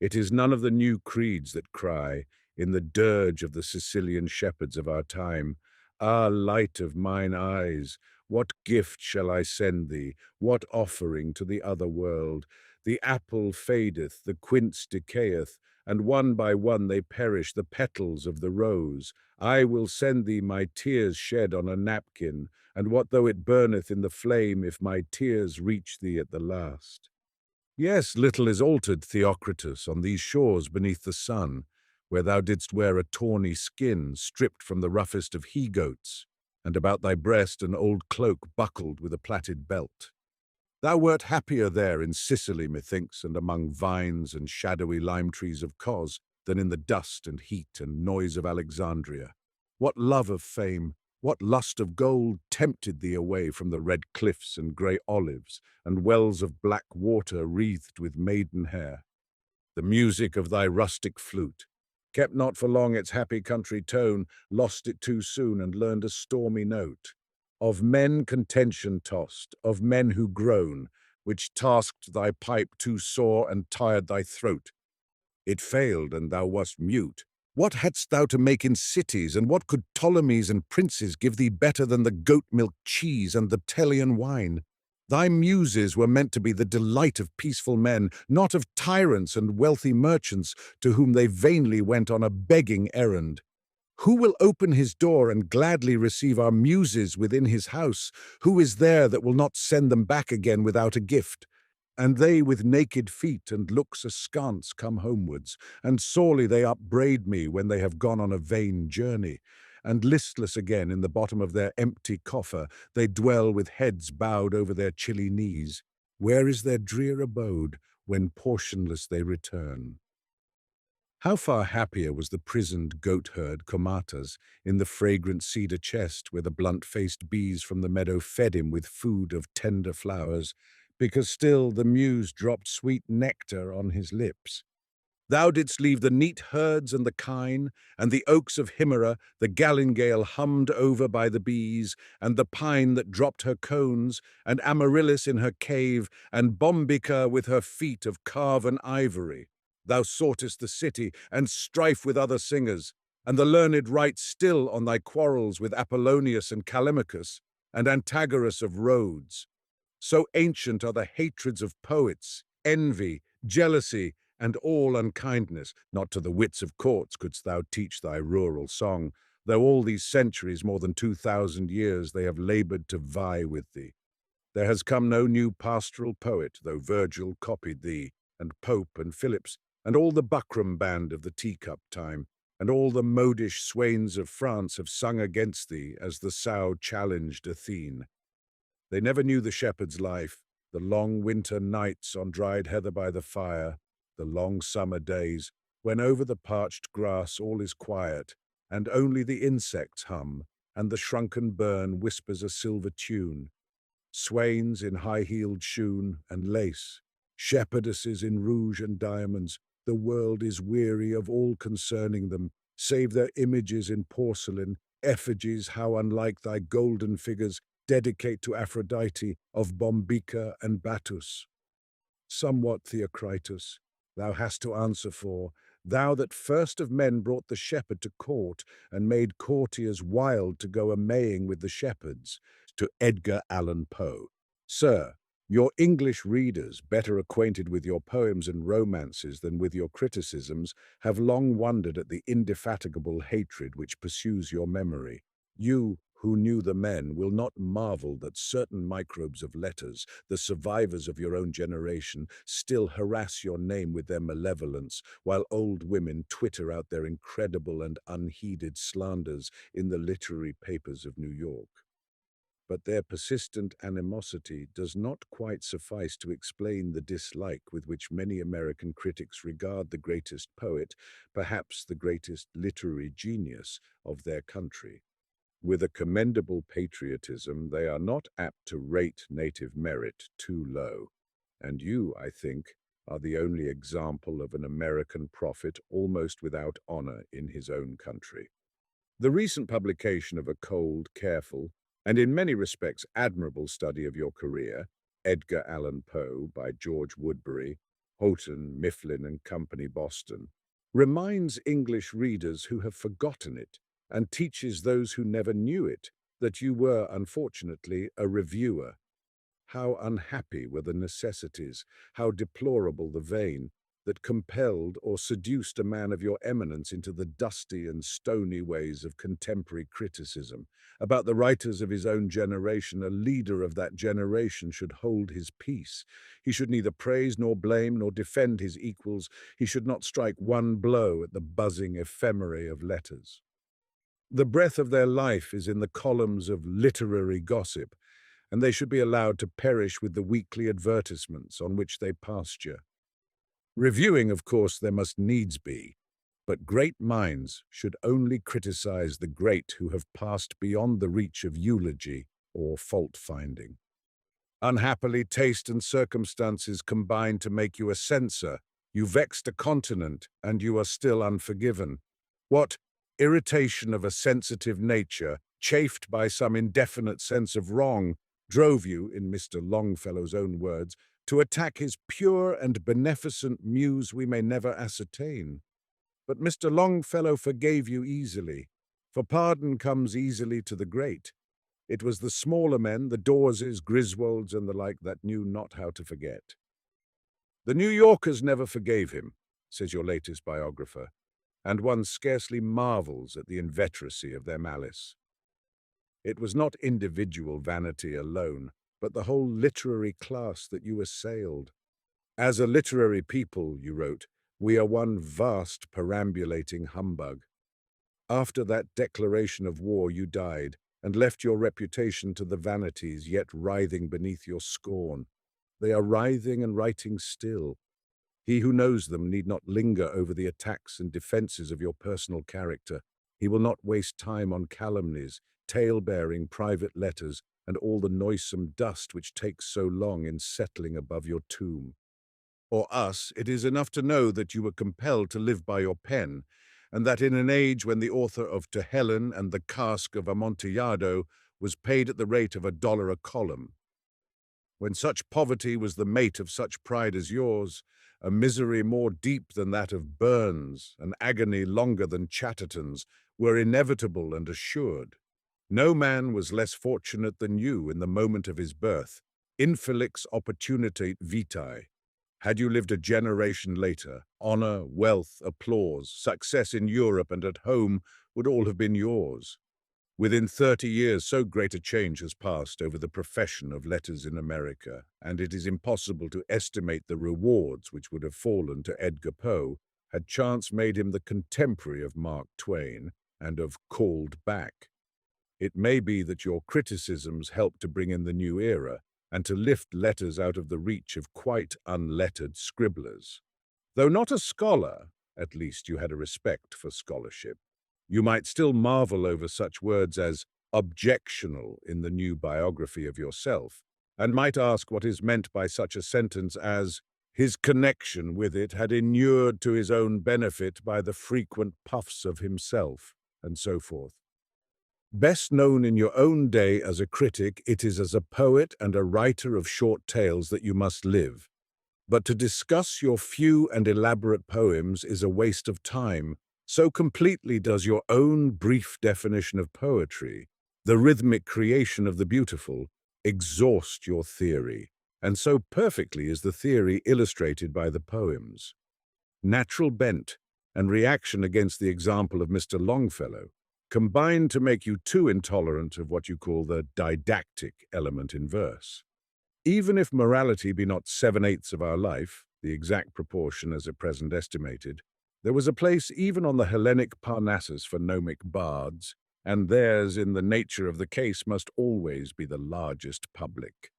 It is none of the new creeds that cry, in the dirge of the Sicilian shepherds of our time, "Ah, light of mine eyes, what gift shall I send thee, what offering to the other world? The apple fadeth, the quince decayeth, and one by one they perish, the petals of the rose. I will send thee my tears shed on a napkin, and what though it burneth in the flame, if my tears reach thee at the last?" Yes, little is altered, Theocritus, on these shores beneath the sun, where thou didst wear a tawny skin stripped from the roughest of he-goats, and about thy breast an old cloak buckled with a plaited belt. Thou wert happier there in Sicily, methinks, and among vines and shadowy lime trees of Cos, than in the dust and heat and noise of Alexandria. What love of fame, what lust of gold tempted thee away from the red cliffs and grey olives and wells of black water wreathed with maiden hair? The music of thy rustic flute kept not for long its happy country tone, lost it too soon and learned a stormy note. Of men contention tossed, of men who groan, which tasked thy pipe too sore and tired thy throat. It failed, and thou wast mute. What hadst thou to make in cities, and what could Ptolemies and princes give thee better than the goat-milk cheese and the Telian wine? Thy muses were meant to be the delight of peaceful men, not of tyrants and wealthy merchants, to whom they vainly went on a begging errand. Who will open his door and gladly receive our muses within his house? Who is there that will not send them back again without a gift? And they with naked feet and looks askance come homewards, and sorely they upbraid me when they have gone on a vain journey. And listless again in the bottom of their empty coffer, they dwell with heads bowed over their chilly knees. Where is their drear abode when portionless they return? How far happier was the prisoned goat-herd Comatas in the fragrant cedar chest where the blunt-faced bees from the meadow fed him with food of tender flowers, because still the muse dropped sweet nectar on his lips. Thou didst leave the neat herds and the kine, and the oaks of Himera, the galingale hummed over by the bees, and the pine that dropped her cones, and Amaryllis in her cave, and Bombyca with her feet of carven ivory. Thou soughtest the city, and strife with other singers, and the learned write still on thy quarrels with Apollonius and Callimachus, and Antagoras of Rhodes. So ancient are the hatreds of poets, envy, jealousy, and all unkindness. Not to the wits of courts couldst thou teach thy rural song, though all these centuries, more than 2,000 years, they have laboured to vie with thee. There has come no new pastoral poet, though Virgil copied thee, and Pope and Phillips, and all the buckram band of the teacup time, and all the modish swains of France have sung against thee as the sow challenged Athene. They never knew the shepherd's life, the long winter nights on dried heather by the fire, the long summer days, when over the parched grass all is quiet, and only the insects hum, and the shrunken burn whispers a silver tune. Swains in high-heeled shoon and lace, shepherdesses in rouge and diamonds, the world is weary of all concerning them, save their images in porcelain, effigies how unlike thy golden figures, dedicate to Aphrodite of Bombyca and Batus. Somewhat, Theocritus, thou hast to answer for, thou that first of men brought the shepherd to court and made courtiers wild to go a-maying with the shepherds, to Edgar Allan Poe. Sir, your English readers, better acquainted with your poems and romances than with your criticisms, have long wondered at the indefatigable hatred which pursues your memory. You, who knew the men, will not marvel that certain microbes of letters, the survivors of your own generation, still harass your name with their malevolence, while old women twitter out their incredible and unheeded slanders in the literary papers of New York. But their persistent animosity does not quite suffice to explain the dislike with which many American critics regard the greatest poet, perhaps the greatest literary genius of their country. With a commendable patriotism, they are not apt to rate native merit too low. And you, I think, are the only example of an American prophet almost without honor in his own country. The recent publication of a cold, careful, and in many respects admirable study of your career, Edgar Allan Poe by George Woodbury, Houghton, Mifflin and Company, Boston, reminds English readers who have forgotten it and teaches those who never knew it that you were, unfortunately, a reviewer. How unhappy were the necessities, how deplorable the vein, that compelled or seduced a man of your eminence into the dusty and stony ways of contemporary criticism. About the writers of his own generation, a leader of that generation should hold his peace. He should neither praise nor blame nor defend his equals. He should not strike one blow at the buzzing ephemeræ of letters. The breath of their life is in the columns of literary gossip, and they should be allowed to perish with the weekly advertisements on which they pasture. Reviewing, of course, there must needs be, but great minds should only criticize the great who have passed beyond the reach of eulogy or fault-finding. Unhappily, taste and circumstances combine to make you a censor. You vexed a continent, and you are still unforgiven. What irritation of a sensitive nature, chafed by some indefinite sense of wrong, drove you, in Mr. Longfellow's own words, to attack his pure and beneficent muse we may never ascertain. But Mr. Longfellow forgave you easily, for pardon comes easily to the great. It was the smaller men, the Daweses, Griswolds, and the like, that knew not how to forget. The New Yorkers never forgave him, says your latest biographer, and one scarcely marvels at the inveteracy of their malice. It was not individual vanity alone, but the whole literary class that you assailed. As a literary people, you wrote, we are one vast perambulating humbug. After that declaration of war you died, and left your reputation to the vanities yet writhing beneath your scorn. They are writhing and writing still. He who knows them need not linger over the attacks and defenses of your personal character. He will not waste time on calumnies, tale-bearing private letters, and all the noisome dust which takes so long in settling above your tomb. For us, it is enough to know that you were compelled to live by your pen, and that in an age when the author of To Helen and the Cask of Amontillado was paid at the rate of $1 a column. When such poverty was the mate of such pride as yours, a misery more deep than that of Burns, an agony longer than Chatterton's, were inevitable and assured. No man was less fortunate than you in the moment of his birth. Infelix opportunité vitae. Had you lived a generation later, honor, wealth, applause, success in Europe and at home would all have been yours. Within 30 years, so great a change has passed over the profession of letters in America, and it is impossible to estimate the rewards which would have fallen to Edgar Poe had chance made him the contemporary of Mark Twain and of Called Back. It may be that your criticisms helped to bring in the new era and to lift letters out of the reach of quite unlettered scribblers. Though not a scholar, at least you had a respect for scholarship. You might still marvel over such words as objectional in the new biography of yourself, and might ask what is meant by such a sentence as his connection with it had inured to his own benefit by the frequent puffs of himself, and so forth. Best known in your own day as a critic, it is as a poet and a writer of short tales that you must live. But to discuss your few and elaborate poems is a waste of time. So completely does your own brief definition of poetry, the rhythmic creation of the beautiful, exhaust your theory, and so perfectly is the theory illustrated by the poems. Natural bent and reaction against the example of Mr. Longfellow combine to make you too intolerant of what you call the didactic element in verse. Even if morality be not 7/8 of our life, the exact proportion as at present estimated, there was a place even on the Hellenic Parnassus for gnomic bards, and theirs in the nature of the case must always be the largest public.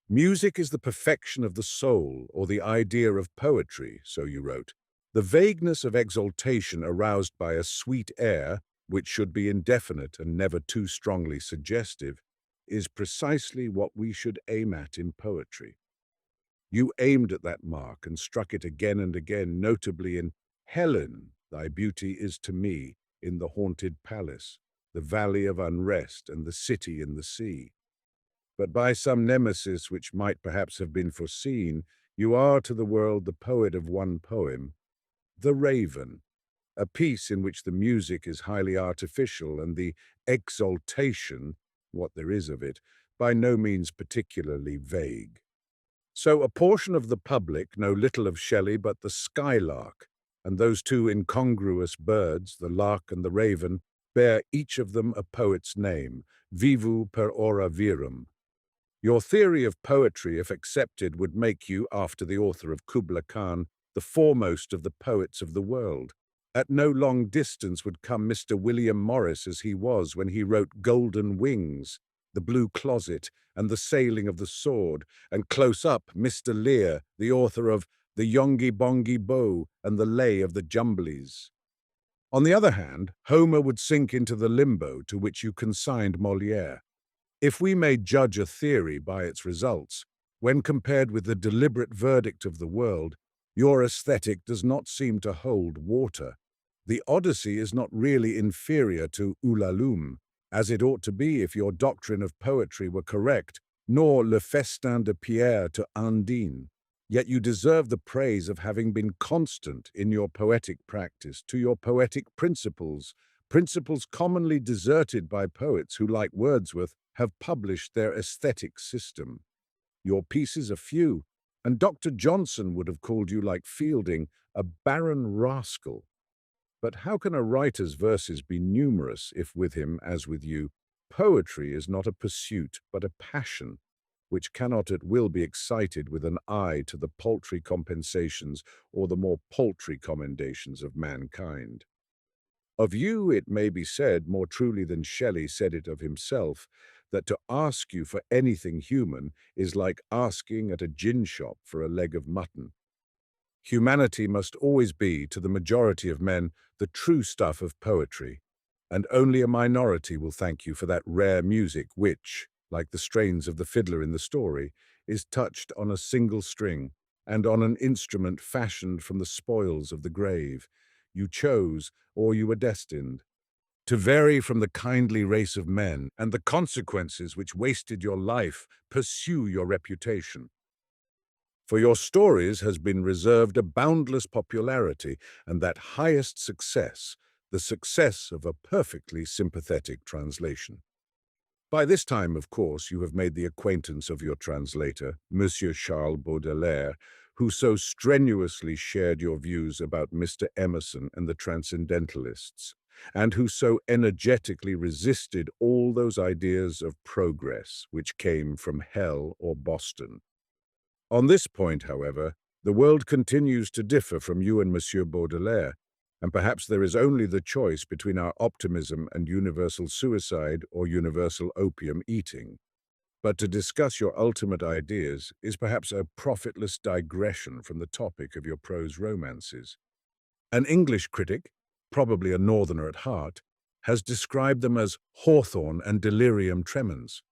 Music is the perfection of the soul, or the idea of poetry, so you wrote. The vagueness of exaltation aroused by a sweet air, which should be indefinite and never too strongly suggestive, is precisely what we should aim at in poetry. You aimed at that mark and struck it again and again, notably in Helen, thy beauty is to me, in the haunted palace, the valley of unrest, and the city in the sea. But by some nemesis which might perhaps have been foreseen, you are to the world the poet of one poem, The Raven, a piece in which the music is highly artificial and the exaltation, what there is of it, by no means particularly vague. So a portion of the public know little of Shelley but the skylark, and those two incongruous birds, the lark and the raven, bear each of them a poet's name, vivu per ora virum. Your theory of poetry, if accepted, would make you, after the author of Kubla Khan, the foremost of the poets of the world. At no long distance would come Mr. William Morris as he was when he wrote Golden Wings, The Blue Closet, and The Sailing of the Sword, and close up Mr. Lear, the author of The Yonghy Bonghy Bò and The Lay of the Jumblies. On the other hand, Homer would sink into the limbo to which you consigned Molière. If we may judge a theory by its results, when compared with the deliberate verdict of the world, your aesthetic does not seem to hold water. The Odyssey is not really inferior to Ulalume, as it ought to be if your doctrine of poetry were correct, nor Le Festin de Pierre to Undine. Yet you deserve the praise of having been constant in your poetic practice to your poetic principles, principles commonly deserted by poets who, like Wordsworth, have published their aesthetic system. Your pieces are few, and Dr. Johnson would have called you, like Fielding, a barren rascal. But how can a writer's verses be numerous if with him, as with you, poetry is not a pursuit but a passion, which cannot at will be excited with an eye to the paltry compensations or the more paltry commendations of mankind? Of you it may be said, more truly than Shelley said it of himself, that to ask you for anything human is like asking at a gin shop for a leg of mutton. Humanity must always be, to the majority of men, the true stuff of poetry, and only a minority will thank you for that rare music which, like the strains of the fiddler in the story, is touched on a single string and on an instrument fashioned from the spoils of the grave. You chose, or you were destined. To vary from the kindly race of men and the consequences which wasted your life pursue your reputation. For your stories has been reserved a boundless popularity and that highest success, the success of a perfectly sympathetic translation. By this time, of course, you have made the acquaintance of your translator, Monsieur Charles Baudelaire, who so strenuously shared your views about Mr. Emerson and the Transcendentalists, and who so energetically resisted all those ideas of progress which came from hell or Boston. On this point, however, the world continues to differ from you and Monsieur Baudelaire, and perhaps there is only the choice between our optimism and universal suicide or universal opium eating. But to discuss your ultimate ideas is perhaps a profitless digression from the topic of your prose romances. An English critic, probably a northerner at heart, has described them as hawthorn and delirium tremens.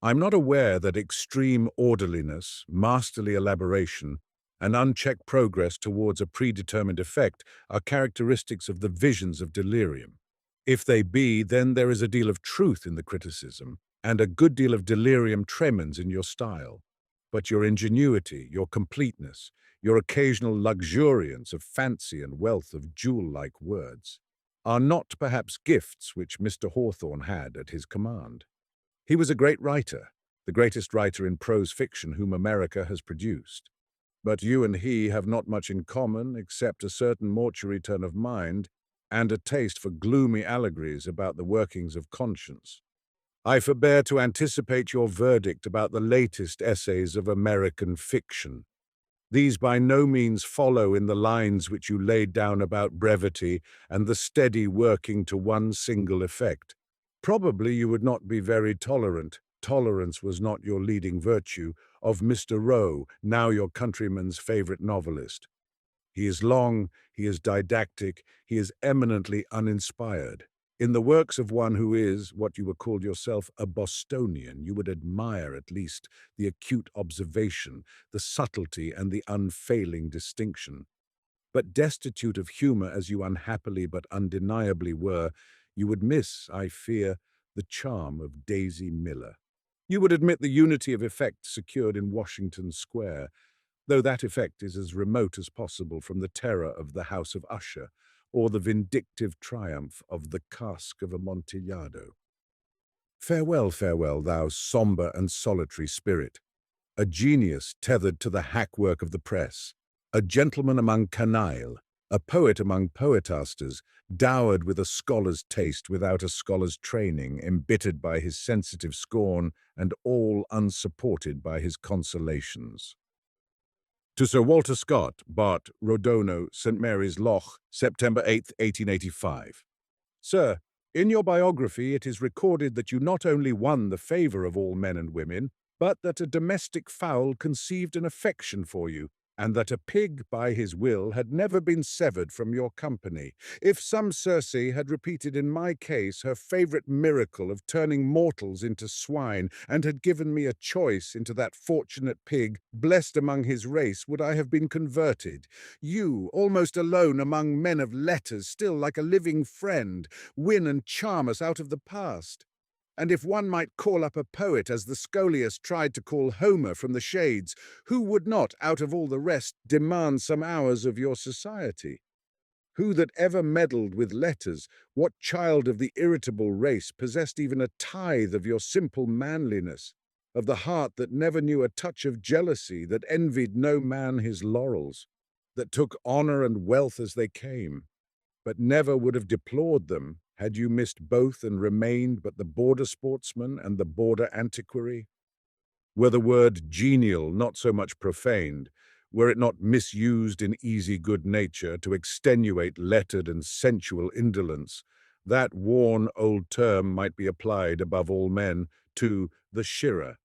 I'm not aware that extreme orderliness, masterly elaboration, and unchecked progress towards a predetermined effect are characteristics of the visions of delirium. If they be, then there is a deal of truth in the criticism, and a good deal of delirium tremens in your style. But your ingenuity, your completeness, your occasional luxuriance of fancy and wealth of jewel-like words, are not perhaps gifts which Mr. Hawthorne had at his command. He was a great writer, the greatest writer in prose fiction whom America has produced. But you and he have not much in common except a certain mortuary turn of mind and a taste for gloomy allegories about the workings of conscience. I forbear to anticipate your verdict about the latest essays of American fiction. These by no means follow in the lines which you laid down about brevity and the steady working to one single effect. Probably you would not be very tolerant, tolerance was not your leading virtue, of Mr. Rowe, now your countryman's favourite novelist. He is long, he is didactic, he is eminently uninspired. In the works of one who is, what you would call yourself, a Bostonian, you would admire at least the acute observation, the subtlety and the unfailing distinction. But destitute of humour as you unhappily but undeniably were, you would miss, I fear, the charm of Daisy Miller. You would admit the unity of effect secured in Washington Square, though that effect is as remote as possible from the terror of the House of Usher or the vindictive triumph of the cask of Amontillado. Farewell, farewell, thou sombre and solitary spirit, a genius tethered to the hackwork of the press, a gentleman among canaille, a poet among poetasters, dowered with a scholar's taste without a scholar's training, embittered by his sensitive scorn, and all unsupported by his consolations. To Sir Walter Scott, Bart, Rodono, St. Mary's Loch, September 8, 1885. Sir, in your biography it is recorded that you not only won the favour of all men and women, but that a domestic fowl conceived an affection for you, and that a pig by his will had never been severed from your company. If some Circe had repeated in my case her favourite miracle of turning mortals into swine, and had given me a choice into that fortunate pig, blessed among his race, would I have been converted. You, almost alone among men of letters, still like a living friend, win and charm us out of the past. And if one might call up a poet as the Scholiast tried to call Homer from the shades, who would not, out of all the rest, demand some hours of your society? Who that ever meddled with letters, what child of the irritable race possessed even a tithe of your simple manliness, of the heart that never knew a touch of jealousy, that envied no man his laurels, that took honour and wealth as they came, but never would have deplored them had you missed both and remained but the border sportsman and the border antiquary? Were the word genial not so much profaned, were it not misused in easy good nature to extenuate lettered and sensual indolence, that worn old term might be applied above all men to the shirrer.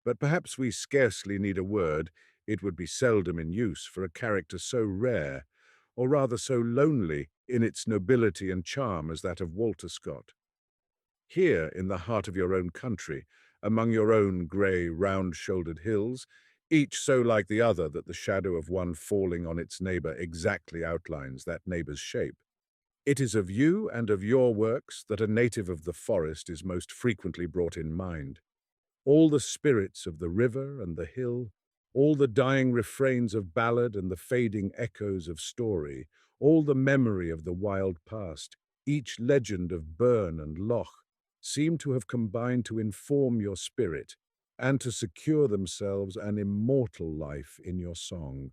But perhaps we scarcely need a word, it would be seldom in use for a character so rare, or rather so lonely in its nobility and charm as that of Walter Scott. Here, in the heart of your own country, among your own grey, round-shouldered hills, each so like the other that the shadow of one falling on its neighbour exactly outlines that neighbour's shape, It is of you and of your works that a native of the forest is most frequently brought in mind. All the spirits of the river and the hill, all the dying refrains of ballad and the fading echoes of story, all the memory of the wild past, each legend of burn and loch, seem to have combined to inform your spirit and to secure themselves an immortal life in your song.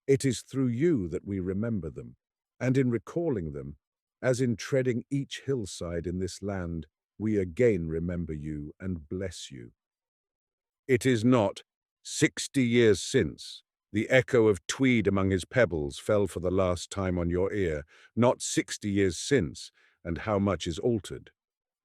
It is through you that we remember them, and in recalling them, as in treading each hillside in this land, we again remember you and bless you. It is not 60 years since the echo of Tweed among his pebbles fell for the last time on your ear, not 60 years since, and how much is altered.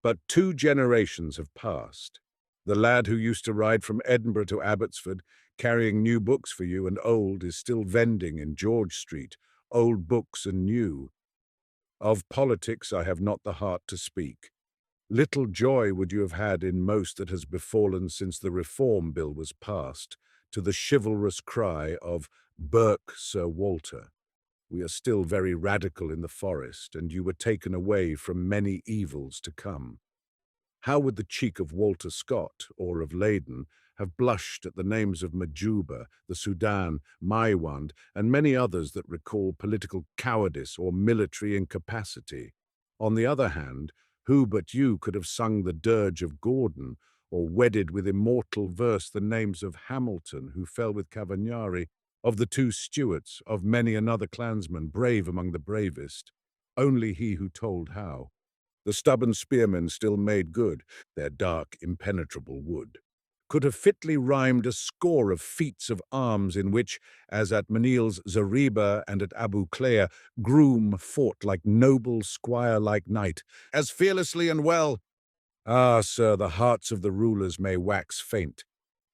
But 2 generations have passed. The lad who used to ride from Edinburgh to Abbotsford, carrying new books for you and old, is still vending in George Street, old books and new. Of politics I have not the heart to speak. Little joy would you have had in most that has befallen since the Reform Bill was passed, to the chivalrous cry of "Burke, Sir Walter." We are still very radical in the forest, and you were taken away from many evils to come. How would the cheek of Walter Scott, or of Leyden, have blushed at the names of Majuba, the Sudan, Maiwand, and many others that recall political cowardice or military incapacity? On the other hand, who but you could have sung the dirge of Gordon, or wedded with immortal verse the names of Hamilton, who fell with Cavagnari, of the 2 Stuarts, of many another clansman, brave among the bravest? Only he who told how. The stubborn spearmen still made good their dark, impenetrable wood, could have fitly rhymed a score of feats of arms in which, as at Menil's Zariba and at Abu Klea, groom fought like noble squire-like knight, as fearlessly and well. Ah, sir, the hearts of the rulers may wax faint,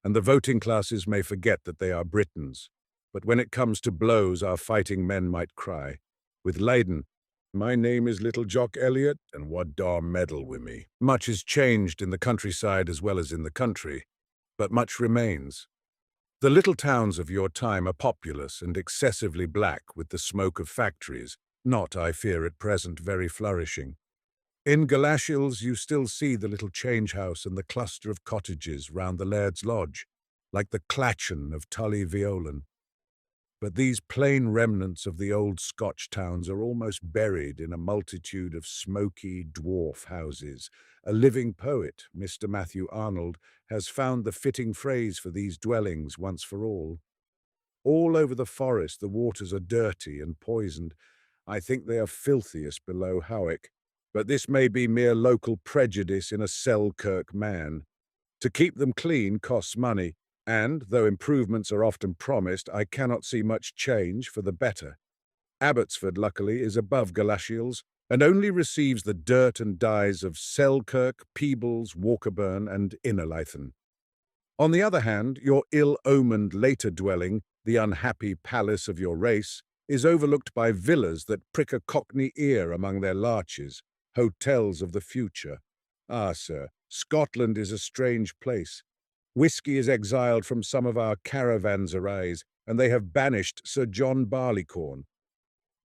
and the voting classes may forget that they are Britons. But when it comes to blows, our fighting men might cry, with Leyden, "My name is Little Jock Elliot, and what dar meddle wi' me?" Much is changed in the countryside as well as in the country, but much remains. The little towns of your time are populous and excessively black with the smoke of factories, not, I fear, at present very flourishing. In Galashiels you still see the little change house and the cluster of cottages round the laird's lodge, like the clachan of Tully Veolan. But these plain remnants of the old Scotch towns are almost buried in a multitude of smoky dwarf houses. A living poet, Mr. Matthew Arnold, has found the fitting phrase for these dwellings once for all. All over the forest the waters are dirty and poisoned. I think they are filthiest below Howick, but this may be mere local prejudice in a Selkirk man. To keep them clean costs money, and, though improvements are often promised, I cannot see much change for the better. Abbotsford, luckily, is above Galashiels, and only receives the dirt and dyes of Selkirk, Peebles, Walkerburn, and Innerleithen. On the other hand, your ill-omened later dwelling, the unhappy palace of your race, is overlooked by villas that prick a cockney ear among their larches, hotels of the future. Ah, sir, Scotland is a strange place. Whisky is exiled from some of our caravanserais, and they have banished Sir John Barleycorn.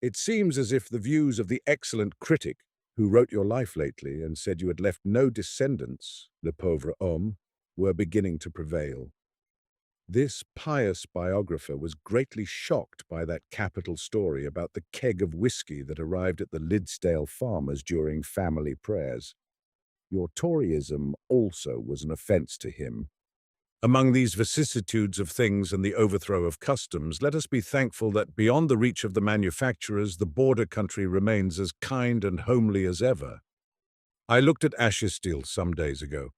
It seems as if the views of the excellent critic, who wrote your life lately and said you had left no descendants, le pauvre homme, were beginning to prevail. This pious biographer was greatly shocked by that capital story about the keg of whisky that arrived at the Lidsdale farmers during family prayers. Your Toryism also was an offence to him. Among these vicissitudes of things and the overthrow of customs, let us be thankful that beyond the reach of the manufacturers, the border country remains as kind and homely as ever. I looked at Ashestiel some days ago.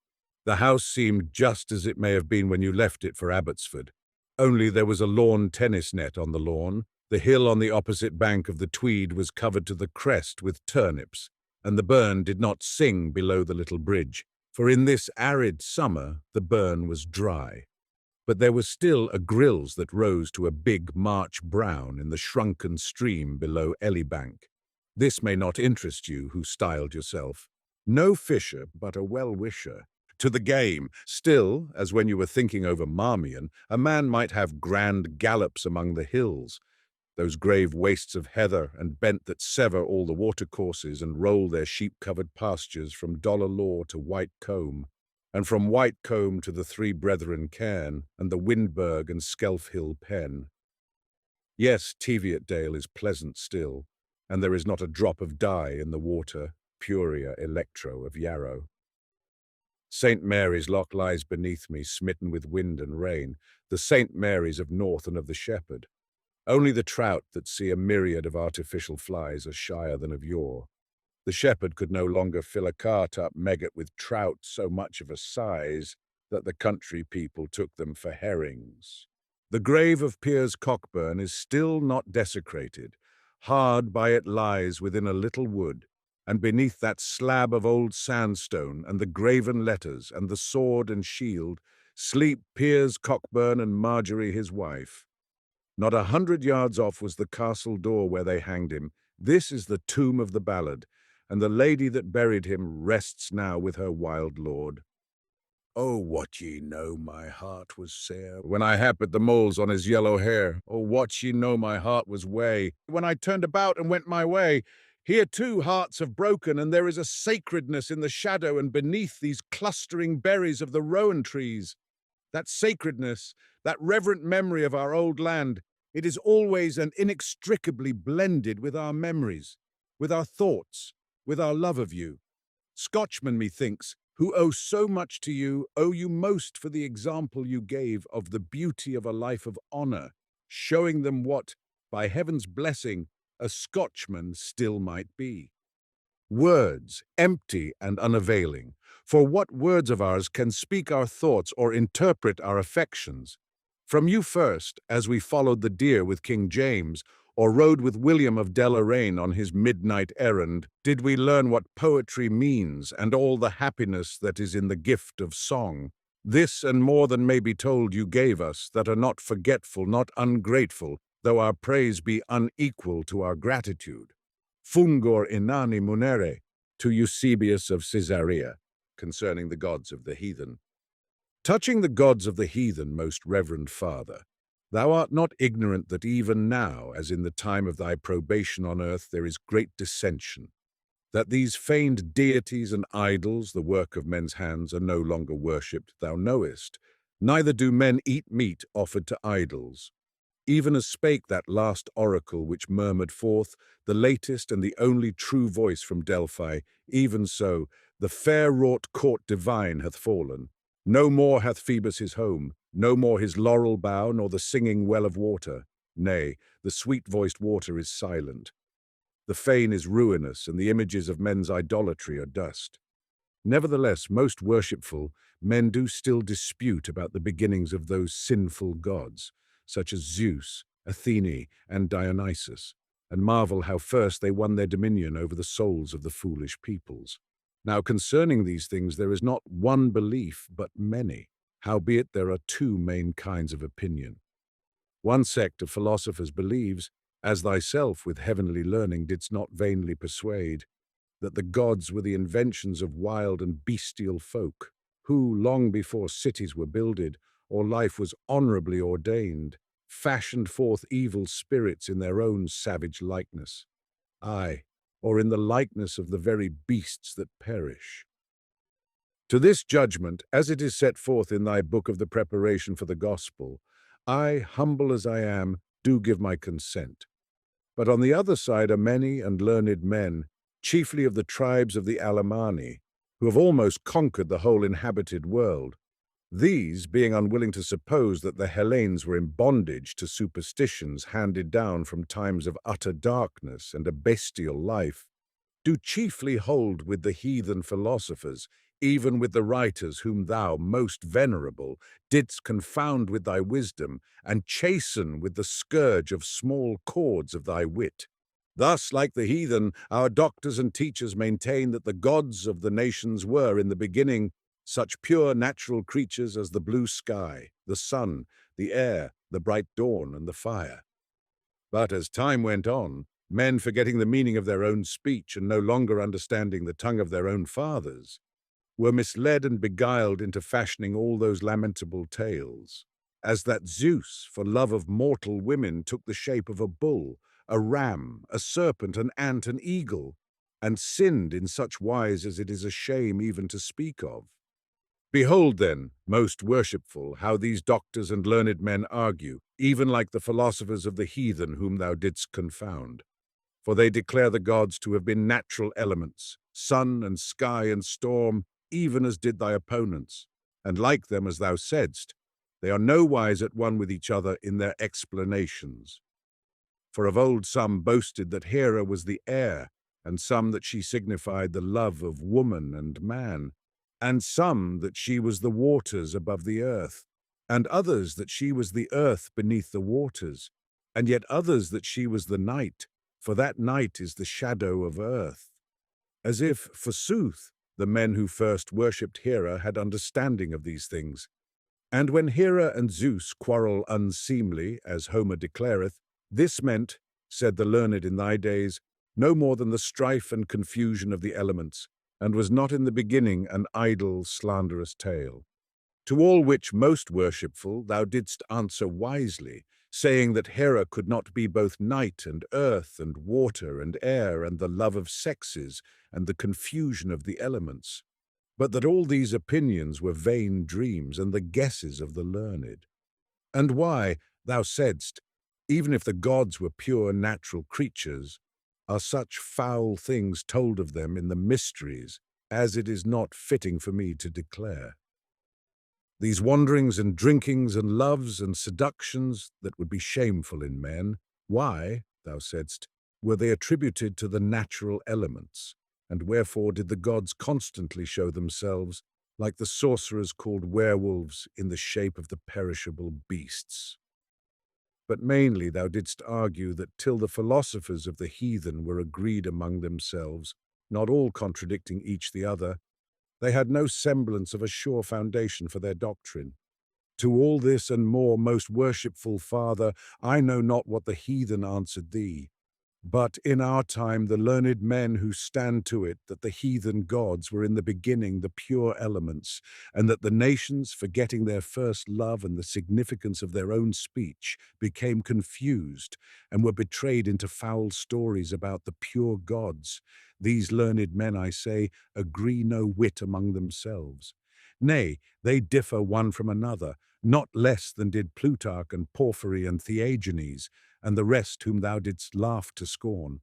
The house seemed just as it may have been when you left it for Abbotsford, only there was a lawn tennis net on the lawn, the hill on the opposite bank of the Tweed was covered to the crest with turnips, and the burn did not sing below the little bridge, for in this arid summer the burn was dry. But there was still a grilse that rose to a big March brown in the shrunken stream below Elibank. This may not interest you, who styled yourself no fisher, but a well-wisher to the game. Still, as when you were thinking over Marmion, a man might have grand gallops among the hills. those grave wastes of heather and bent that sever all the watercourses and roll their sheep-covered pastures from Dollar Law to White Combe, and from White Combe to the Three Brethren cairn and the Windberg and Skelf Hill pen. Yes, Teviotdale is pleasant still, and there is not a drop of dye in the water, Puria Electro of Yarrow. St. Mary's Loch lies beneath me, smitten with wind and rain, the St. Mary's of North and of the Shepherd. Only the trout that see a myriad of artificial flies are shyer than of yore. The shepherd could no longer fill a cart-up megget with trout so much of a size that the country people took them for herrings. The grave of Piers Cockburn is still not desecrated. Hard by it lies within a little wood, and beneath that slab of old sandstone and the graven letters and the sword and shield sleep Piers Cockburn and Marjorie his wife. Not 100 yards off was the castle door where they hanged him. This is the tomb of the ballad, and the lady that buried him rests now with her wild lord. Oh, what ye know my heart was sair, when I happed the moles on his yellow hair. Oh, what ye know my heart was way, when I turned about and went my way. Here too hearts have broken, and there is a sacredness in the shadow and beneath these clustering berries of the rowan trees. That sacredness, that reverent memory of our old land, it is always and inextricably blended with our memories, with our thoughts, with our love of you. Scotchmen, methinks, who owe so much to you, owe you most for the example you gave of the beauty of a life of honour, showing them what, by heaven's blessing, a Scotchman still might be. Words, empty and unavailing, for what words of ours can speak our thoughts or interpret our affections? From you first, as we followed the deer with King James, or rode with William of Deloraine on his midnight errand, did we learn what poetry means and all the happiness that is in the gift of song. This and more than may be told you gave us, that are not forgetful, not ungrateful, though our praise be unequal to our gratitude. Fungor inani munere, to Eusebius of Caesarea, concerning the gods of the heathen. Touching the gods of the heathen, most reverend Father, thou art not ignorant that even now, as in the time of thy probation on earth, there is great dissension, that these feigned deities and idols, the work of men's hands, are no longer worshipped, thou knowest, neither do men eat meat offered to idols. Even as spake that last oracle which murmured forth, the latest and the only true voice from Delphi, even so, the fair-wrought court divine hath fallen. No more hath Phoebus his home, no more his laurel bough, nor the singing well of water. Nay, the sweet-voiced water is silent. The fane is ruinous, and the images of men's idolatry are dust. Nevertheless, most worshipful, men do still dispute about the beginnings of those sinful gods, such as Zeus, Athene, and Dionysus, and marvel how first they won their dominion over the souls of the foolish peoples. Now concerning these things there is not one belief, but many, howbeit there are two main kinds of opinion. One sect of philosophers believes, as thyself with heavenly learning didst not vainly persuade, that the gods were the inventions of wild and bestial folk, who, long before cities were builded, or life was honourably ordained, fashioned forth evil spirits in their own savage likeness, aye, or in the likeness of the very beasts that perish. To this judgment, as it is set forth in thy book of the preparation for the gospel, I, humble as I am, do give my consent. But on the other side are many and learned men, chiefly of the tribes of the Alemanni, who have almost conquered the whole inhabited world. These, being unwilling to suppose that the Hellenes were in bondage to superstitions handed down from times of utter darkness and a bestial life, do chiefly hold with the heathen philosophers, even with the writers whom thou, most venerable, didst confound with thy wisdom, and chasten with the scourge of small cords of thy wit. Thus, like the heathen, our doctors and teachers maintain that the gods of the nations were, in the beginning, such pure natural creatures as the blue sky, the sun, the air, the bright dawn, and the fire. But as time went on, men forgetting the meaning of their own speech and no longer understanding the tongue of their own fathers, were misled and beguiled into fashioning all those lamentable tales. as that Zeus, for love of mortal women, took the shape of a bull, a ram, a serpent, an ant, an eagle, and sinned in such wise as it is a shame even to speak of. Behold, then, most worshipful, how these doctors and learned men argue, even like the philosophers of the heathen whom thou didst confound. For they declare the gods to have been natural elements, sun and sky and storm, even as did thy opponents. And like them, as thou saidst, they are nowise at one with each other in their explanations. For of old some boasted that Hera was the air, and some that she signified the love of woman and man, and some that she was the waters above the earth, and others that she was the earth beneath the waters, and yet others that she was the night, for that night is the shadow of earth. As if, forsooth, the men who first worshipped Hera had understanding of these things. And when Hera and Zeus quarrel unseemly, as Homer declareth, this meant, said the learned in thy days, no more than the strife and confusion of the elements, and was not in the beginning an idle, slanderous tale. To all which, most worshipful, thou didst answer wisely, saying that Hera could not be both night and earth and water and air and the love of sexes and the confusion of the elements, but that all these opinions were vain dreams and the guesses of the learned. And why, thou saidst, even if the gods were pure natural creatures, are such foul things told of them in the mysteries, as it is not fitting for me to declare. These wanderings and drinkings and loves and seductions that would be shameful in men, why, thou saidst, were they attributed to the natural elements, and wherefore did the gods constantly show themselves, like the sorcerers called werewolves, in the shape of the perishable beasts? But mainly thou didst argue that till the philosophers of the heathen were agreed among themselves, not all contradicting each the other, they had no semblance of a sure foundation for their doctrine. To all this and more, most worshipful Father, I know not what the heathen answered thee. But in our time the learned men who stand to it that the heathen gods were in the beginning the pure elements, and that the nations, forgetting their first love and the significance of their own speech, became confused, and were betrayed into foul stories about the pure gods, these learned men, I say, agree no whit among themselves. Nay, they differ one from another, not less than did Plutarch and Porphyry and Theagenes, and the rest whom thou didst laugh to scorn.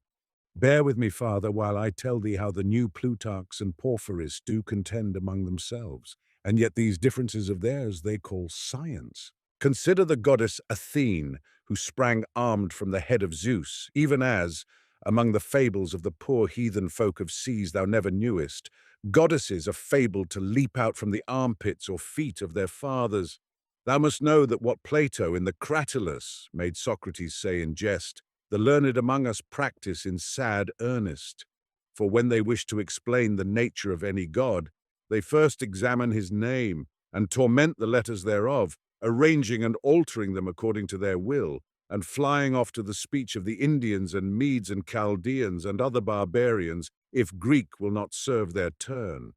Bear with me, Father, while I tell thee how the new Plutarchs and Porphyries do contend among themselves, and yet these differences of theirs they call science. Consider the goddess Athene, who sprang armed from the head of Zeus, even as, among the fables of the poor heathen folk of seas thou never knewest, goddesses are fabled to leap out from the armpits or feet of their fathers. Thou must know that what Plato in the Cratylus made Socrates say in jest, the learned among us practice in sad earnest. For when they wish to explain the nature of any god, they first examine his name and torment the letters thereof, arranging and altering them according to their will, and flying off to the speech of the Indians and Medes and Chaldeans and other barbarians, if Greek will not serve their turn.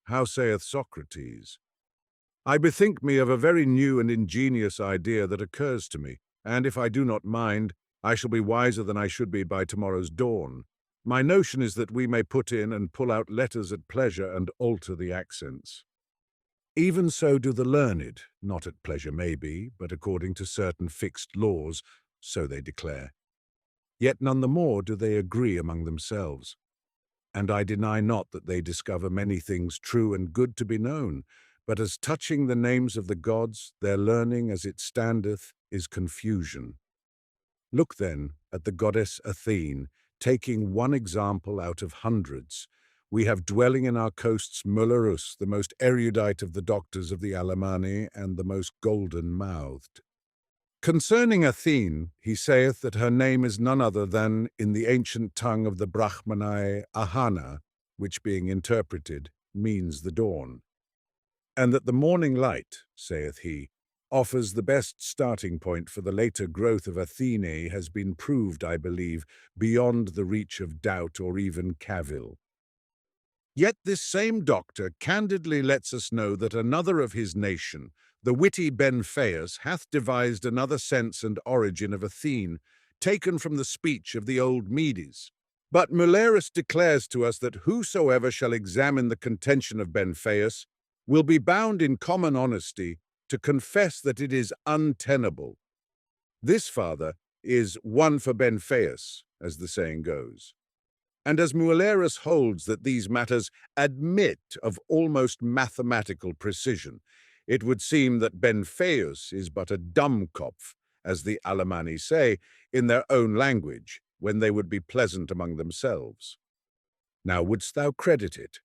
How saith Socrates? I bethink me of a very new and ingenious idea that occurs to me, and if I do not mind, I shall be wiser than I should be by tomorrow's dawn. My notion is that we may put in and pull out letters at pleasure and alter the accents. Even so do the learned, not at pleasure maybe, but according to certain fixed laws, so they declare. Yet none the more do they agree among themselves. And I deny not that they discover many things true and good to be known, but as touching the names of the gods, their learning as it standeth is confusion. Look then at the goddess Athene, taking one example out of hundreds. We have dwelling in our coasts Mularus, the most erudite of the doctors of the Alemanni, and the most golden-mouthed. Concerning Athene, he saith that her name is none other than, in the ancient tongue of the Brahmanai, Ahana, which being interpreted, means the dawn. And that the morning light, saith he, offers the best starting point for the later growth of Athene has been proved, I believe, beyond the reach of doubt or even cavil. Yet this same doctor candidly lets us know that another of his nation, the witty Benfeius, hath devised another sense and origin of a theme, taken from the speech of the old Medes. But Mullerius declares to us that whosoever shall examine the contention of Benfeius will be bound in common honesty to confess that it is untenable. This, Father, is one for Benfeius, as the saying goes. And as Mullerius holds that these matters admit of almost mathematical precision, it would seem that Benfeius is but a Dummkopf, as the Alemanni say, in their own language, when they would be pleasant among themselves. Now wouldst thou credit it?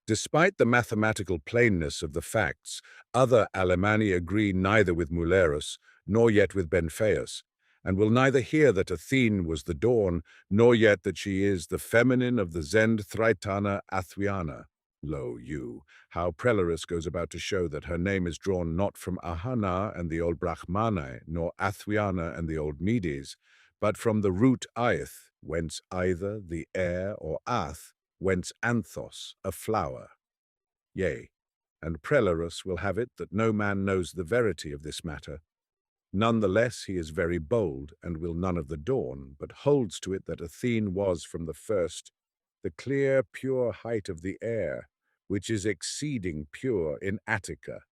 Despite the mathematical plainness of the facts, other Alemanni agree neither with Mullerius nor yet with Benfeius, and will neither hear that Athene was the dawn, nor yet that she is the feminine of the Zend Thraitana Athwiana. Lo, you, how Prellerus goes about to show that her name is drawn not from Ahana and the old Brahmanae, nor Athwiana and the old Medes, but from the root aeth, whence either the air or ath, whence anthos, a flower. Yea, and Prellerus will have it that no man knows the verity of this matter. None the less he is very bold, and will none of the dawn, but holds to it that Athene was from the first the clear, pure height of the air, which is exceeding pure in Attica.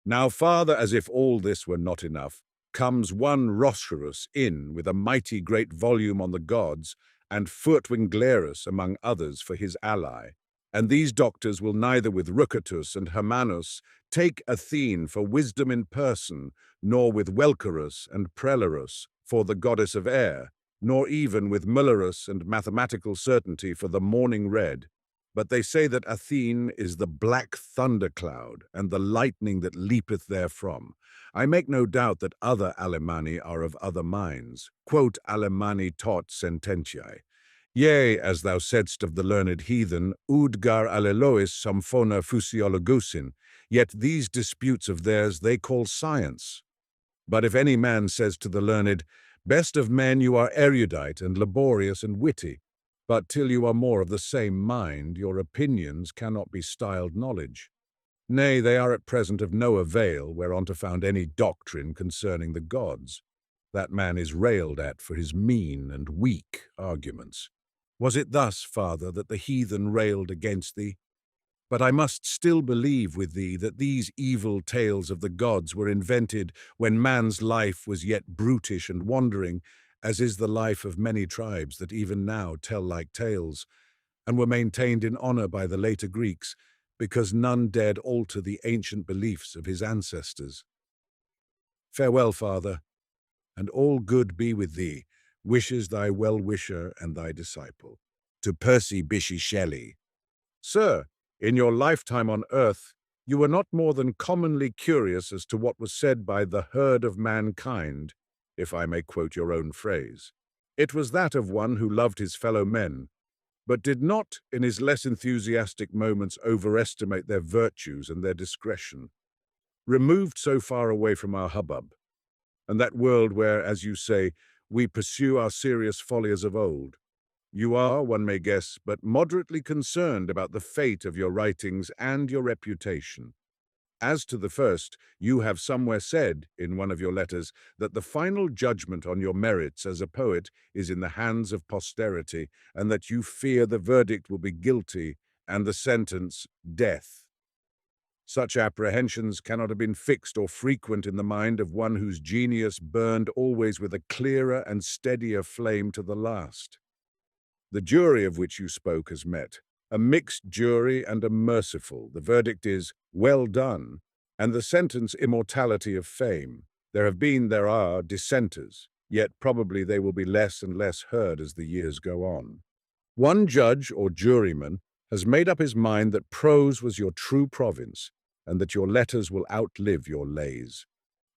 Now, Father, as if all this were not enough, comes one Ronsard in with a mighty great volume on the gods, and Furtwänglerus among others for his ally. And these doctors will neither with Rucatus and Hermanus take Athene for wisdom in person, nor with Welcarus and Prellerus for the goddess of air, nor even with Mullerius and mathematical certainty for the morning red. But they say that Athene is the black thundercloud and the lightning that leapeth therefrom. I make no doubt that other Alemanni are of other minds. Quote Alemanni tot sententiae. Yea, as thou saidst of the learned heathen, Udgar Allelois Samphona Physiologusin, yet these disputes of theirs they call science. But if any man says to the learned, best of men you are erudite and laborious and witty, but till you are more of the same mind, your opinions cannot be styled knowledge. Nay, they are at present of no avail whereon to found any doctrine concerning the gods. That man is railed at for his mean and weak arguments. Was it thus, Father, that the heathen railed against thee? But I must still believe with thee that these evil tales of the gods were invented when man's life was yet brutish and wandering, as is the life of many tribes that even now tell like tales, and were maintained in honor by the later Greeks, because none dared alter the ancient beliefs of his ancestors. Farewell, Father, and all good be with thee, wishes thy well-wisher and thy disciple. To Percy Bysshe Shelley. Sir, in your lifetime on earth, you were not more than commonly curious as to what was said by the herd of mankind, if I may quote your own phrase. It was that of one who loved his fellow men, but did not, in his less enthusiastic moments, overestimate their virtues and their discretion. Removed so far away from our hubbub, and that world where, as you say, we pursue our serious folly as of old, you are, one may guess, but moderately concerned about the fate of your writings and your reputation. As to the first, you have somewhere said, in one of your letters, that the final judgment on your merits as a poet is in the hands of posterity, and that you fear the verdict will be guilty, and the sentence, death. Such apprehensions cannot have been fixed or frequent in the mind of one whose genius burned always with a clearer and steadier flame to the last. The jury of which you spoke has met, a mixed jury and a merciful. The verdict is, well done, and the sentence, immortality of fame. There are dissenters, yet probably they will be less and less heard as the years go on. One judge or juryman has made up his mind that prose was your true province, and that your letters will outlive your lays.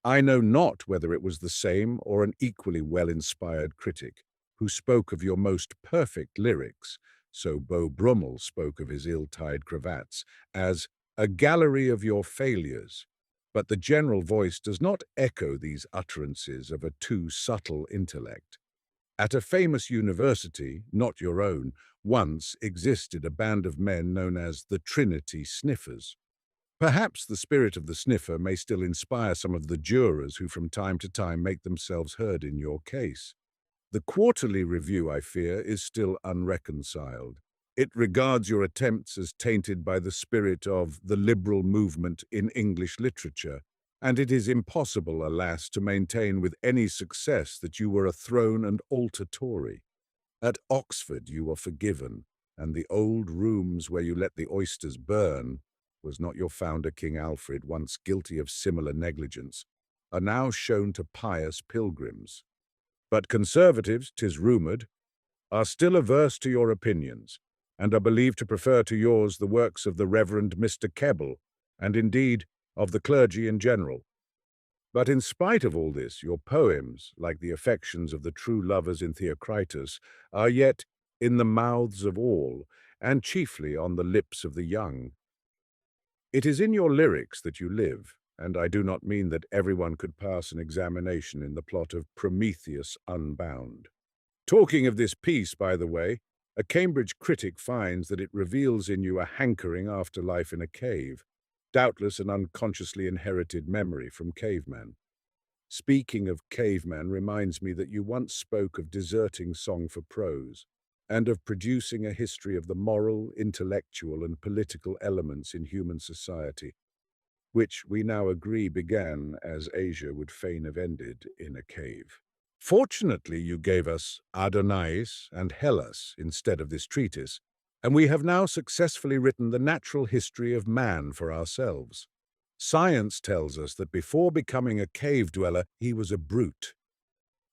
I know not whether it was the same or an equally well-inspired critic, who spoke of your most perfect lyrics, so Beau Brummel spoke of his ill-tied cravats, as a gallery of your failures. But the general voice does not echo these utterances of a too subtle intellect. At a famous university, not your own, once existed a band of men known as the Trinity Sniffers. Perhaps the spirit of the sniffer may still inspire some of the jurors who from time to time make themselves heard in your case. The quarterly review, I fear, is still unreconciled. It regards your attempts as tainted by the spirit of the liberal movement in English literature, and it is impossible, alas, to maintain with any success that you were a throne and altar Tory. At Oxford you were forgiven, and the old rooms where you let the oysters burn, was not your founder King Alfred once guilty of similar negligence, are now shown to pious pilgrims. But conservatives, 'tis rumoured, are still averse to your opinions, and are believed to prefer to yours the works of the Reverend Mr. Keble, and indeed of the clergy in general. But in spite of all this, your poems, like the affections of the true lovers in Theocritus, are yet in the mouths of all, and chiefly on the lips of the young. It is in your lyrics that you live, and I do not mean that everyone could pass an examination in the plot of Prometheus Unbound. Talking of this piece, by the way, a Cambridge critic finds that it reveals in you a hankering after life in a cave, doubtless an unconsciously inherited memory from caveman. Speaking of caveman reminds me that you once spoke of deserting song for prose, and of producing a history of the moral, intellectual, and political elements in human society, which we now agree began, as Asia would fain have ended, in a cave. Fortunately, you gave us Adonais and Hellas instead of this treatise, and we have now successfully written the natural history of man for ourselves. Science tells us that before becoming a cave dweller, he was a brute.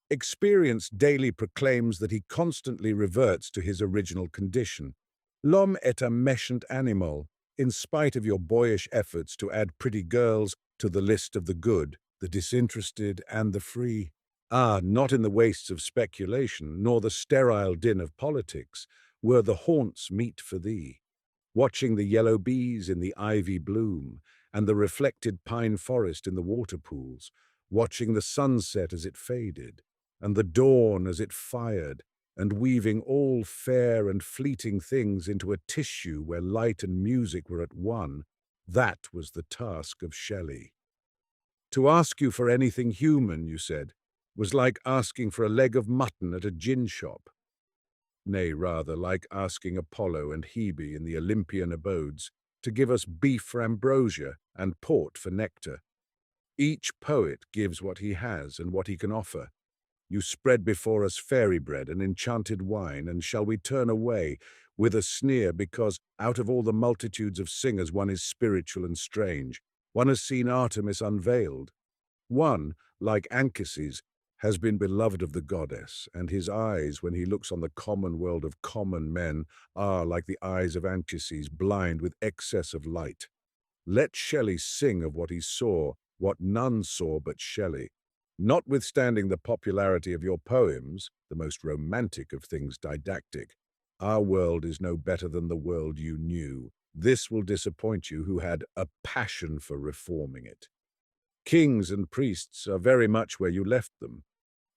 Experience daily proclaims that he constantly reverts to his original condition. L'homme est un méchant animal, in spite of your boyish efforts to add pretty girls to the list of the good, the disinterested, and the free. Ah, not in the wastes of speculation, nor the sterile din of politics, were the haunts meet for thee. Watching the yellow bees in the ivy bloom, and the reflected pine forest in the water pools, watching the sunset as it faded, and the dawn as it fired, and weaving all fair and fleeting things into a tissue where light and music were at one, that was the task of Shelley. To ask you for anything human, you said, was like asking for a leg of mutton at a gin shop. Nay, rather, like asking Apollo and Hebe in the Olympian abodes to give us beef for ambrosia and port for nectar. Each poet gives what he has and what he can offer. You spread before us fairy bread and enchanted wine, and shall we turn away with a sneer because out of all the multitudes of singers one is spiritual and strange, one has seen Artemis unveiled. One, like Anchises, has been beloved of the goddess, and his eyes, when he looks on the common world of common men, are, like the eyes of Anchises, blind with excess of light. Let Shelley sing of what he saw, what none saw but Shelley. Notwithstanding the popularity of your poems, the most romantic of things didactic, our world is no better than the world you knew. This will disappoint you who had a passion for reforming it. Kings and priests are very much where you left them.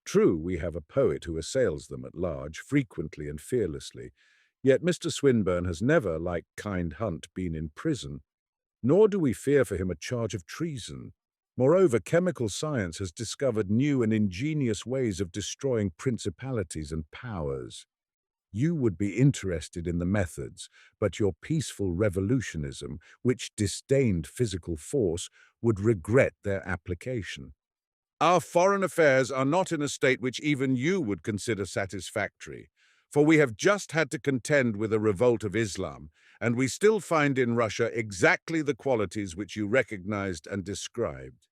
True, we have a poet who assails them at large, frequently and fearlessly, yet Mr. Swinburne has never, like Kind Hunt, been in prison, nor do we fear for him a charge of treason. Moreover, chemical science has discovered new and ingenious ways of destroying principalities and powers. You would be interested in the methods, but your peaceful revolutionism, which disdained physical force, would regret their application. Our foreign affairs are not in a state which even you would consider satisfactory, for we have just had to contend with a revolt of Islam, and we still find in Russia exactly the qualities which you recognized and described.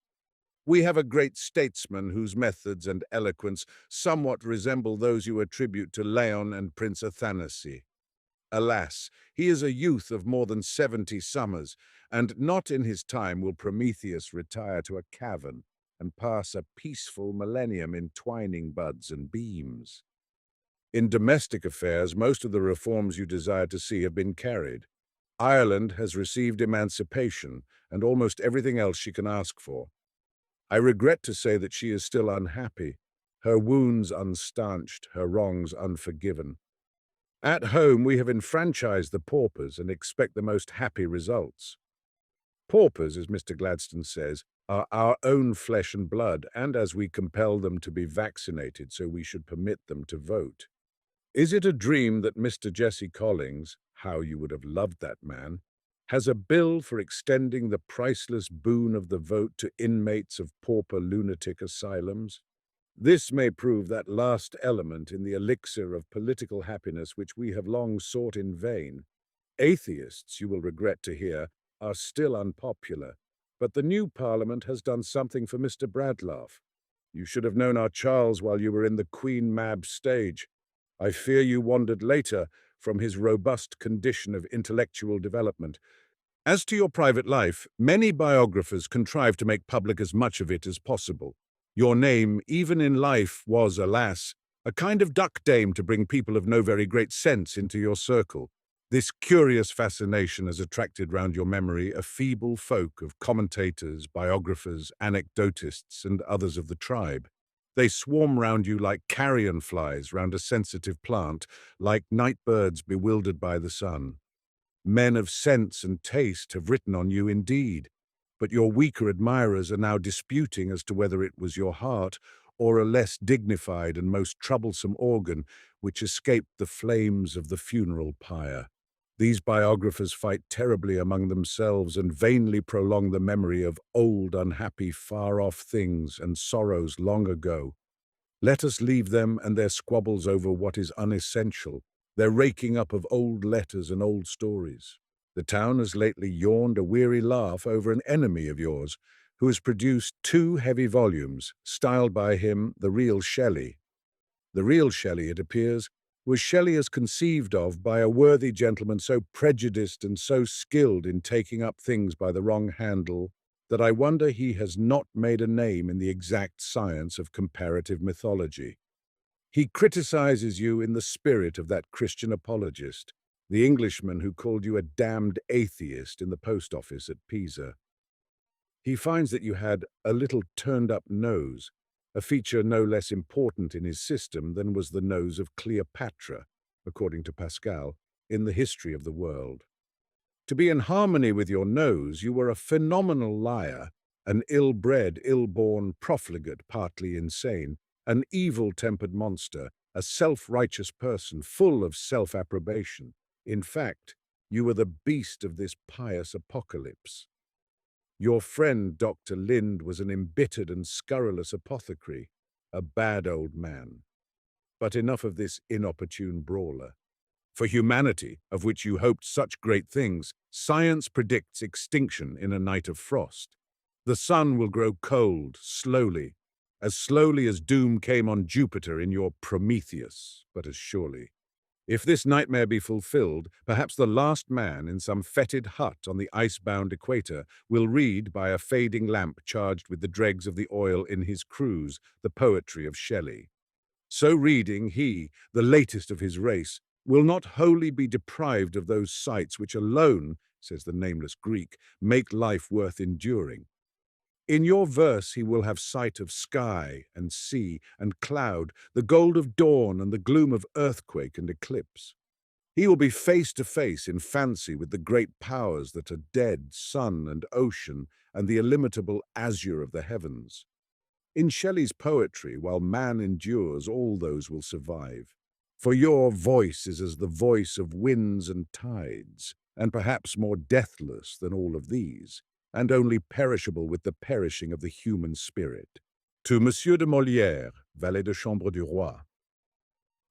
We have a great statesman whose methods and eloquence somewhat resemble those you attribute to Leon and Prince Athanasi. Alas, he is a youth of more than 70 summers, and not in his time will Prometheus retire to a cavern and pass a peaceful millennium in twining buds and beams. In domestic affairs, most of the reforms you desire to see have been carried. Ireland has received emancipation and almost everything else she can ask for. I regret to say that she is still unhappy, her wounds unstanched, her wrongs unforgiven. At home, we have enfranchised the paupers and expect the most happy results. Paupers, as Mr. Gladstone says, are our own flesh and blood, and as we compel them to be vaccinated, so we should permit them to vote. Is it a dream that Mr. Jesse Collings, how you would have loved that man, has a bill for extending the priceless boon of the vote to inmates of pauper lunatic asylums? This may prove that last element in the elixir of political happiness which we have long sought in vain. Atheists, you will regret to hear, are still unpopular, but the new Parliament has done something for Mr. Bradlaugh. You should have known our Charles while you were in the Queen Mab stage. I fear you wandered later from his robust condition of intellectual development. As to your private life, many biographers contrive to make public as much of it as possible. Your name, even in life, was, alas, a kind of duck dame to bring people of no very great sense into your circle. This curious fascination has attracted round your memory a feeble folk of commentators, biographers, anecdotists, and others of the tribe. They swarm round you like carrion flies round a sensitive plant, like night birds bewildered by the sun. Men of sense and taste have written on you indeed, but your weaker admirers are now disputing as to whether it was your heart or a less dignified and most troublesome organ which escaped the flames of the funeral pyre. These biographers fight terribly among themselves and vainly prolong the memory of old, unhappy, far-off things and sorrows long ago. Let us leave them and their squabbles over what is unessential, their raking up of old letters and old stories. The town has lately yawned a weary laugh over an enemy of yours, who has produced 2 heavy volumes, styled by him the real Shelley. The real Shelley, it appears, was Shelley as conceived of by a worthy gentleman so prejudiced and so skilled in taking up things by the wrong handle that I wonder he has not made a name in the exact science of comparative mythology. He criticizes you in the spirit of that Christian apologist, the Englishman who called you a damned atheist in the post office at Pisa. He finds that you had a little turned-up nose, a feature no less important in his system than was the nose of Cleopatra, according to Pascal, in the history of the world. To be in harmony with your nose, you were a phenomenal liar, an ill-bred, ill-born profligate, partly insane, an evil-tempered monster, a self-righteous person, full of self-approbation. In fact, you were the beast of this pious apocalypse. Your friend, Dr. Lind, was an embittered and scurrilous apothecary, a bad old man. But enough of this inopportune brawler. For humanity, of which you hoped such great things, science predicts extinction in a night of frost. The sun will grow cold, slowly as doom came on Jupiter in your Prometheus, but as surely. If this nightmare be fulfilled, perhaps the last man in some fetid hut on the ice-bound equator will read by a fading lamp charged with the dregs of the oil in his cruise the poetry of Shelley. So reading, he, the latest of his race, will not wholly be deprived of those sights which alone, says the nameless Greek, make life worth enduring. In your verse he will have sight of sky and sea and cloud, the gold of dawn and the gloom of earthquake and eclipse. He will be face to face in fancy with the great powers that are dead, sun and ocean, and the illimitable azure of the heavens. In Shelley's poetry, while man endures, all those will survive. For your voice is as the voice of winds and tides, and perhaps more deathless than all of these, and only perishable with the perishing of the human spirit. To Monsieur de Molière, valet de chambre du roi.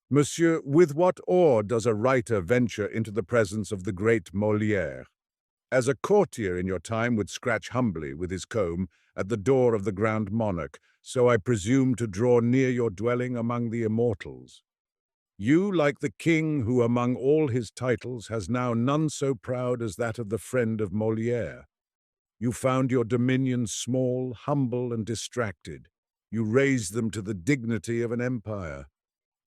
Monsieur, with what awe does a writer venture into the presence of the great Molière? As a courtier in your time would scratch humbly with his comb at the door of the grand monarch, so I presume to draw near your dwelling among the immortals. You, like the king who among all his titles has now none so proud as that of the friend of Molière. You found your dominions small, humble, and distracted. You raised them to the dignity of an empire.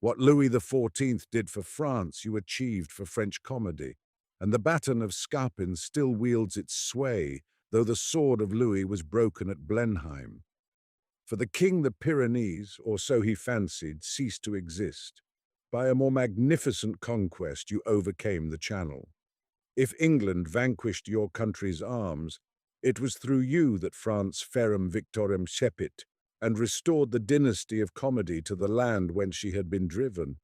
What Louis XIV did for France, you achieved for French comedy, and the baton of Scapin still wields its sway, though the sword of Louis was broken at Blenheim. For the king the Pyrenees, or so he fancied, ceased to exist. By a more magnificent conquest you overcame the Channel. If England vanquished your country's arms, it was through you that France ferrum victorem cepit, and restored the dynasty of comedy to the land whence she had been driven.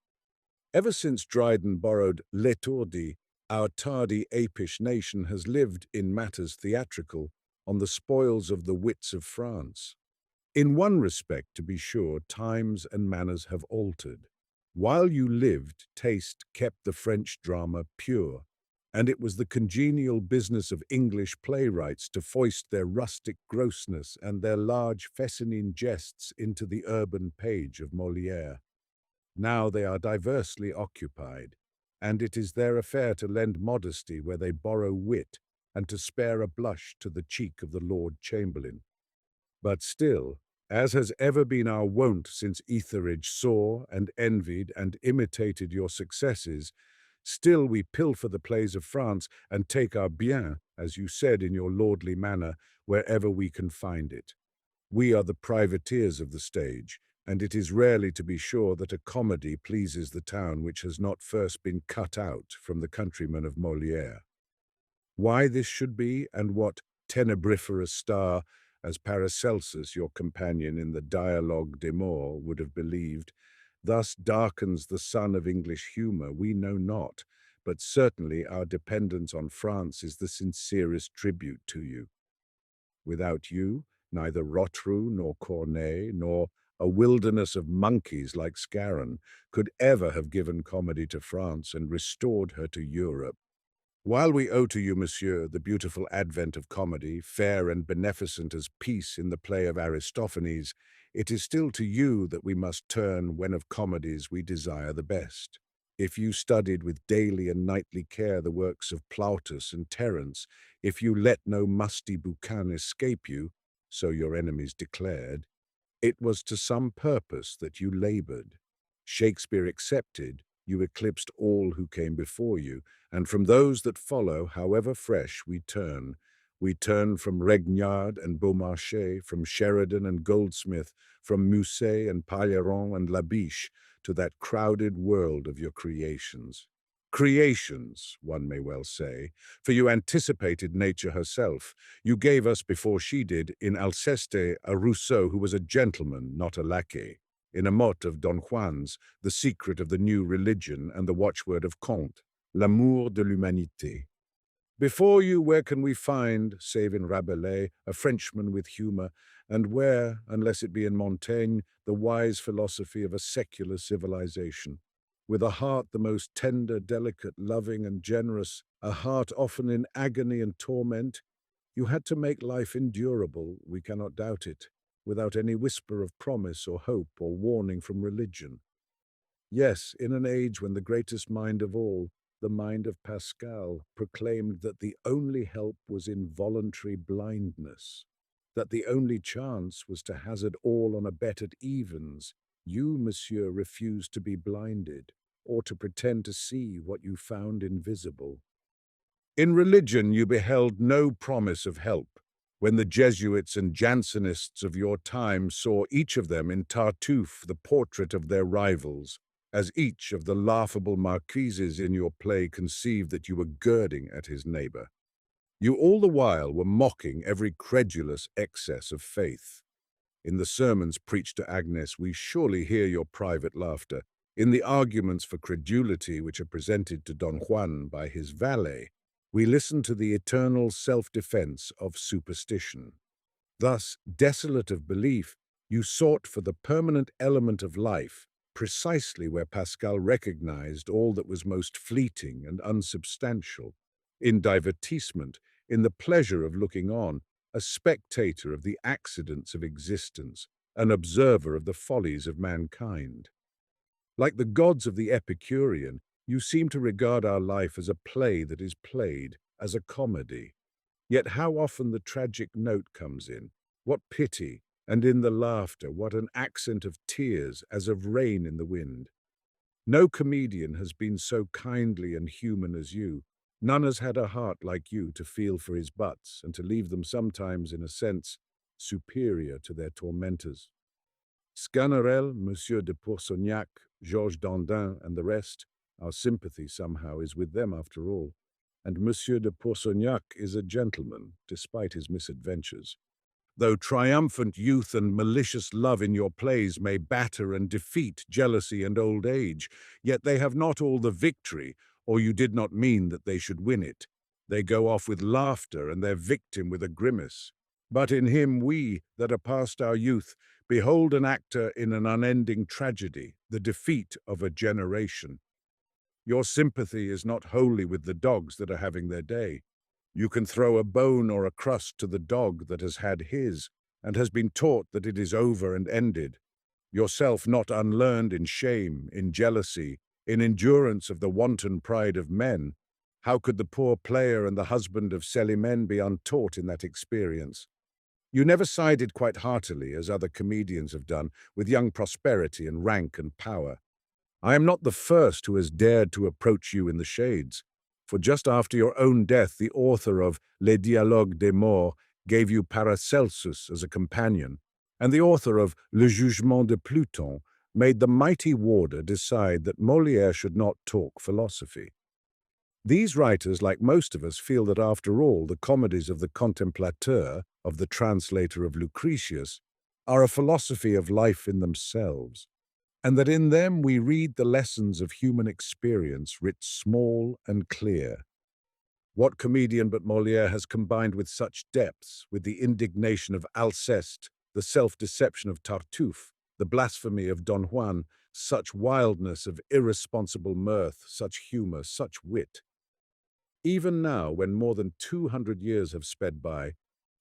Ever since Dryden borrowed l'étourdi, our tardy apish nation has lived, in matters theatrical, on the spoils of the wits of France. In one respect, to be sure, times and manners have altered. While you lived, taste kept the French drama pure, and it was the congenial business of English playwrights to foist their rustic grossness and their large fescennine jests into the urban page of Molière. Now they are diversely occupied, and it is their affair to lend modesty where they borrow wit, and to spare a blush to the cheek of the Lord Chamberlain. But still, as has ever been our wont since Etheridge saw and envied and imitated your successes, still we pilfer the plays of France and take our bien, as you said in your lordly manner, wherever we can find it. We are the privateers of the stage, and it is rarely to be sure that a comedy pleases the town which has not first been cut out from the countrymen of Molière. Why this should be, and what tenebriferous star, as Paracelsus, your companion in the Dialogue des Morts, would have believed, thus darkens the sun of English humour, we know not, but certainly our dependence on France is the sincerest tribute to you. Without you, neither Rotrou nor Corneille, nor a wilderness of monkeys like Scarron, could ever have given comedy to France and restored her to Europe. While we owe to you, monsieur, the beautiful advent of comedy, fair and beneficent as peace in the play of Aristophanes, it is still to you that we must turn when of comedies we desire the best. If you studied with daily and nightly care the works of Plautus and Terence, if you let no musty boucan escape you, so your enemies declared, it was to some purpose that you labored. Shakespeare excepted, you eclipsed all who came before you, and from those that follow, however fresh, we turn. We turn from Regnard and Beaumarchais, from Sheridan and Goldsmith, from Musset and Pailleron and Labiche, to that crowded world of your creations. Creations, one may well say, for you anticipated nature herself. You gave us, before she did, in Alceste, a Rousseau who was a gentleman, not a lackey. In Amott of Don Juan's, the secret of the new religion and the watchword of Comte, l'amour de l'humanité. Before you, where can we find, save in Rabelais, a Frenchman with humour, and where, unless it be in Montaigne, the wise philosophy of a secular civilization? With a heart the most tender, delicate, loving, and generous, a heart often in agony and torment, you had to make life endurable, we cannot doubt it, without any whisper of promise or hope or warning from religion. Yes, in an age when the greatest mind of all, the mind of Pascal, proclaimed that the only help was in voluntary blindness, that the only chance was to hazard all on a bet at evens, you, monsieur, refused to be blinded, or to pretend to see what you found invisible. In religion you beheld no promise of help, when the Jesuits and Jansenists of your time saw each of them in Tartuffe the portrait of their rivals, as each of the laughable marquises in your play conceived that you were girding at his neighbour. You all the while were mocking every credulous excess of faith. In the sermons preached to Agnes we surely hear your private laughter. In the arguments for credulity which are presented to Don Juan by his valet, we listen to the eternal self-defense of superstition. Thus, desolate of belief, you sought for the permanent element of life, precisely where Pascal recognized all that was most fleeting and unsubstantial. In divertissement, in the pleasure of looking on, a spectator of the accidents of existence, an observer of the follies of mankind. Like the gods of the Epicurean, you seem to regard our life as a play that is played, as a comedy. Yet how often the tragic note comes in, what pity, and in the laughter what an accent of tears as of rain in the wind. No comedian has been so kindly and human as you. None has had a heart like you to feel for his butts and to leave them sometimes, in a sense, superior to their tormentors. Sganarelle, Monsieur de Pourceaugnac, Georges Dandin, and the rest, our sympathy somehow is with them after all. And Monsieur de Pourceaugnac is a gentleman, despite his misadventures. Though triumphant youth and malicious love in your plays may batter and defeat jealousy and old age, yet they have not all the victory, or you did not mean that they should win it. They go off with laughter and their victim with a grimace. But in him we, that are past our youth, behold an actor in an unending tragedy, the defeat of a generation. Your sympathy is not wholly with the dogs that are having their day. You can throw a bone or a crust to the dog that has had his, and has been taught that it is over and ended. Yourself not unlearned in shame, in jealousy, in endurance of the wanton pride of men, how could the poor player and the husband of Célimène be untaught in that experience? You never sided quite heartily, as other comedians have done, with young prosperity and rank and power. I am not the first who has dared to approach you in the shades, for just after your own death the author of Les Dialogues des Morts gave you Paracelsus as a companion, and the author of Le Jugement de Pluton made the mighty warder decide that Molière should not talk philosophy. These writers, like most of us, feel that after all the comedies of the contemplateur, of the translator of Lucretius, are a philosophy of life in themselves, and that in them we read the lessons of human experience writ small and clear. What comedian but Molière has combined with such depths, with the indignation of Alceste, the self-deception of Tartuffe, the blasphemy of Don Juan, such wildness of irresponsible mirth, such humor, such wit? Even now, when more than 200 years have sped by,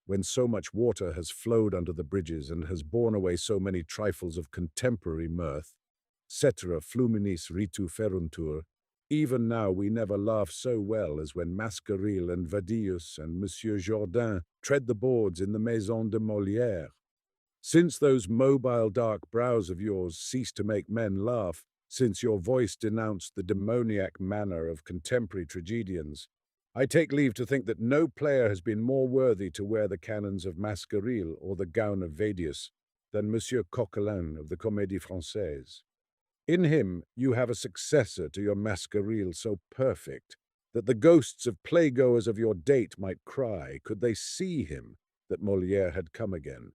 when so much water has flowed under the bridges and has borne away so many trifles of contemporary mirth, cetera fluminis ritu feruntur, even now we never laugh so well as when Mascarille and Vadius and Monsieur Jourdain tread the boards in the Maison de Molière. Since those mobile dark brows of yours ceased to make men laugh, since your voice denounced the demoniac manner of contemporary tragedians, I take leave to think that no player has been more worthy to wear the canons of Mascarille or the gown of Vadius than Monsieur Coquelin of the Comédie Française. In him you have a successor to your Mascarille so perfect that the ghosts of playgoers of your date might cry, could they see him, that Molière had come again.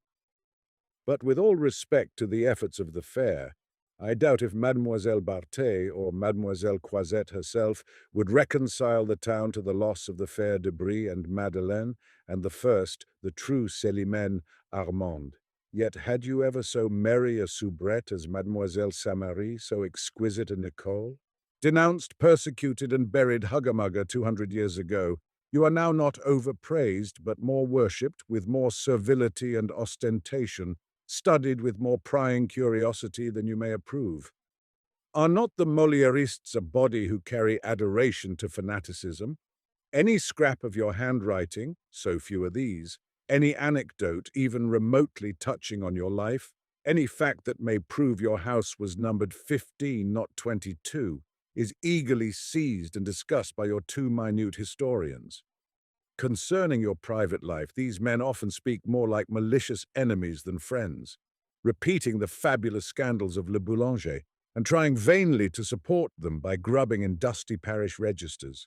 But with all respect to the efforts of the fair, I doubt if Mademoiselle Barthé or Mademoiselle Croisette herself would reconcile the town to the loss of the fair de Brie and Madeleine, and the first, the true Célimène, Armande. Yet had you ever so merry a soubrette as Mademoiselle Samary, so exquisite a Nicole? Denounced, persecuted, and buried hugger-mugger 200 years ago, you are now not overpraised, but more worshipped, with more servility and ostentation, studied with more prying curiosity than you may approve. Are not the Moliérists a body who carry adoration to fanaticism? Any scrap of your handwriting, so few are these, any anecdote even remotely touching on your life, any fact that may prove your house was numbered 15, not 22, is eagerly seized and discussed by your too minute historians. Concerning your private life, these men often speak more like malicious enemies than friends, repeating the fabulous scandals of Le Boulanger, and trying vainly to support them by grubbing in dusty parish registers.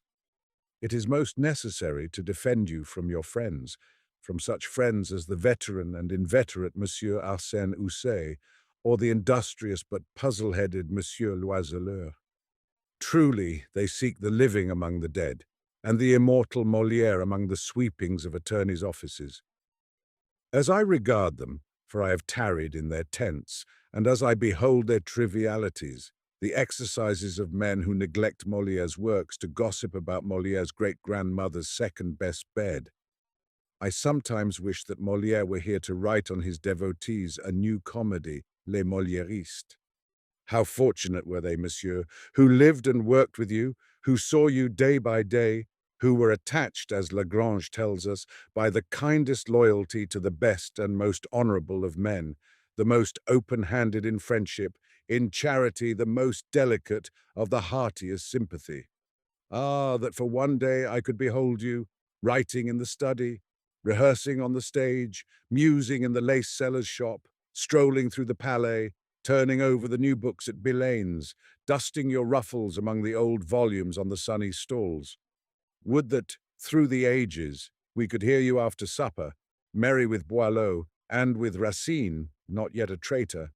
It is most necessary to defend you from your friends, from such friends as the veteran and inveterate Monsieur Arsène Houssaye, or the industrious but puzzle-headed Monsieur Loiseleur. Truly, they seek the living among the dead, and the immortal Molière among the sweepings of attorneys' offices. As I regard them, for I have tarried in their tents, and as I behold their trivialities, the exercises of men who neglect Molière's works to gossip about Molière's great-grandmother's second-best bed, I sometimes wish that Molière were here to write on his devotees a new comedy, Les Moliéristes. How fortunate were they, monsieur, who lived and worked with you, who saw you day by day, who were attached, as Lagrange tells us, by the kindest loyalty to the best and most honorable of men, the most open-handed in friendship, in charity the most delicate, of the heartiest sympathy. Ah, that for one day I could behold you, writing in the study, rehearsing on the stage, musing in the lace-seller's shop, strolling through the Palais, turning over the new books at Bylaine's, dusting your ruffles among the old volumes on the sunny stalls. Would that, through the ages, we could hear you after supper, merry with Boileau and with Racine, not yet a traitor,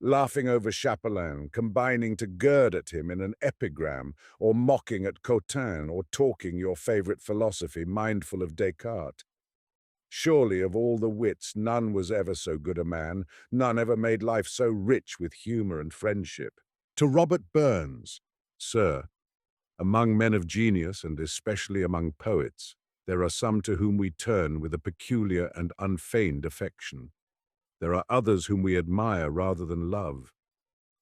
laughing over Chapelain, combining to gird at him in an epigram, or mocking at Cotin, or talking your favourite philosophy, mindful of Descartes. Surely of all the wits none was ever so good a man, none ever made life so rich with humour and friendship. To Robert Burns, Sir, among men of genius, and especially among poets, there are some to whom we turn with a peculiar and unfeigned affection. There are others whom we admire rather than love.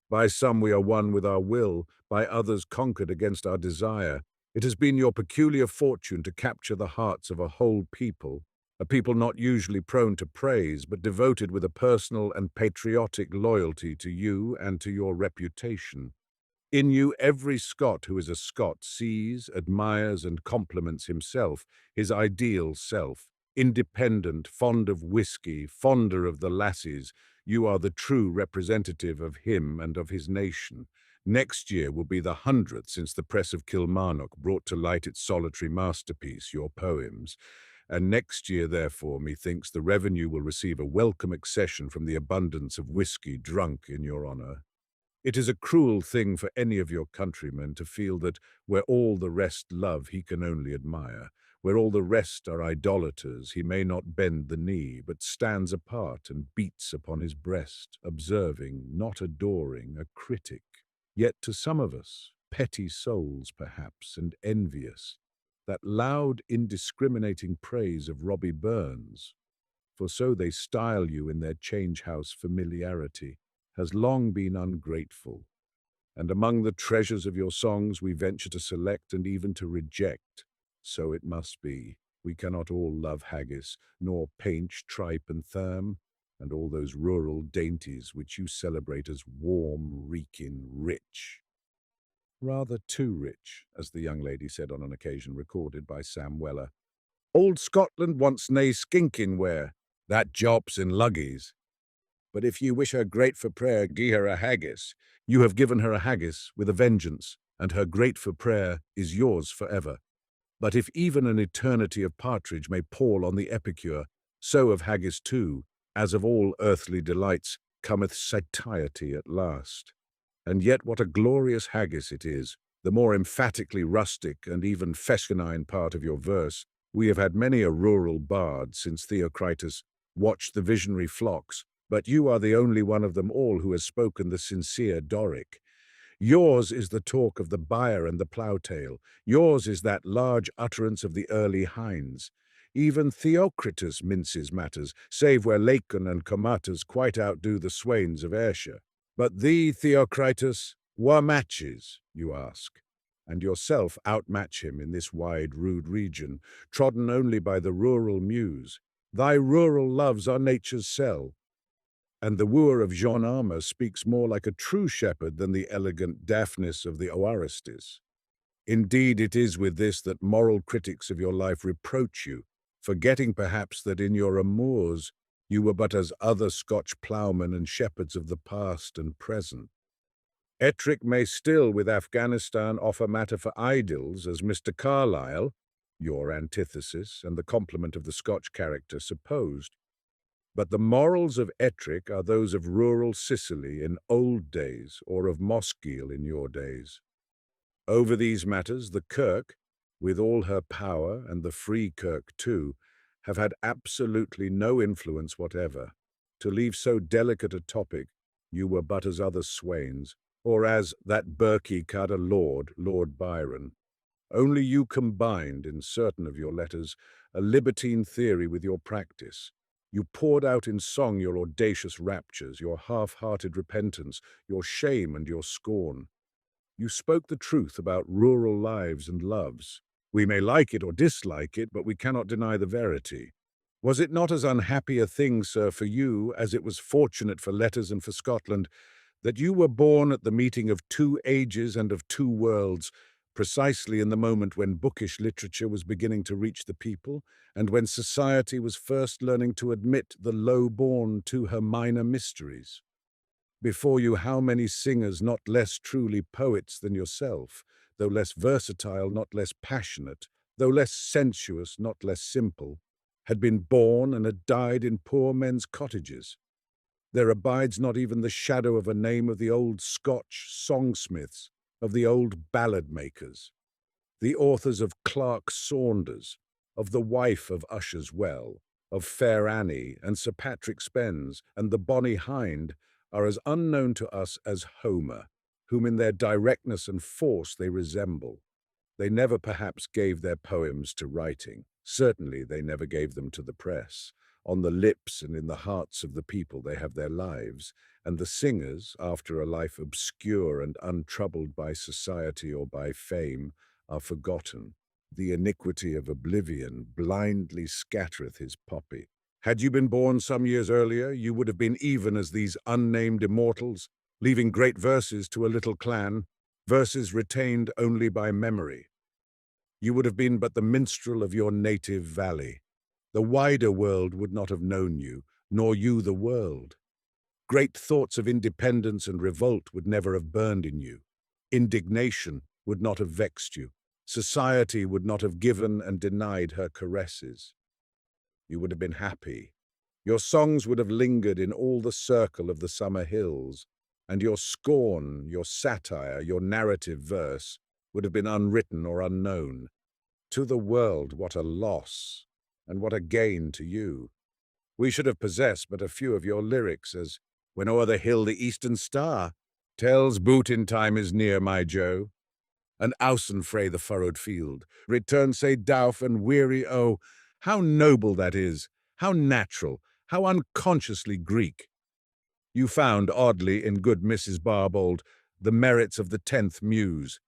By some we are won with our will, by others conquered against our desire. It has been your peculiar fortune to capture the hearts of a whole people, a people not usually prone to praise, but devoted with a personal and patriotic loyalty to you and to your reputation. In you every Scot who is a Scot sees, admires, and compliments himself, his ideal self. Independent, fond of whiskey, fonder of the lassies, you are the true representative of him and of his nation. Next year will be the 100th since the press of Kilmarnock brought to light its solitary masterpiece, your poems. And next year, therefore, methinks the revenue will receive a welcome accession from the abundance of whiskey drunk in your honour. It is a cruel thing for any of your countrymen to feel that where all the rest love he can only admire, where all the rest are idolaters he may not bend the knee, but stands apart and beats upon his breast, observing, not adoring, a critic. Yet to some of us, petty souls perhaps, and envious, that loud indiscriminating praise of Robbie Burns, for so they style you in their change-house familiarity, has long been ungrateful, and among the treasures of your songs we venture to select and even to reject. So it must be. We cannot all love haggis, nor painch, tripe, and therm, and all those rural dainties which you celebrate as warm, reeking, rich. Rather too rich, as the young lady said on an occasion recorded by Sam Weller. Old Scotland wants nae skinking ware, that jops in luggies. But if you wish her great for prayer, gie her a haggis. You have given her a haggis with a vengeance, and her great for prayer is yours for ever. But if even an eternity of partridge may pall on the epicure, so of haggis too, as of all earthly delights, cometh satiety at last. And yet what a glorious haggis it is, the more emphatically rustic and even fescennine part of your verse. We have had many a rural bard since Theocritus watched the visionary flocks, but you are the only one of them all who has spoken the sincere Doric. Yours is the talk of the byre and the plough-tail. Yours is that large utterance of the early hinds. Even Theocritus minces matters, save where Lacon and Comatas quite outdo the swains of Ayrshire. But thee, Theocritus, wha matches, you ask, and yourself outmatch him in this wide, rude region, trodden only by the rural muse. Thy rural loves are nature's cell, and the wooer of Jean Armour speaks more like a true shepherd than the elegant Daphnis of the Oaristis. Indeed, it is with this that moral critics of your life reproach you, forgetting perhaps that in your amours you were but as other Scotch ploughmen and shepherds of the past and present. Ettrick may still, with Afghanistan, offer matter for idylls, as Mr. Carlyle, your antithesis and the complement of the Scotch character, supposed. But the morals of Ettrick are those of rural Sicily in old days, or of Mosgiel in your days. Over these matters the Kirk, with all her power, and the Free Kirk too, have had absolutely no influence whatever. To leave so delicate a topic, you were but as other swains, or as that Berkey cad a Lord Byron. Only you combined, in certain of your letters, a libertine theory with your practice. You poured out in song your audacious raptures, your half-hearted repentance, your shame and your scorn. You spoke the truth about rural lives and loves. We may like it or dislike it, but we cannot deny the verity. Was it not as unhappy a thing, sir, for you, as it was fortunate for letters and for Scotland, that you were born at the meeting of two ages and of two worlds, precisely in the moment when bookish literature was beginning to reach the people, and when society was first learning to admit the low-born to her minor mysteries. Before you, how many singers, not less truly poets than yourself, though less versatile, not less passionate, though less sensuous, not less simple, had been born and had died in poor men's cottages. There abides not even the shadow of a name of the old Scotch songsmiths, of the old ballad-makers, the authors of Clerk Saunders, of The Wife of Usher's Well, of Fair Annie and Sir Patrick Spens and the Bonny Hind are as unknown to us as Homer, whom in their directness and force they resemble. They never perhaps gave their poems to writing. Certainly they never gave them to the press. On the lips and in the hearts of the people they have their lives, and the singers, after a life obscure and untroubled by society or by fame, are forgotten. The iniquity of oblivion blindly scattereth his poppy. Had you been born some years earlier, you would have been even as these unnamed immortals, leaving great verses to a little clan, verses retained only by memory. You would have been but the minstrel of your native valley. The wider world would not have known you, nor you the world. Great thoughts of independence and revolt would never have burned in you. Indignation would not have vexed you. Society would not have given and denied her caresses. You would have been happy. Your songs would have lingered in all the circle of the summer hills, and your scorn, your satire, your narrative verse would have been unwritten or unknown. To the world, what a loss, and what a gain to you. We should have possessed but a few of your lyrics, as when o'er the hill the eastern star tells bootin time is near, my Joe, and Austen fray the furrowed field. Return say Dowf and weary, oh, how noble that is, how natural, how unconsciously Greek. You found, oddly, in good Mrs. Barbauld, the merits of the 10th muse.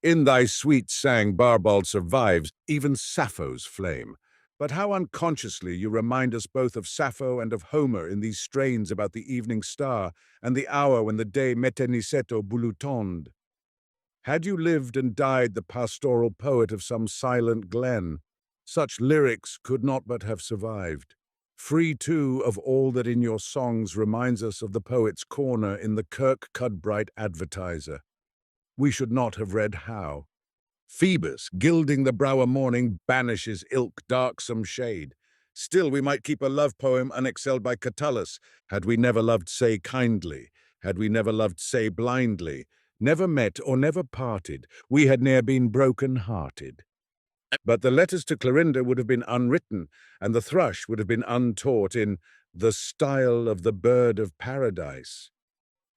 In thy sweet sang Barbald survives even Sappho's flame. But how unconsciously you remind us both of Sappho and of Homer in these strains about the evening star and the hour when the day meteniceto bulutond. Had you lived and died the pastoral poet of some silent glen, such lyrics could not but have survived. Free, too, of all that in your songs reminds us of the poet's corner in the Kirk Cudbright Advertiser. We should not have read how. Phoebus, gilding the brow of morning, banishes ilk darksome shade. Still we might keep a love poem unexcelled by Catullus, had we never loved say kindly, had we never loved say blindly, never met or never parted, we had ne'er been broken-hearted. But the letters to Clorinda would have been unwritten, and the thrush would have been untaught in the style of the bird of paradise.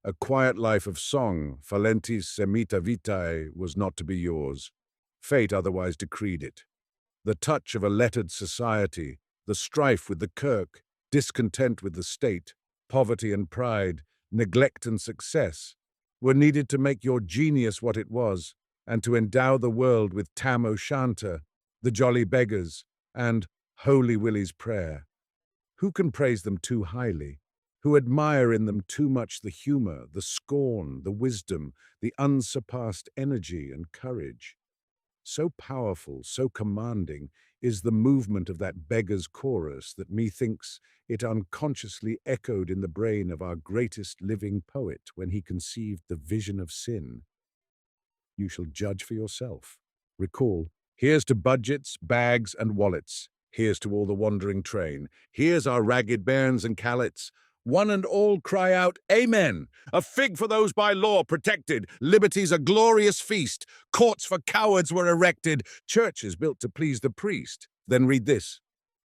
A quiet life of song, falentis semita vitae, was not to be yours. Fate otherwise decreed it. The touch of a lettered society, the strife with the kirk, discontent with the state, poverty and pride, neglect and success, were needed to make your genius what it was, and to endow the world with Tam O'Shanter, the Jolly Beggars, and Holy Willie's Prayer. Who can praise them too highly? Who admire in them too much the humor, the scorn, the wisdom, the unsurpassed energy and courage? So powerful, so commanding is the movement of that beggar's chorus that methinks it unconsciously echoed in the brain of our greatest living poet when he conceived the vision of sin. You shall judge for yourself. Recall, here's to budgets, bags, and wallets. Here's to all the wandering train. Here's our ragged bairns and callets. One and all cry out, Amen! A fig for those by law protected. Liberty's a glorious feast. Courts for cowards were erected. Churches built to please the priest. Then read this.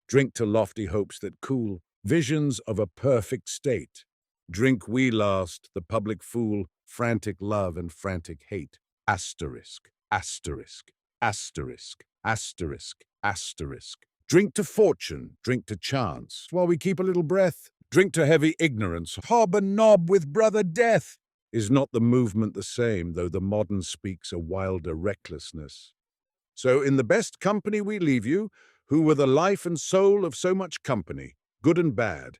Drink to lofty hopes that cool. Visions of a perfect state. Drink we last, the public fool, frantic love and frantic hate. Asterisk, asterisk, asterisk, asterisk, asterisk. Drink to fortune, drink to chance, while we keep a little breath. Drink to heavy ignorance, hob and nob with brother death. Is not the movement the same, though the modern speaks a wilder recklessness? So in the best company we leave you, who were the life and soul of so much company, good and bad.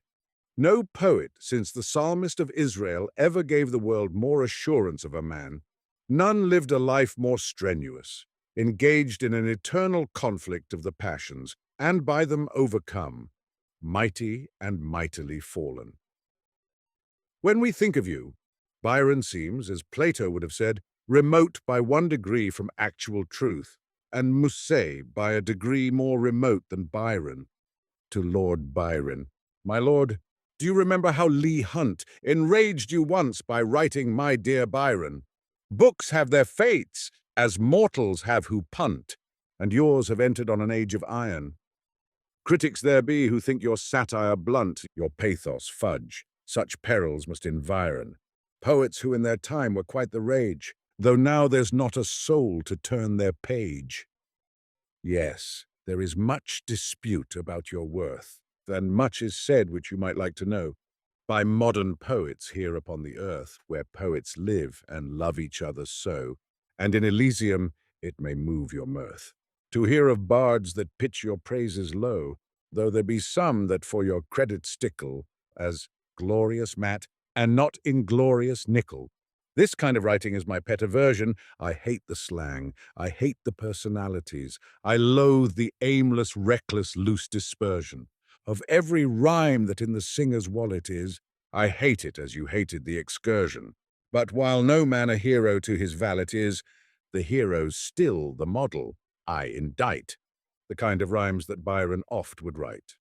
No poet, since the psalmist of Israel, ever gave the world more assurance of a man None lived a life more strenuous, engaged in an eternal conflict of the passions, and by them overcome, mighty and mightily fallen. When we think of you, Byron seems, as Plato would have said, remote by one degree from actual truth, and Musset by a degree more remote than Byron. To Lord Byron, my lord, do you remember how Leigh Hunt enraged you once by writing My Dear Byron? Books have their fates, as mortals have who punt, and yours have entered on an age of iron. Critics there be who think your satire blunt, your pathos fudge. Such perils must environ. Poets who in their time were quite the rage, though now there's not a soul to turn their page. Yes, there is much dispute about your worth, and much is said which you might like to know, by modern poets here upon the earth, where poets live and love each other so, and in Elysium it may move your mirth. To hear of bards that pitch your praises low, though there be some that for your credit stickle, as glorious Matt, and not inglorious Nickel. This kind of writing is my pet aversion. I hate the slang. I hate the personalities. I loathe the aimless, reckless, loose dispersion. Of every rhyme that in the singer's wallet is, I hate it as you hated the excursion. But while no man a hero to his valet is, the hero's still the model I indict, the kind of rhymes that Byron oft would write.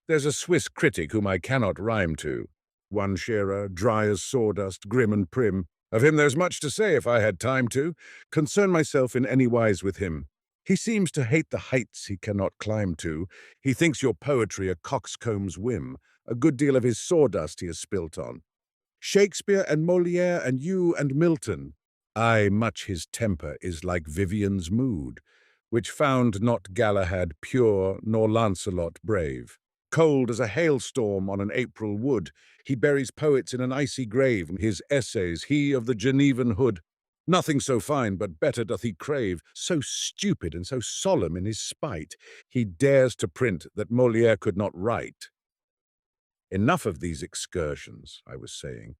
There's a Swiss critic whom I cannot rhyme to, one shearer, dry as sawdust, grim and prim. Of him there's much to say if I had time to concern myself in any wise with him. He seems to hate the heights he cannot climb to. He thinks your poetry a coxcomb's whim. A good deal of his sawdust he has spilt on Shakespeare and Molière and you and Milton. Aye, much his temper is like Vivian's mood, which found not Galahad pure nor Lancelot brave. Cold as a hailstorm on an April wood, he buries poets in an icy grave. His essays, he of the Genevan hood. Nothing so fine, but better doth he crave. So stupid and so solemn in his spite, he dares to print that Molière could not write. Enough of these excursions, I was saying,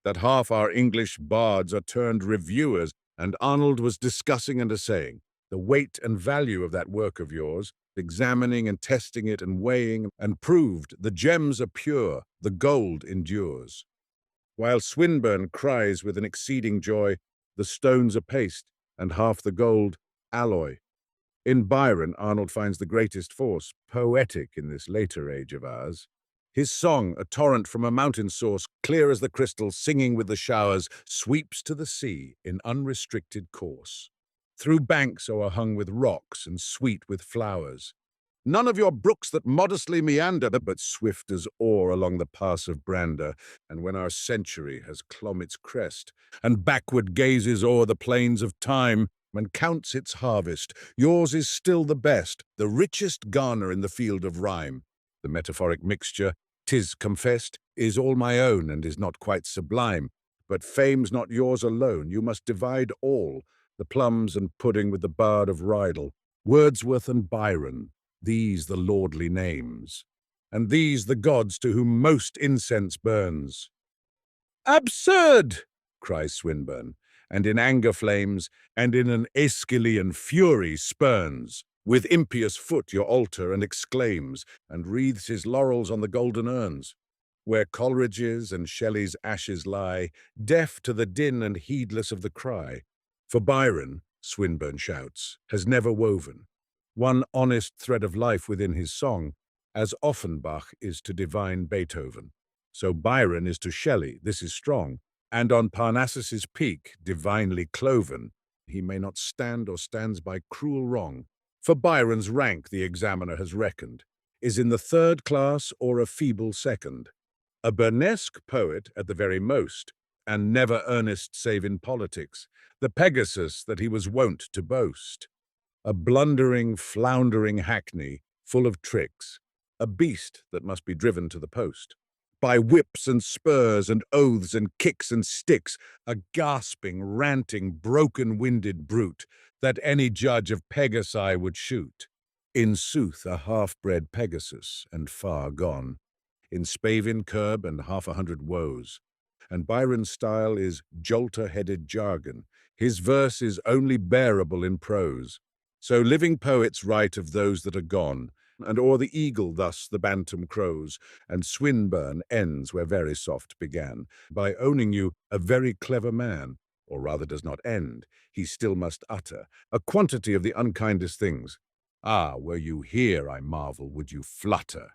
that half our English bards are turned reviewers, and Arnold was discussing and assaying the weight and value of that work of yours, examining and testing it and weighing, and proved the gems are pure, the gold endures. While Swinburne cries with an exceeding joy, the stones are paste, and half the gold alloy. In Byron, Arnold finds the greatest force, poetic in this later age of ours. His song, a torrent from a mountain source, clear as the crystal, singing with the showers, sweeps to the sea in unrestricted course. Through banks o'erhung with rocks and sweet with flowers. None of your brooks that modestly meander, but swift as oar along the pass of Brander, and when our century has clomb its crest, and backward gazes o'er the plains of time, and counts its harvest, yours is still the best, the richest garner in the field of rhyme. The metaphoric mixture, 'tis confessed, is all my own, and is not quite sublime. But fame's not yours alone, you must divide all, the plums and pudding with the bard of Rydal, Wordsworth and Byron, these the lordly names, and these the gods to whom most incense burns. Absurd! Cries Swinburne, and in anger flames, and in an Aeschylean fury spurns, with impious foot your altar, and exclaims, and wreathes his laurels on the golden urns, where Coleridge's and Shelley's ashes lie, deaf to the din and heedless of the cry. For Byron, Swinburne shouts, has never woven one honest thread of life within his song, as Offenbach is to divine Beethoven. So Byron is to Shelley, this is strong, and on Parnassus's peak, divinely cloven, he may not stand or stands by cruel wrong. For Byron's rank, the examiner has reckoned, is in the third class or a feeble second. A burlesque poet at the very most, and never earnest save in politics, the Pegasus that he was wont to boast. A blundering, floundering hackney, full of tricks, a beast that must be driven to the post. By whips and spurs and oaths and kicks and sticks, a gasping, ranting, broken-winded brute that any judge of Pegasi would shoot. In sooth, a half-bred Pegasus, and far gone, in spavin curb and 100 woes. and Byron's style is jolter-headed jargon. His verse is only bearable in prose. So living poets write of those that are gone, and o'er the eagle thus the bantam crows, and Swinburne ends where Verisopht began, by owning you a very clever man, or rather does not end, he still must utter, a quantity of the unkindest things. Ah, were you here, I marvel, would you flutter?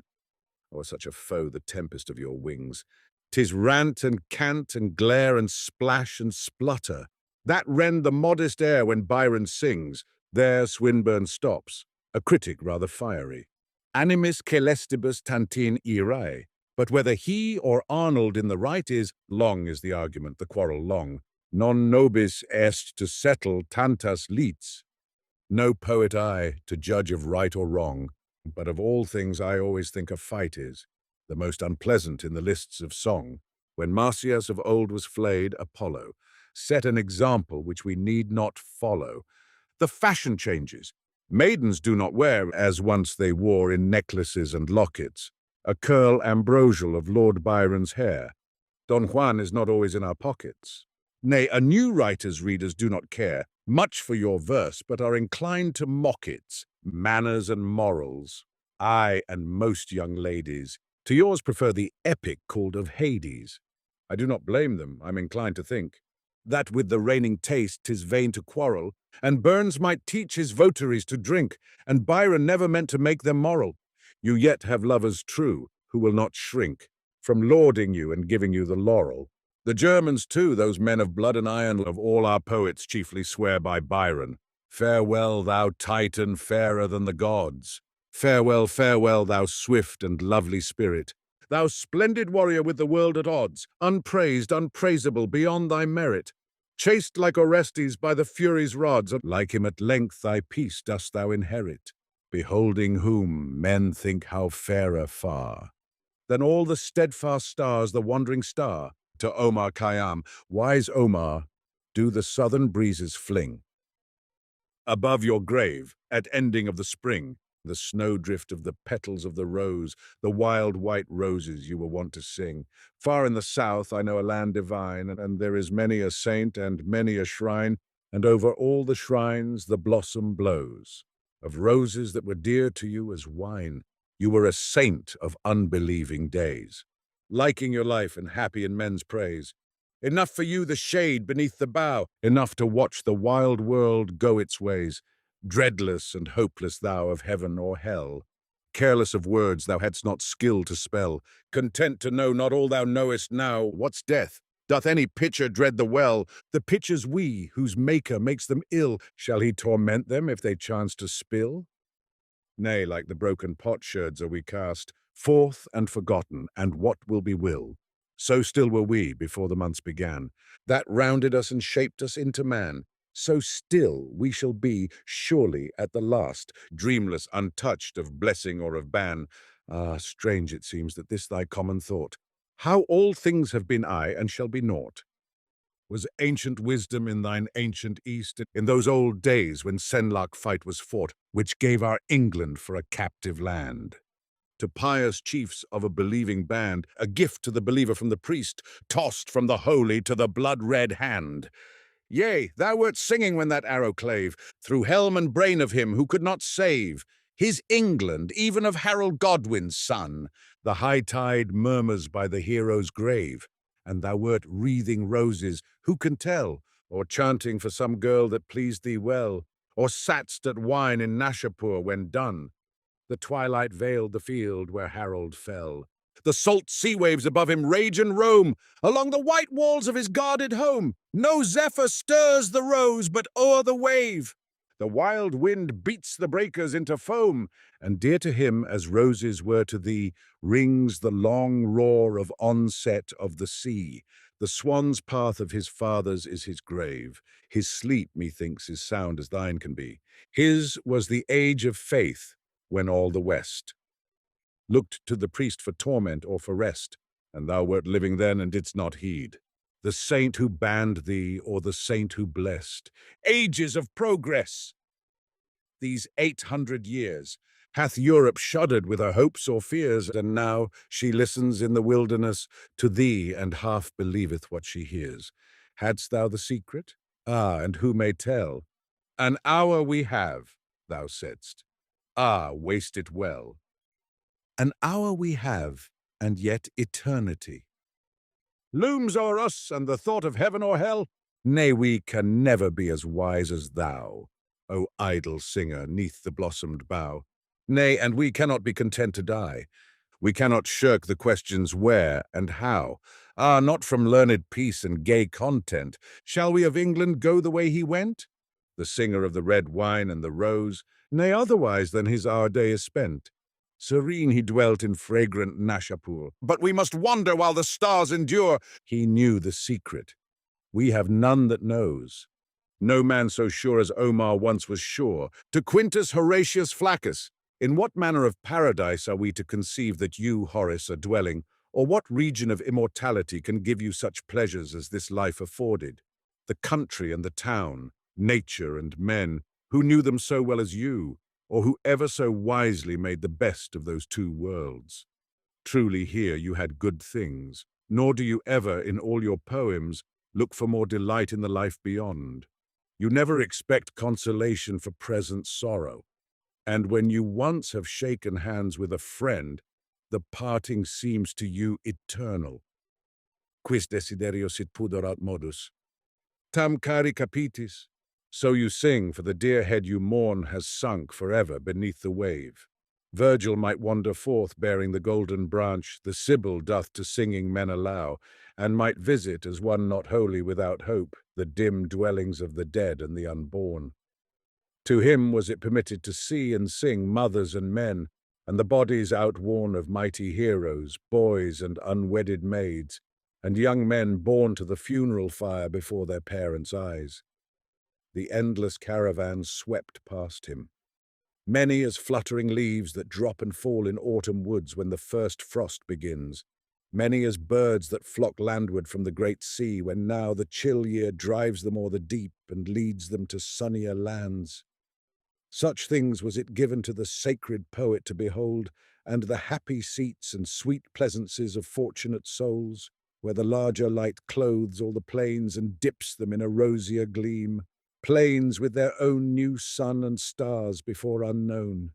Or such a foe the tempest of your wings. 'Tis rant and cant and glare and splash and splutter, that rend the modest air when Byron sings. There Swinburne stops, a critic rather fiery. Animis caelestibus tantin irae. But whether he or Arnold in the right is, long is the argument, the quarrel long. Non nobis est to settle tantas lites. No poet I, to judge of right or wrong, but of all things I always think a fight is the most unpleasant in the lists of song. When Marsyas of old was flayed, Apollo set an example which we need not follow. The fashion changes. Maidens do not wear, as once they wore in necklaces and lockets, a curl ambrosial of Lord Byron's hair. Don Juan is not always in our pockets. Nay, a new writer's readers do not care much for your verse, but are inclined to mock its manners and morals. I and most young ladies to yours prefer the epic called of Hades. I do not blame them, I'm inclined to think that with the reigning taste 'tis vain to quarrel, and Burns might teach his votaries to drink, and Byron never meant to make them moral. You yet have lovers true, who will not shrink from lauding you and giving you the laurel. The Germans, too, those men of blood and iron of all our poets chiefly swear by Byron. Farewell, thou Titan, fairer than the gods. Farewell, farewell, thou swift and lovely spirit. Thou splendid warrior with the world at odds, unpraised, unpraisable, beyond thy merit. Chased like Orestes by the Furies' rods, and like him at length thy peace dost thou inherit. Beholding whom men think how fairer far than all the steadfast stars, the wandering star. To Omar Khayyam, wise Omar, do the southern breezes fling above your grave at ending of the spring, the snowdrift of the petals of the rose, the wild white roses you were wont to sing. Far in the south I know a land divine, and there is many a saint and many a shrine, and over all the shrines the blossom blows of roses that were dear to you as wine. You were a saint of unbelieving days, liking your life and happy in men's praise. Enough for you the shade beneath the bough, enough to watch the wild world go its ways. Dreadless and hopeless thou of heaven or hell, careless of words thou hadst not skill to spell, content to know not all thou knowest now. What's death? Doth any pitcher dread the well? The pitchers we, whose maker makes them ill, shall he torment them if they chance to spill? Nay, like the broken potsherds are we cast, forth and forgotten, and what will be will. So still were we before the months began, that rounded us and shaped us into man. So still we shall be, surely, at the last, dreamless, untouched of blessing or of ban. Ah, strange it seems that this thy common thought, how all things have been aye and shall be naught. Was ancient wisdom in thine ancient East, in those old days when Senlac fight was fought, which gave our England for a captive land. To pious chiefs of a believing band, a gift to the believer from the priest, tossed from the holy to the blood-red hand. Yea, thou wert singing when that arrow clave through helm and brain of him who could not save his England, even of Harold Godwin's son. The high tide murmurs by the hero's grave, and thou wert wreathing roses, who can tell, or chanting for some girl that pleased thee well, or satst at wine in Nashapur when done. The twilight veiled the field where Harold fell. The salt sea waves above him rage and roam along the white walls of his guarded home. No zephyr stirs the rose but o'er the wave. The wild wind beats the breakers into foam, and dear to him as roses were to thee, rings the long roar of onset of the sea. The swan's path of his fathers is his grave. His sleep, methinks, is sound as thine can be. His was the age of faith, when all the West looked to the priest for torment or for rest, and thou wert living then and didst not heed. The saint who banned thee, or the saint who blessed. Ages of progress! These 800 years Hath Europe shuddered with her hopes or fears, and now she listens in the wilderness to thee, and half believeth what she hears. Hadst thou the secret? Ah, and who may tell? An hour we have, thou saidst. Ah, waste it well. An hour we have, and yet eternity looms o'er us, and the thought of heaven or hell? Nay, we can never be as wise as thou, O idle singer, neath the blossomed bough. Nay, and we cannot be content to die. We cannot shirk the questions where and how. Ah, not from learned peace and gay content. Shall we of England go the way he went? The singer of the red wine and the rose, nay, otherwise than his our day is spent. Serene he dwelt in fragrant Nashapur. But we must wander while the stars endure. He knew the secret. We have none that knows. No man so sure as Omar once was sure. To Quintus Horatius Flaccus, in what manner of paradise are we to conceive that you, Horace, are dwelling, or what region of immortality can give you such pleasures as this life afforded? The country and the town, nature and men, who knew them so well as you, or who ever so wisely made the best of those two worlds? Truly here you had good things, nor do you ever, in all your poems, look for more delight in the life beyond. You never expect consolation for present sorrow, and when you once have shaken hands with a friend, the parting seems to you eternal. Quis desiderio sit pudorat modus? Tam cari capitis? So you sing, for the dear head you mourn has sunk forever beneath the wave. Virgil might wander forth bearing the golden branch the Sibyl doth to singing men allow, and might visit, as one not wholly without hope, the dim dwellings of the dead and the unborn. To him was it permitted to see and sing mothers and men, and the bodies outworn of mighty heroes, boys and unwedded maids, and young men borne to the funeral fire before their parents' eyes. The endless caravans swept past him, many as fluttering leaves that drop and fall in autumn woods when the first frost begins, many as birds that flock landward from the great sea when now the chill year drives them o'er the deep and leads them to sunnier lands. Such things was it given to the sacred poet to behold, and the happy seats and sweet pleasances of fortunate souls, where the larger light clothes all the plains and dips them in a rosier gleam, plains with their own new sun and stars before unknown.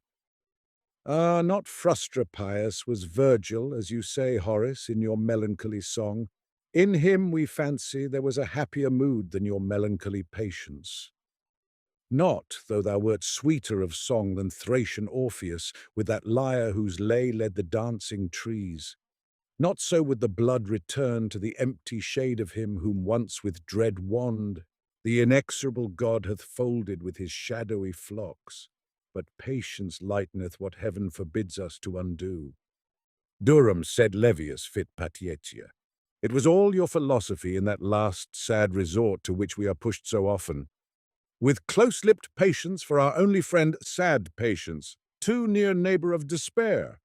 Ah, not frustra pious was Virgil, as you say, Horace, in your melancholy song. In him, we fancy, there was a happier mood than your melancholy patience. Not, though thou wert sweeter of song than Thracian Orpheus, with that lyre whose lay led the dancing trees. Not so would the blood return to the empty shade of him whom once with dread wand the inexorable god hath folded with his shadowy flocks, but patience lighteneth what heaven forbids us to undo. Durham said Levius fit patietia. It was all your philosophy in that last sad resort to which we are pushed so often. With close-lipped patience for our only friend, sad patience, too near neighbour of despair.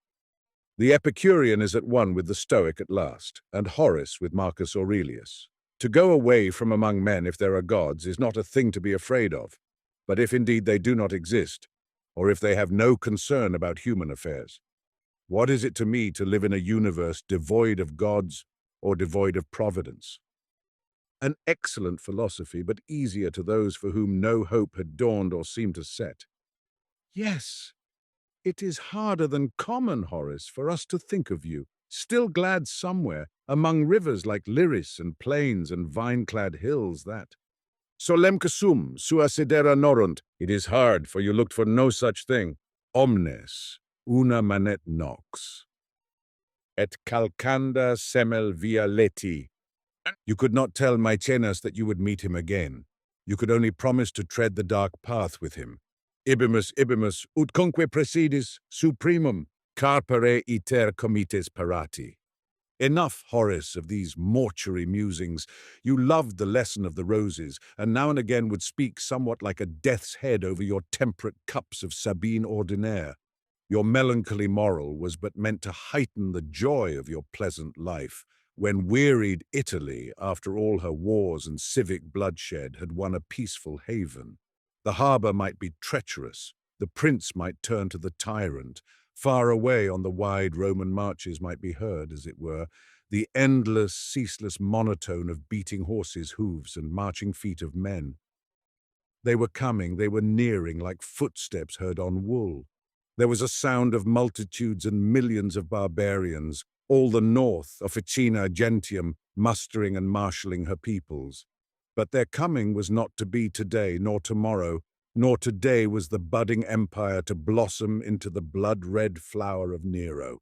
The Epicurean is at one with the Stoic at last, and Horace with Marcus Aurelius. To go away from among men if there are gods is not a thing to be afraid of, but if indeed they do not exist, or if they have no concern about human affairs. What is it to me to live in a universe devoid of gods or devoid of providence? An excellent philosophy, but easier to those for whom no hope had dawned or seemed to set. Yes, it is harder than common, Horace, for us to think of you, still glad somewhere, among rivers like Liris and plains and vine-clad hills that. Solemque sum, sua sidera norunt. It is hard, for you looked for no such thing. Omnes, una manet nox. Et calcanda semel via leti. You could not tell Maecenas that you would meet him again. You could only promise to tread the dark path with him. Ibimus, utconque presidis, supremum, carpere iter comites parati. Enough, Horace, of these mortuary musings. You loved the lesson of the roses, and now and again would speak somewhat like a death's head over your temperate cups of Sabine ordinaire. Your melancholy moral was but meant to heighten the joy of your pleasant life, when wearied Italy, after all her wars and civic bloodshed, had won a peaceful haven. The harbour might be treacherous, The prince might turn to the tyrant. Far away on the wide Roman marches might be heard, as it were, the endless, ceaseless monotone of beating horses' hooves and marching feet of men. They were coming, they were nearing like footsteps heard on wool. There was a sound of multitudes and millions of barbarians, all the north, Officina Gentium, mustering and marshalling her peoples. But their coming was not to be today nor tomorrow, nor today was the budding empire to blossom into the blood-red flower of Nero.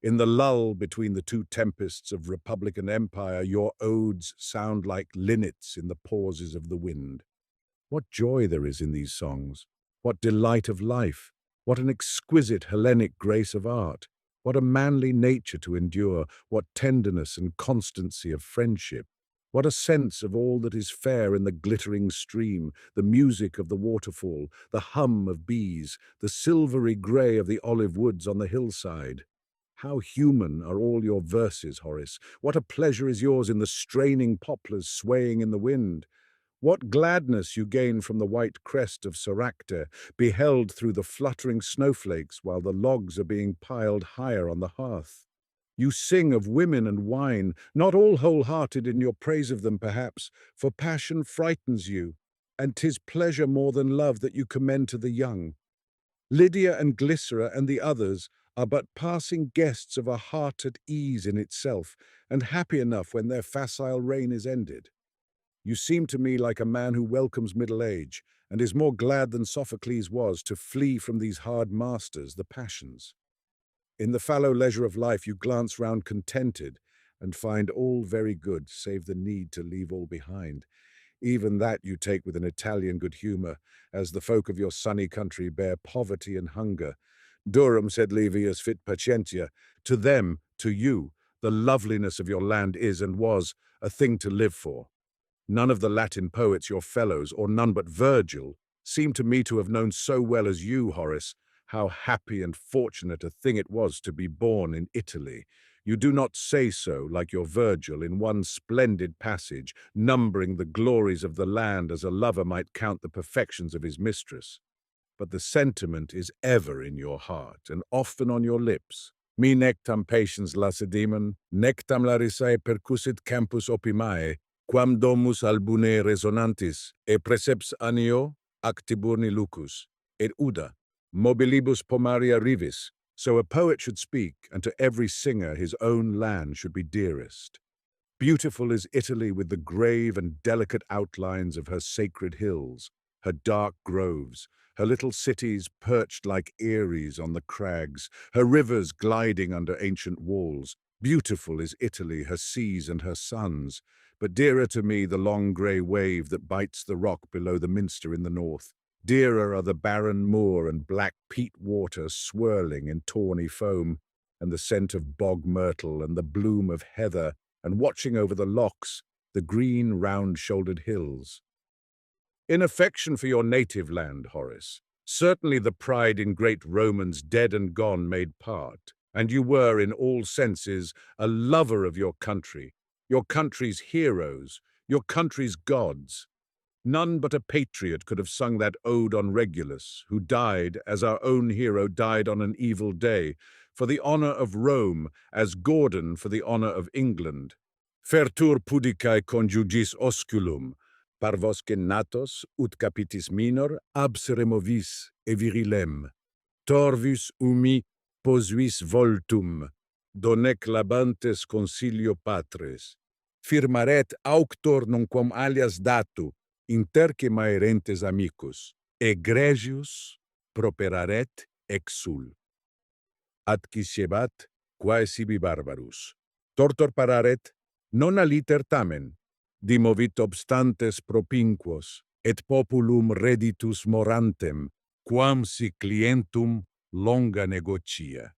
In the lull between the two tempests of republic and empire, your odes sound like linnets in the pauses of the wind. What joy there is in these songs! What delight of life! What an exquisite Hellenic grace of art! What a manly nature to endure! What tenderness and constancy of friendship! What a sense of all that is fair in the glittering stream, the music of the waterfall, the hum of bees, the silvery grey of the olive woods on the hillside! How human are all your verses, Horace! What a pleasure is yours in the straining poplars swaying in the wind! What gladness you gain from the white crest of Soracte, beheld through the fluttering snowflakes while the logs are being piled higher on the hearth! You sing of women and wine, not all wholehearted in your praise of them, perhaps, for passion frightens you, and 'tis pleasure more than love that you commend to the young. Lydia and Glycera and the others are but passing guests of a heart at ease in itself, and happy enough when their facile reign is ended. You seem to me like a man who welcomes middle age, and is more glad than Sophocles was to flee from these hard masters, the passions. In the fallow leisure of life you glance round contented, and find all very good, save the need to leave all behind. Even that you take with an Italian good humour, as the folk of your sunny country bear poverty and hunger. Durum sed levius fit patientia. To them, to you, the loveliness of your land is and was a thing to live for. None of the Latin poets, your fellows, or none but Virgil, seem to me to have known so well as you, Horace, how happy and fortunate a thing it was to be born in Italy. You do not say so, like your Virgil, in one splendid passage, numbering the glories of the land as a lover might count the perfections of his mistress. But the sentiment is ever in your heart, and often on your lips. Mi nectam patiens lacedaemon, nectam larisae percussit campus opimae, quam domus albune resonantis, e preseps anio, ac tiburni lucus, et uda, mobilibus pomaria rivis. So a poet should speak, and to every singer his own land should be dearest. Beautiful is Italy with the grave and delicate outlines of her sacred hills, her dark groves, her little cities perched like eyries on the crags, her rivers gliding under ancient walls. Beautiful is Italy, her seas and her suns, but dearer to me the long grey wave that bites the rock below the minster in the north. Dearer are the barren moor and black peat water swirling in tawny foam, and the scent of bog myrtle and the bloom of heather, and watching over the lochs, the green round-shouldered hills. In affection for your native land, Horace, certainly the pride in great Romans dead and gone made part, and you were, in all senses, a lover of your country's heroes, your country's gods. None but a patriot could have sung that ode on Regulus, who died, as our own hero died on an evil day, for the honour of Rome, as Gordon for the honour of England. Fertur pudicae conjugis osculum, parvosque natos ut capitis minor absere vis e virilem. Torvis umi posuis voltum, donec labantes consilio patres. Firmaret auctor nunquam alias datu, interque maerentes amicus, egregius properaret exul. Adquisebat quae sibi barbarus. Tortor pararet, non aliter tamen, dimovit obstantes propinquos, et populum reditus morantem, quam si clientum longa negotia.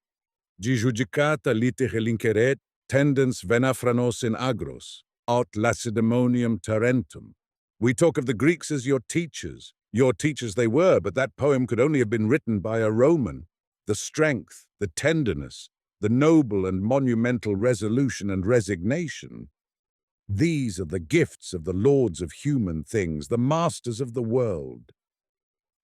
Judicata litere linceret, tendens venafranos in agros, aut Lacedaemonium tarentum. We talk of the Greeks as your teachers. Your teachers they were, but that poem could only have been written by a Roman. The strength, the tenderness, the noble and monumental resolution and resignation. These are the gifts of the lords of human things, the masters of the world.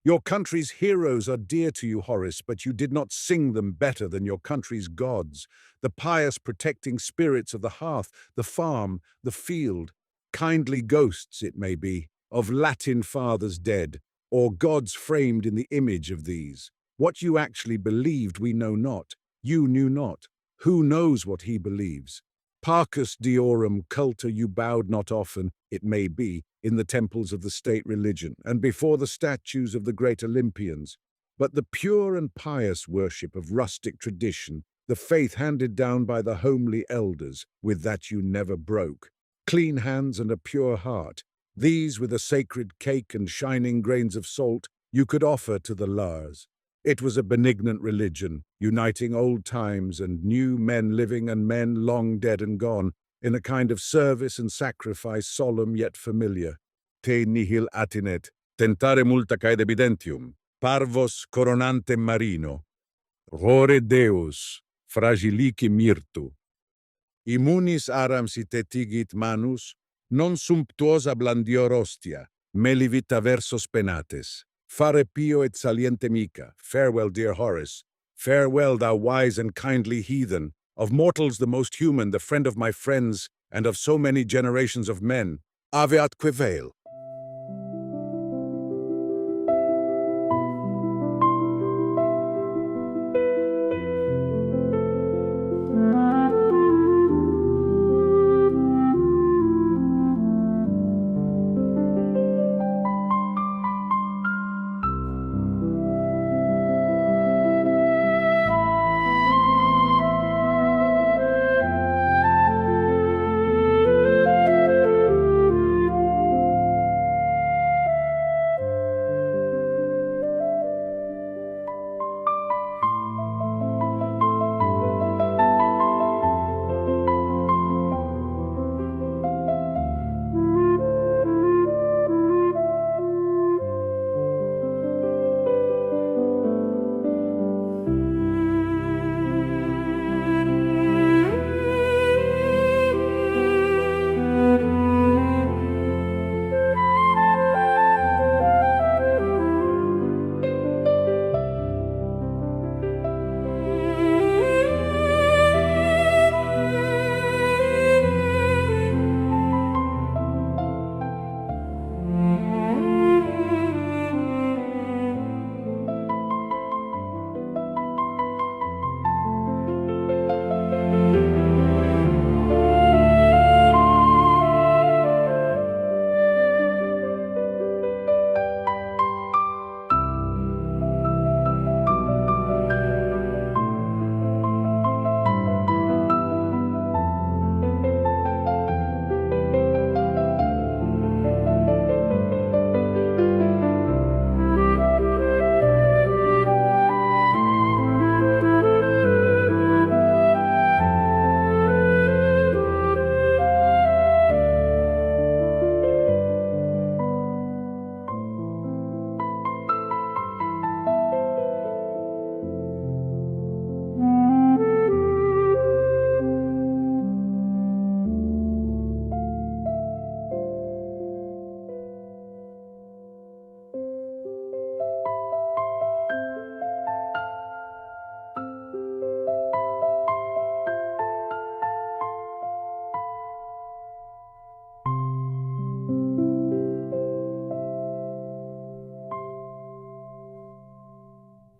Your country's heroes are dear to you, Horace, but you did not sing them better than your country's gods, the pious protecting spirits of the hearth, the farm, the field, kindly ghosts, it may be, of Latin fathers dead, or gods framed in the image of these. What you actually believed we know not. You knew not. Who knows what he believes? Parcus deorum culta you bowed not often, it may be, in the temples of the state religion, and before the statues of the great Olympians, but the pure and pious worship of rustic tradition, the faith handed down by the homely elders, with that you never broke. Clean hands and a pure heart, these with a sacred cake and shining grains of salt, you could offer to the Lars. It was a benignant religion, uniting old times and new, men living and men long dead and gone, in a kind of service and sacrifice solemn yet familiar. Te nihil atinet, tentare multa caede evidentium, parvos coronante marino, rore deus, fragilici mirtu. Immunis aram si tetigit manus, non sumptuosa blandior ostia, melivit versos penates. Fare pio et saliente mica, farewell, dear Horace, farewell, thou wise and kindly heathen, of mortals the most human, the friend of my friends, and of so many generations of men. Ave atque veil.